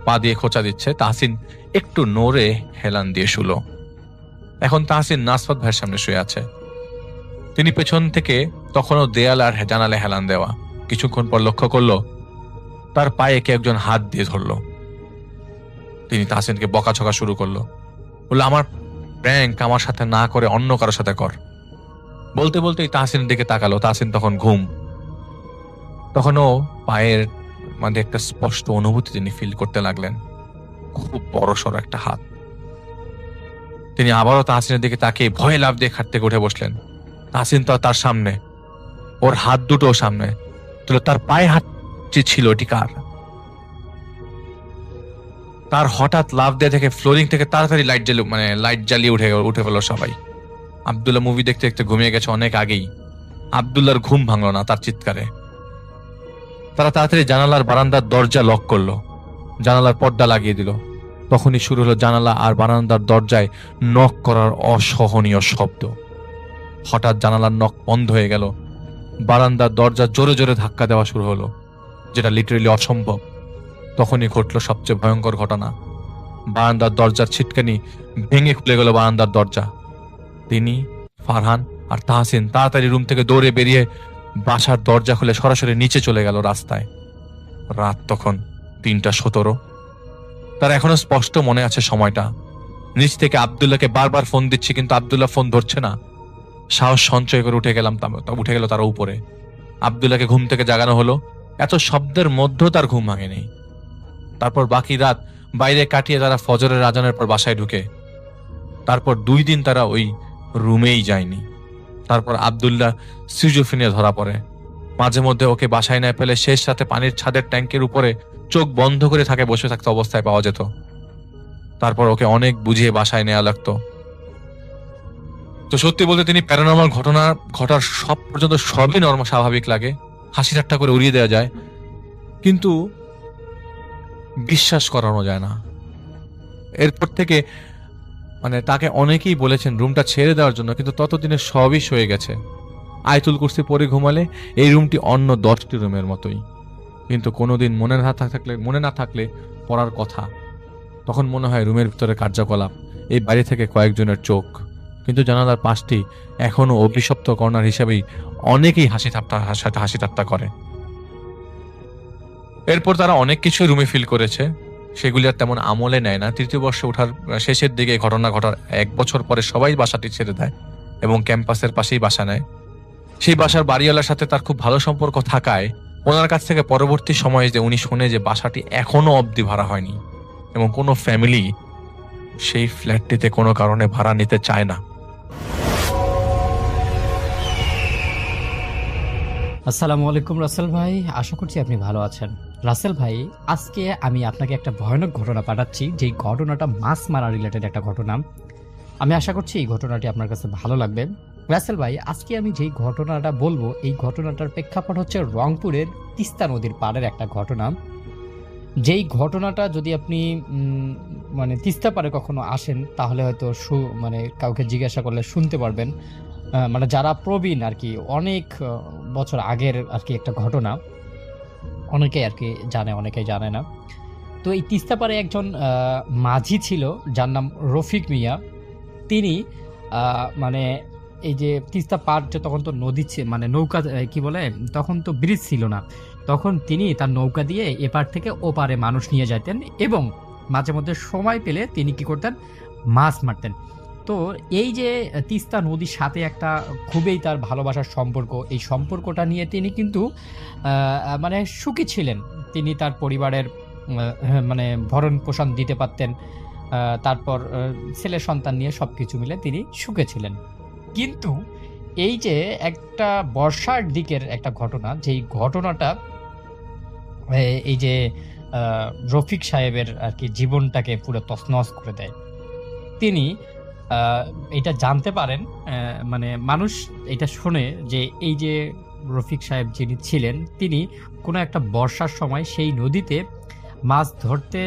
পা দিয়ে খোঁচা দিচ্ছে। তাহসিন একটু নড়ে হেলান দিয়ে শুলো। এখন তাহসিন নাসফাত ভাইয়ের সামনে শুয়ে আছে। তিনি পেছন থেকে তখনও দেয়াল আর জানালে হেলান দেওয়া। কিছুক্ষণ পর লক্ষ্য করলো তার পায়ে কে একজন হাত দিয়ে ধরলো। তিনি তাহসিনকে বকাঝকা শুরু করলো, বললো, আমার প্র্যাঙ্ক আমার সাথে না করে অন্য কারোর সাথে কর। বলতে বলতেই তাহসিনের দিকে তাকালো। তাহসিন তখন ঘুম। তখনও পায়ের মধ্যে একটা স্পষ্ট অনুভূতি তিনি ফিল করতে লাগলেন, খুব বড়সড় একটা হাত। তিনি আবারও তাহসিনের দিকে তাকিয়ে ভয়ে লাফ দিয়ে খাট থেকে উঠে বসলেন। তাহসিন তো তার সামনে, ওর হাত দুটো সামনে, তার পায়ে হাত ছিল এটি কার? তার হঠাৎ লাফ দিয়ে থেকে ফ্লোরিং থেকে তাড়াতাড়ি লাইট জ্বালিয়ে উঠে ফেলো সবাই। আব্দুল্লাহ মুভি দেখতে দেখতে ঘুমিয়ে গেছে অনেক আগেই। আব্দুল্লাহর ঘুম ভাঙলো না তার চিৎকারে। তারা তাড়াতাড়ি জানালার বারান্দার দরজা লক করলো, জানালার পর্দা লাগিয়ে দিল। তখনই শুরু হলো জানালা আর বারান্দার দরজায় নক করার অসহনীয় শব্দ। হঠাৎ জানালার নক বন্ধ হয়ে গেল। বারান্দার দরজা জোরে জোরে ধাক্কা দেওয়া শুরু হলো, যেটা লিটারেলি অসম্ভব। তখনই ঘটলো সবচেয়ে ভয়ঙ্কর ঘটনা। বারান্দার দরজার ছিটকানি ভেঙে খুলে গেল বারান্দার দরজা। তিনি, ফারহান আর তাহসিন তাড়াতাড়ি রুম থেকে দৌড়ে বেরিয়ে বাসার দরজা খুলে সরাসরি নিচে চলে গেল রাস্তায়। রাত তখন 3:17। তার এখনো স্পষ্ট মনে আছে সময়টা। নিচ থেকে আব্দুল্লাহকে বারবার ফোন দিচ্ছি, কিন্তু আব্দুল্লাহ ফোন ধরছে না। সাহস সঞ্চয় করে উঠে গেল তার উপরে। আব্দুল্লাহকে ঘুম থেকে জাগানো হলো। এত শব্দের মধ্যেও তার ঘুম ভাঙেনি। তারপর বাকি রাত বাইরে কাটিয়ে তারা ফজরের আজানের পর বাসায় ঢুকে। তারপর 2 দিন তারা ওই রুমেই যায়নি। তারপর আব্দুল্লাহ সিজোফ্রেনিয়া ধরা পড়ে। মাঝে মধ্যে ওকে বাসায় না পেলে শেষ রাতে পানির ছাদের ট্যাঙ্কের উপরে চোখ বন্ধ করে বসে থাকতে অবস্থায় পাওয়া যেত। তারপর ওকে অনেক বুঝিয়ে বাসায় নেওয়া লাগতো। তো সত্যি বলতে তিনি প্যারানর্মাল ঘটার সব পর্যন্ত সবই স্বাভাবিক লাগে, হাসি ঠাট্টা করে উড়িয়ে দেওয়া যায়, কিন্তু বিশ্বাস করানো যায় না। এরপর থেকে তাকে অনেকেই বলেছেন রুমটা ছেড়ে দেওয়ার জন্য, কিন্তু ততদিনে সবই সয়ে গেছে। আয়তুল কুরসি পরে ঘুমালে এই রুমটি অন্য 10টি রুমের মতোই। কিন্তু কোনোদিন মনে না থাকলে পড়ার কথা, তখন মনে হয় রুমের ভিতরে কার্যকলাপ, এই বাইরে থেকে কয়েকজনের চোখ। কিন্তু জানালার পাশটি এখনো অভিশপ্ত কর্নার হিসেবেই অনেকেই হাসি ঠাট্টা করে। এরপর তারা অনেক কিছু রুমে ফিল করেছে, সেগুলি আর তেমন আমলে নেয় না। 3য় বর্ষে ওঠার শেষের দিকে ঘটনা ঘটার 1 বছর পরে সবাই বাসাটি ছেড়ে দেয় এবং ক্যাম্পাসের পাশেই বাসা নেয়। সেই বাসার বাড়িওয়ালার সাথে তার খুব ভালো সম্পর্ক থাকায় ওনার কাছ থেকে পরবর্তী সময়ে উনি শোনে যে বাসাটি এখনো অবধি ভাড়া হয়নি এবং কোনো ফ্যামিলি সেই ফ্ল্যাটটিতে কোনো কারণে ভাড়া নিতে চায় না। আসসালামু আলাইকুম রাসেল ভাই, আশা করছি আপনি ভালো আছেন। রাসেল ভাই, আজকে আমি আপনাকে একটা ভয়ানক ঘটনা পাঠাচ্ছি, যেই ঘটনাটা মাছ মারা রিলেটেড একটা ঘটনা। আমি আশা করছি এই ঘটনাটি আপনার কাছে ভালো লাগবে। রাসেল ভাই, আজকে আমি যেই ঘটনাটা বলবো, এই ঘটনাটার প্রেক্ষাপট হচ্ছে রংপুরের তিস্তা নদীর পাড়ের একটা ঘটনা। যেই ঘটনাটা যদি আপনি মানে তিস্তা পাড়ে কখনো আসেন, তাহলে হয়তো মানে কাউকে জিজ্ঞাসা করলে শুনতে পারবেন। মানে যারা প্রবীণ আর কি, অনেক বছর আগের আর কি একটা ঘটনা, অনেকেই আর কি জানে, অনেকেই জানে না। তো এই তিস্তা পাড়ে একজন মাঝি ছিল, যার নাম রফিক মিয়া। তিনি মানে এই যে তিস্তা পাড়, যে তখন তো নদী মানে নৌকা কি বলে, তখন তো ব্রিজ ছিল না, তখন তিনি তার নৌকা দিয়ে এপার থেকে ওপারে মানুষ নিয়ে যেতেন, এবং মাঝে মধ্যে সময় পেলে তিনি কি করতেন, মাছ মারতেন। তো এই যে তিস্তা নদীর সাথে একটা খুবই তার ভালোবাসার সম্পর্ক, এই সম্পর্কটা নিয়ে তিনি কিন্তু মানে সুখী ছিলেন। তিনি তার পরিবারের মানে ভরণ পোষণ দিতে পারতেন, তারপর ছেলে সন্তান নিয়ে সব কিছু মিলে তিনি সুখে ছিলেন। কিন্তু এই যে একটা বর্ষার দিকের একটা ঘটনা, যেই ঘটনাটা এই যে রফিক সাহেবের আর কি জীবনটাকে পুরো তছনছ করে দেয়। তিনি এটা জানতে পারেন, মানে মানুষ এটা শুনে যে এই যে রফিক সাহেব যিনি ছিলেন, তিনি কোনো একটা বর্ষার সময় সেই নদীতে মাছ ধরতে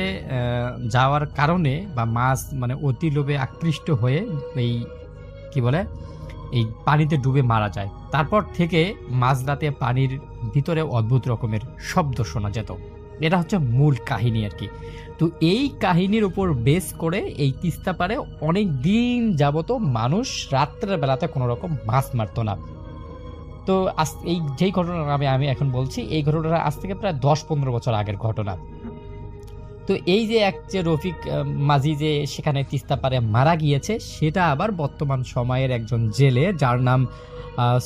যাওয়ার কারণে, বা মাছ মানে অতি লোভে আকৃষ্ট হয়ে এই কি বলে এই পানিতে ডুবে মারা যায়। তারপর থেকে মাঝরাতে পানির ভিতরে অদ্ভুত রকমের শব্দ শোনা যেত। এটা হচ্ছে মূল কাহিনী আর কি। তো এই কাহিনীর উপর বেস করে এই তিস্তা পারে অনেক দিন যাবত মানুষ রাত্রের বেলাতে কোনো রকম মাছ মারতো না। তো এই যেই ঘটনা আমি এখন বলছি, এই ঘটনাটা আজ থেকে প্রায় 10-15 বছর আগের ঘটনা। তো এই যে যে রফিক মাঝি যে সেখানে তিস্তা পারে মারা গিয়েছে, সেটা আবার বর্তমান সময়ের একজন জেলে, যার নাম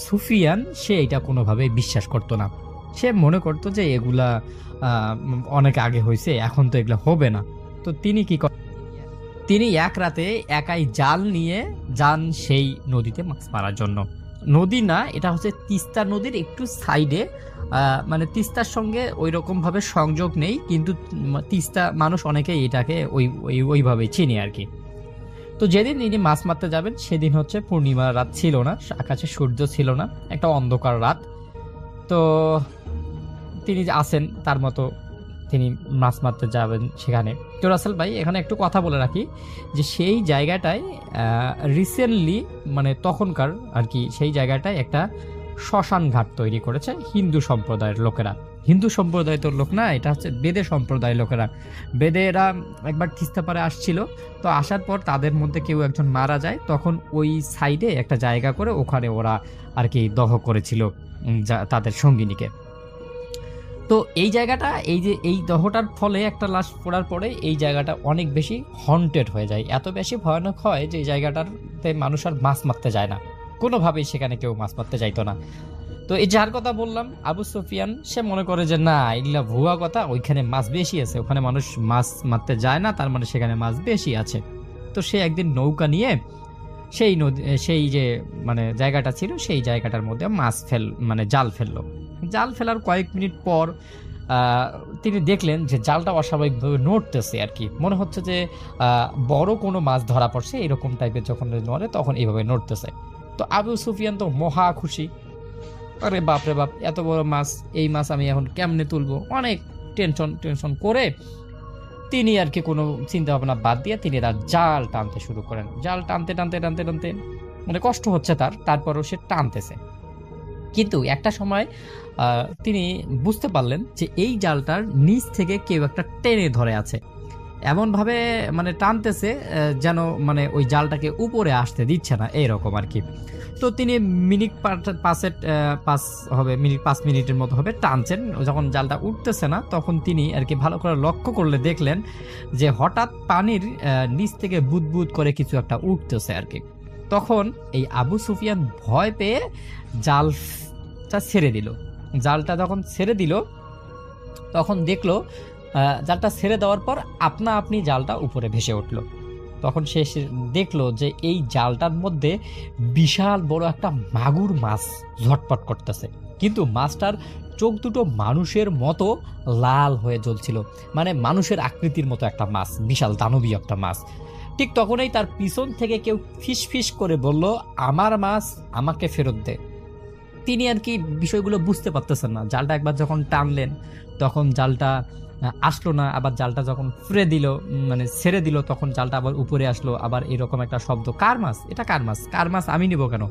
সুফিয়ান, সে এটা কোনোভাবে বিশ্বাস করতো না। সে মনে করতো যে এগুলা অনেক আগে হয়েছে, এখন তো এগুলা হবে না। তো তিনি কি তিনি এক রাতে একাই জাল নিয়ে যান সেই নদীতে মাছ মারার জন্য। নদী না, এটা হচ্ছে তিস্তা নদীর একটু সাইডে, মানে তিস্তার সঙ্গে ওই রকম ভাবে সংযোগ নেই, কিন্তু তিস্তা মানুষ অনেকেই এটাকে ওইভাবে চিনে আর কি। তো যেদিন তিনি মাছ মারতে যাবেন, সেদিন হচ্ছে পূর্ণিমা রাত ছিল না, আকাশে সূর্য ছিল না, একটা অন্ধকার রাত। তো তিনি আসেন তার মতো, তিনি মাছ মারতে যাবেন সেখানে। তো রাসেল ভাই, এখানে একটু কথা বলে রাখি যে সেই জায়গাটায় রিসেন্টলি, মানে তখনকার আর কি, সেই জায়গাটায় একটা শ্মশান ঘাট তৈরি করেছে হিন্দু সম্প্রদায়ের লোকেরা। হিন্দু সম্প্রদায়ের তো লোক না, এটা হচ্ছে বেদে সম্প্রদায়ের লোকেরা। বেদেরা একবার তিস্তা পারে আসছিল, তো আসার পর তাদের মধ্যে কেউ একজন মারা যায়, তখন ওই সাইডে একটা জায়গা করে ওখানে ওরা আর কি দহ করেছিল তাদের সঙ্গিনীকে। তো এই জায়গাটা, এই যে এই দহটার ফলে একটা লাশ পড়ার পরে এই জায়গাটা অনেক বেশি হন্টেড হয়ে যায়, এত বেশি ভয়ানক হয় যে এই জায়গাটাতে মানুষ আর মাছ মারতে যায় না, কোনোভাবেই সেখানে কেউ মাছ মারতে যাইতো না। তো এই যার কথা বললাম, আবু সুফিয়ান, সে মনে করে যে না, এগুলা ভুয়া কথা, ওইখানে মাছ বেশি আছে, ওখানে মানুষ মাছ মারতে যায় না, তার মানে সেখানে মাছ বেশি আছে। তো সে একদিন নৌকা নিয়ে সেই নদী, সেই যে মানে জায়গাটা ছিল, সেই জায়গাটার মধ্যে মাছ মানে জাল ফেললো। জাল ফেলার কয়েক মিনিট পর তিনি দেখলেন যে জালটা অস্বাভাবিকভাবে নড়তেছে আর কি, মনে হচ্ছে যে বড় কোনো মাছ ধরা পড়ছে, এরকম টাইপের যখন নড়ে তখন এইভাবে নড়তেছে। তো আবু সুফিয়ান তো মহা খুশি, আরে বাপরে বাপ, এত বড় মাছ, এই মাছ আমি এখন কেমনে তুলবো, অনেক টেনশন করে তিনি আর কি কোনো চিন্তা ভাবনা বাদ দিয়ে তিনি তার জাল টানতে শুরু করেন। জাল টানতে মানে কষ্ট হচ্ছে তার, তারপরও সে টানতেছে। কিন্তু একটা সময় তিনি বুঝতে পারলেন যে এই জালটার নিচ থেকে কেউ একটা টেনে ধরে আছে, এমনভাবে মানে টানতেছে যেন মানে ওই জালটাকে উপরে আসতে দিচ্ছে না, এইরকম আর কি। তো তিনি মিনিট 5 মিনিটের মতো হবে টানছেন, যখন জালটা উঠতেছে না, তখন তিনি আর কি ভালো করে লক্ষ্য করলে দেখলেন যে হঠাৎ পানির নিচ থেকে বুদবুদ করে কিছু একটা উঠতেছে আর কি। তখন এই আবু সুফিয়ান ভয় পেয়ে জালটা ছেড়ে দিল। জালটা যখন ছেড়ে দিল, তখন দেখলো জালটা ছেড়ে দেওয়ার পর আপনা আপনি জালটা উপরে ভেসে উঠলো। তখন সে দেখলো যে এই জালটার মধ্যে বিশাল বড় একটা মাগুর মাছ ঝটপট করতেছে, কিন্তু মাছটার চোখ দুটো মানুষের মতো লাল হয়ে জ্বলছিল, মানে মানুষের আকৃতির মতো একটা মাছ, বিশাল দানবীয় একটা মাছ। ঠিক তখনই তার পিছন থেকে কেউ ফিস ফিস করে বলল, আমার মাছ আমাকে ফেরত দে। তিনি আর কি বিষয়গুলো বুঝতে পারতেছেন না। জালটা একবার যখন টানলেন তখন জালটা আসলো না, আবার জালটা যখন ফিরে দিল, মানে ছেড়ে দিল, তখন জালটা আবার উপরে আসলো, আবার এরকম একটা শব্দ, কার মাছ এটা, কার মাছ, কার মাছ আমি নিব কেন?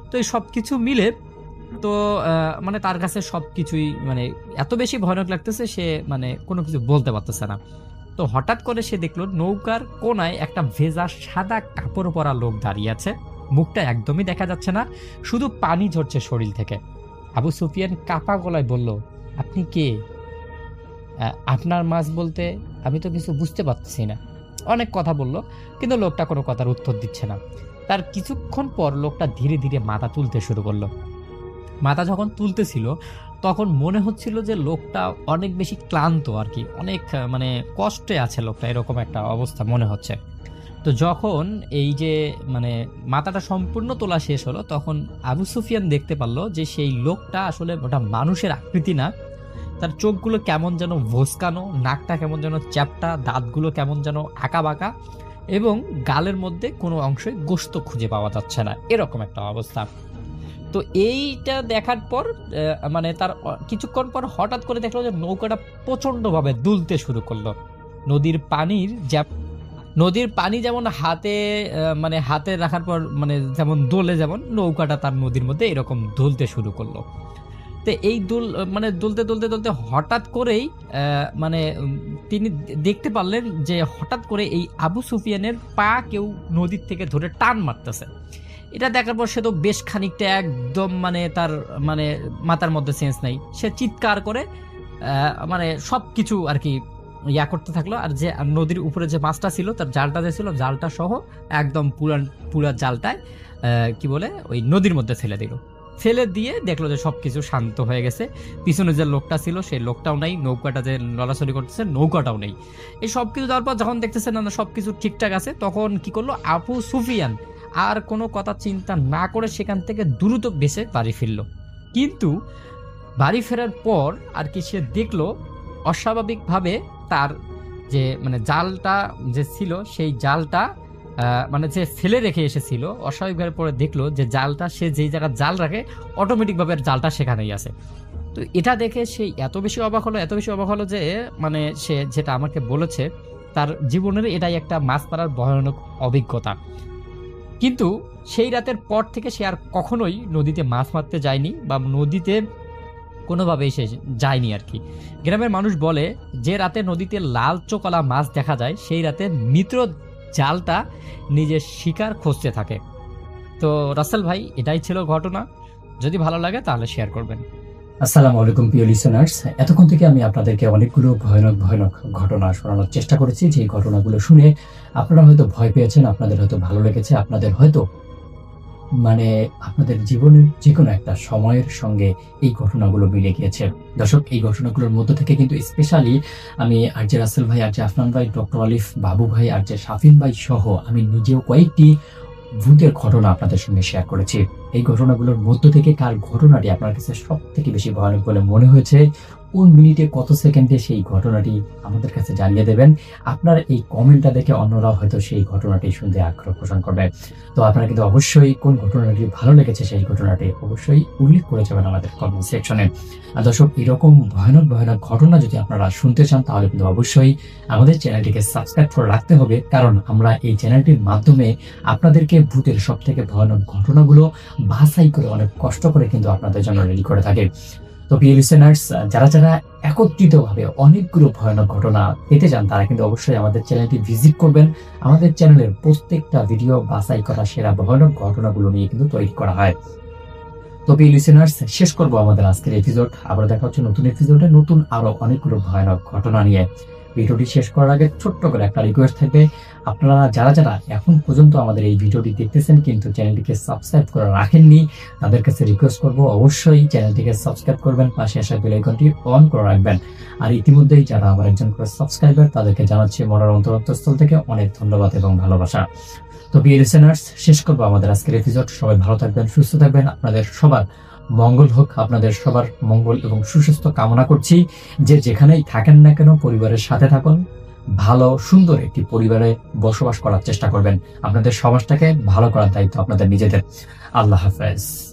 তো এই সব কিছু মিলে তো মানে তার কাছে সব কিছুই মানে এত বেশি ভয়ানক লাগতেছে, সে মানে কোনো কিছু বলতে পারতেছে না। তো হঠাৎ করে সে দেখলো নৌকার কোনায় একটা ভেজা সাদা কাপড় পরা লোক দাঁড়িয়ে আছে, মুখটা একদমই দেখা যাচ্ছে না, শুধু পানি ঝরছে শরীর থেকে। আবু সুফিয়ান কাপা গলায় বলল, আপনি কে? আপনার মাছ বলতে আমি তো কিছু বুঝতে পারতেছি না। অনেক কথা বলল, কিন্তু লোকটা কোনো কথার উত্তর দিচ্ছে না। তার কিছুক্ষণ পর লোকটা ধীরে ধীরে মাথা তুলতে শুরু করলো। মাথা যখন তুলতেছিল তখন মনে হচ্ছিল যে লোকটা অনেক বেশি ক্লান্ত আর কি, অনেক মানে কষ্টে আছে লোকটা, এরকম একটা অবস্থা মনে হচ্ছে। তো যখন এই যে মানে মাথাটা সম্পূর্ণ তোলা শেষ হলো, তখন আবু সুফিয়ান দেখতে পারলো যে সেই লোকটা আসলে ওটা মানুষের আকৃতি না, তার চোখগুলো কেমন যেন ভোসকানো, নাকটা কেমন যেন চ্যাপটা, দাঁতগুলো কেমন যেন আঁকা বাঁকা, এবং গালের মধ্যে কোনো অংশে গোশত খুঁজে পাওয়া যাচ্ছে না, এরকম একটা অবস্থা। তো এইটা দেখার পর মানে তার কিছুক্ষণ পর হঠাৎ করে দেখলো যে নৌকাটা প্রচন্ডভাবে দুলতে শুরু করলো। নদীর পানি যেমন হাতে মানে হাতে রাখার পর মানে যেমন দোলে, যেমন নৌকাটা তার নদীর মধ্যে এরকম দুলতে শুরু করলো। তো এই মানে দুলতে দুলতে দুলতে হঠাৎ করেই মানে তিনি দেখতে পারলেন যে হঠাৎ করে এই আবু সুফিয়ানের পা কেউ নদীর থেকে ধরে টান মারতেছে। এটা দেখার পর সে তো বেশ খানিকটা একদম মানে তার মানে মাথার মধ্যে সেন্স নাই, সে চিৎকার করে মানে সব কিছু আর কি ইয়া করতে থাকলো। আর যে নদীর উপরে যে মাছটা ছিল, তার জালটা যে ছিল, জালটা সহ একদম পুরা জালটায় কি বলে ওই নদীর মধ্যে ফেলে দিয়ে দেখলো যে সবকিছু শান্ত হয়ে গেছে। পিছনে যে লোকটা ছিল সেই লোকটাও নাই, নৌকাটা যে লড়াচড়ি করতেছে নৌকাটাও নেই। এই সবকিছু দেওয়ার পর যখন দেখতেছে না সবকিছু ঠিকঠাক আছে, তখন কি করলো আবু সুফিয়ান আর কোনো কথা চিন্তা না করে সেখান থেকে দ্রুত বেঁচে বাড়ি ফিরল। কিন্তু বাড়ি ফেরার পর আর কি সে দেখলো অস্বাভাবিকভাবে তার যে মানে জালটা যে ছিল সেই জালটা মানে যে ফেলে রেখে এসেছিল, অস্বাভাবিকভাবে পরে দেখলো যে জালটা সে যেই জায়গায় জাল রাখে অটোমেটিকভাবে জালটা সেখানেই আছে। তো এটা দেখে সে এত বেশি অবাক হলো যে মানে সে যেটা আমাকে বলেছে তার জীবনের এটাই একটা মাছ মারার ভয়ানক অভিজ্ঞতা। কিন্তু সেই রাতের পর থেকে সে আর কখনোই নদীতে মাছ মারতে যায়নি বা নদীতে কোনোভাবেই সে যায়নি আর কি। গ্রামের মানুষ বলে যে রাতে নদীতে লাল চোকালা মাছ দেখা যায় সেই রাতে মিত্র জালটা নিজের শিকার খুঁজতে থাকে। তো রাসেল ভাই, এটাই ছিল ঘটনা। যদি ভালো লাগে তাহলে শেয়ার করবেন। আসসালামু আলাইকুম প্রিয় লিসেনার্স, এতক্ষণ থেকে আমি আপনাদেরকে অনেকগুলো ভয়ানক ঘটনা শোনানোর চেষ্টা করেছি। যে ঘটনাগুলো শুনে আপনারা হয়তো ভয় পেয়েছেন, আপনাদের হয়তো ভালো লেগেছে, আপনাদের হয়তো মানে আপনাদের জীবনের যে কোনো একটা সময়ের সঙ্গে এই ঘটনাগুলো মিলে গিয়েছে। দর্শক, এই ঘটনাগুলোর মধ্য থেকে কিন্তু স্পেশালি আমি আর যে রাসেল ভাই, আর যে আফনান ভাই, ডক্টর আলিফ, বাবু ভাই, আর যে শাফিন ভাই সহ আমি নিজেও কয়েকটি ভূতের ঘটনা আপনাদের সঙ্গে শেয়ার করেছি। এই ঘটনাগুলোর মধ্য থেকে কার ঘটনাটি আপনার কাছে সব থেকে বেশি ভয়ানক বলে মনে হয়েছে, কোন মিনিটে কত সেকেন্ডে সেই ঘটনাটি আমাদের কাছে জানিয়ে দেবেন। আপনার এই কমেন্টটা দেখে অন্যরাও হয়তো সেই ঘটনাটি শুনতে আগ্রহ পোষণ করবে। তো আপনারা কিন্তু অবশ্যই কোন ঘটনাটি ভালো লেগেছে সেই ঘটনাটি অবশ্যই উল্লেখ করে যাবেন আমাদের কমেন্ট সেকশনে। আর দর্শক, এরকম ভয়ানক ঘটনা যদি আপনারা শুনতে চান তাহলে কিন্তু অবশ্যই আমাদের চ্যানেলটিকে সাবস্ক্রাইব করে রাখতে হবে, কারণ আমরা এই চ্যানেলটির মাধ্যমে আপনাদেরকে ভূতের সব থেকে ভয়ানক ঘটনাগুলো বাছাই করে অনেক কষ্ট করে কিন্তু আপনাদের জন্য রেডি করে থাকে। তো প্রিয় লিসেনার্স, যারা একত্রিতভাবে অনেকগুলো ভয়ানক ঘটনা পেতে চান তারা কিন্তু অবশ্যই আমাদের চ্যানেলটি ভিজিট করবেন। আমাদের চ্যানেলের প্রত্যেকটা ভিডিও বাছাই করা সেরা ভয়ানক ঘটনাগুলো নিয়ে কিন্তু তৈরি করা হয়। তো প্রিয় লিসেনার্স, শেষ করবো আমাদের আজকের এপিসোড। আবার দেখা হচ্ছে নতুন এপিসোডে নতুন আরো অনেকগুলো ভয়ানক ঘটনা নিয়ে। ভিডিওটি শেষ করার আগে ছোট্ট করে একটা রিকোয়েস্ট থাকবে, আপনারা যারা যারা এখন পর্যন্ত আমাদের এই ভিডিওটি দেখতেছেন কিন্তু চ্যানেলটিকে সাবস্ক্রাইব করে রাখেননি, তাদের কাছে রিকোয়েস্ট করব অবশ্যই চ্যানেলটিকে সাবস্ক্রাইব করবেন, পাশে আসা বেল আইকনটি অন করে রাখবেন। আর ইতিমধ্যেই যারা আমার একজন করে সাবস্ক্রাইবার, তাদেরকে জানাচ্ছি মনের অন্তরস্থল থেকে অনেক ধন্যবাদ এবং ভালোবাসা। তো প্রিয় লিসেনার্স, শেষ করবো আমাদের আজকের এপিসোড। সবাই ভালো থাকবেন, সুস্থ থাকবেন, আপনাদের সবার মঙ্গল হোক, আপনাদের সবার মঙ্গল এবং সুস্বাস্থ্য কামনা করছি। যে যেখানেই থাকেন না কেন পরিবারের সাথে থাকুন, ভালো সুন্দর একটি পরিবারে বসবাস করার চেষ্টা করবেন। আপনাদের সমাজটাকে ভালো করার দায়িত্ব আপনাদের নিজেদের। আল্লাহ হাফেজ।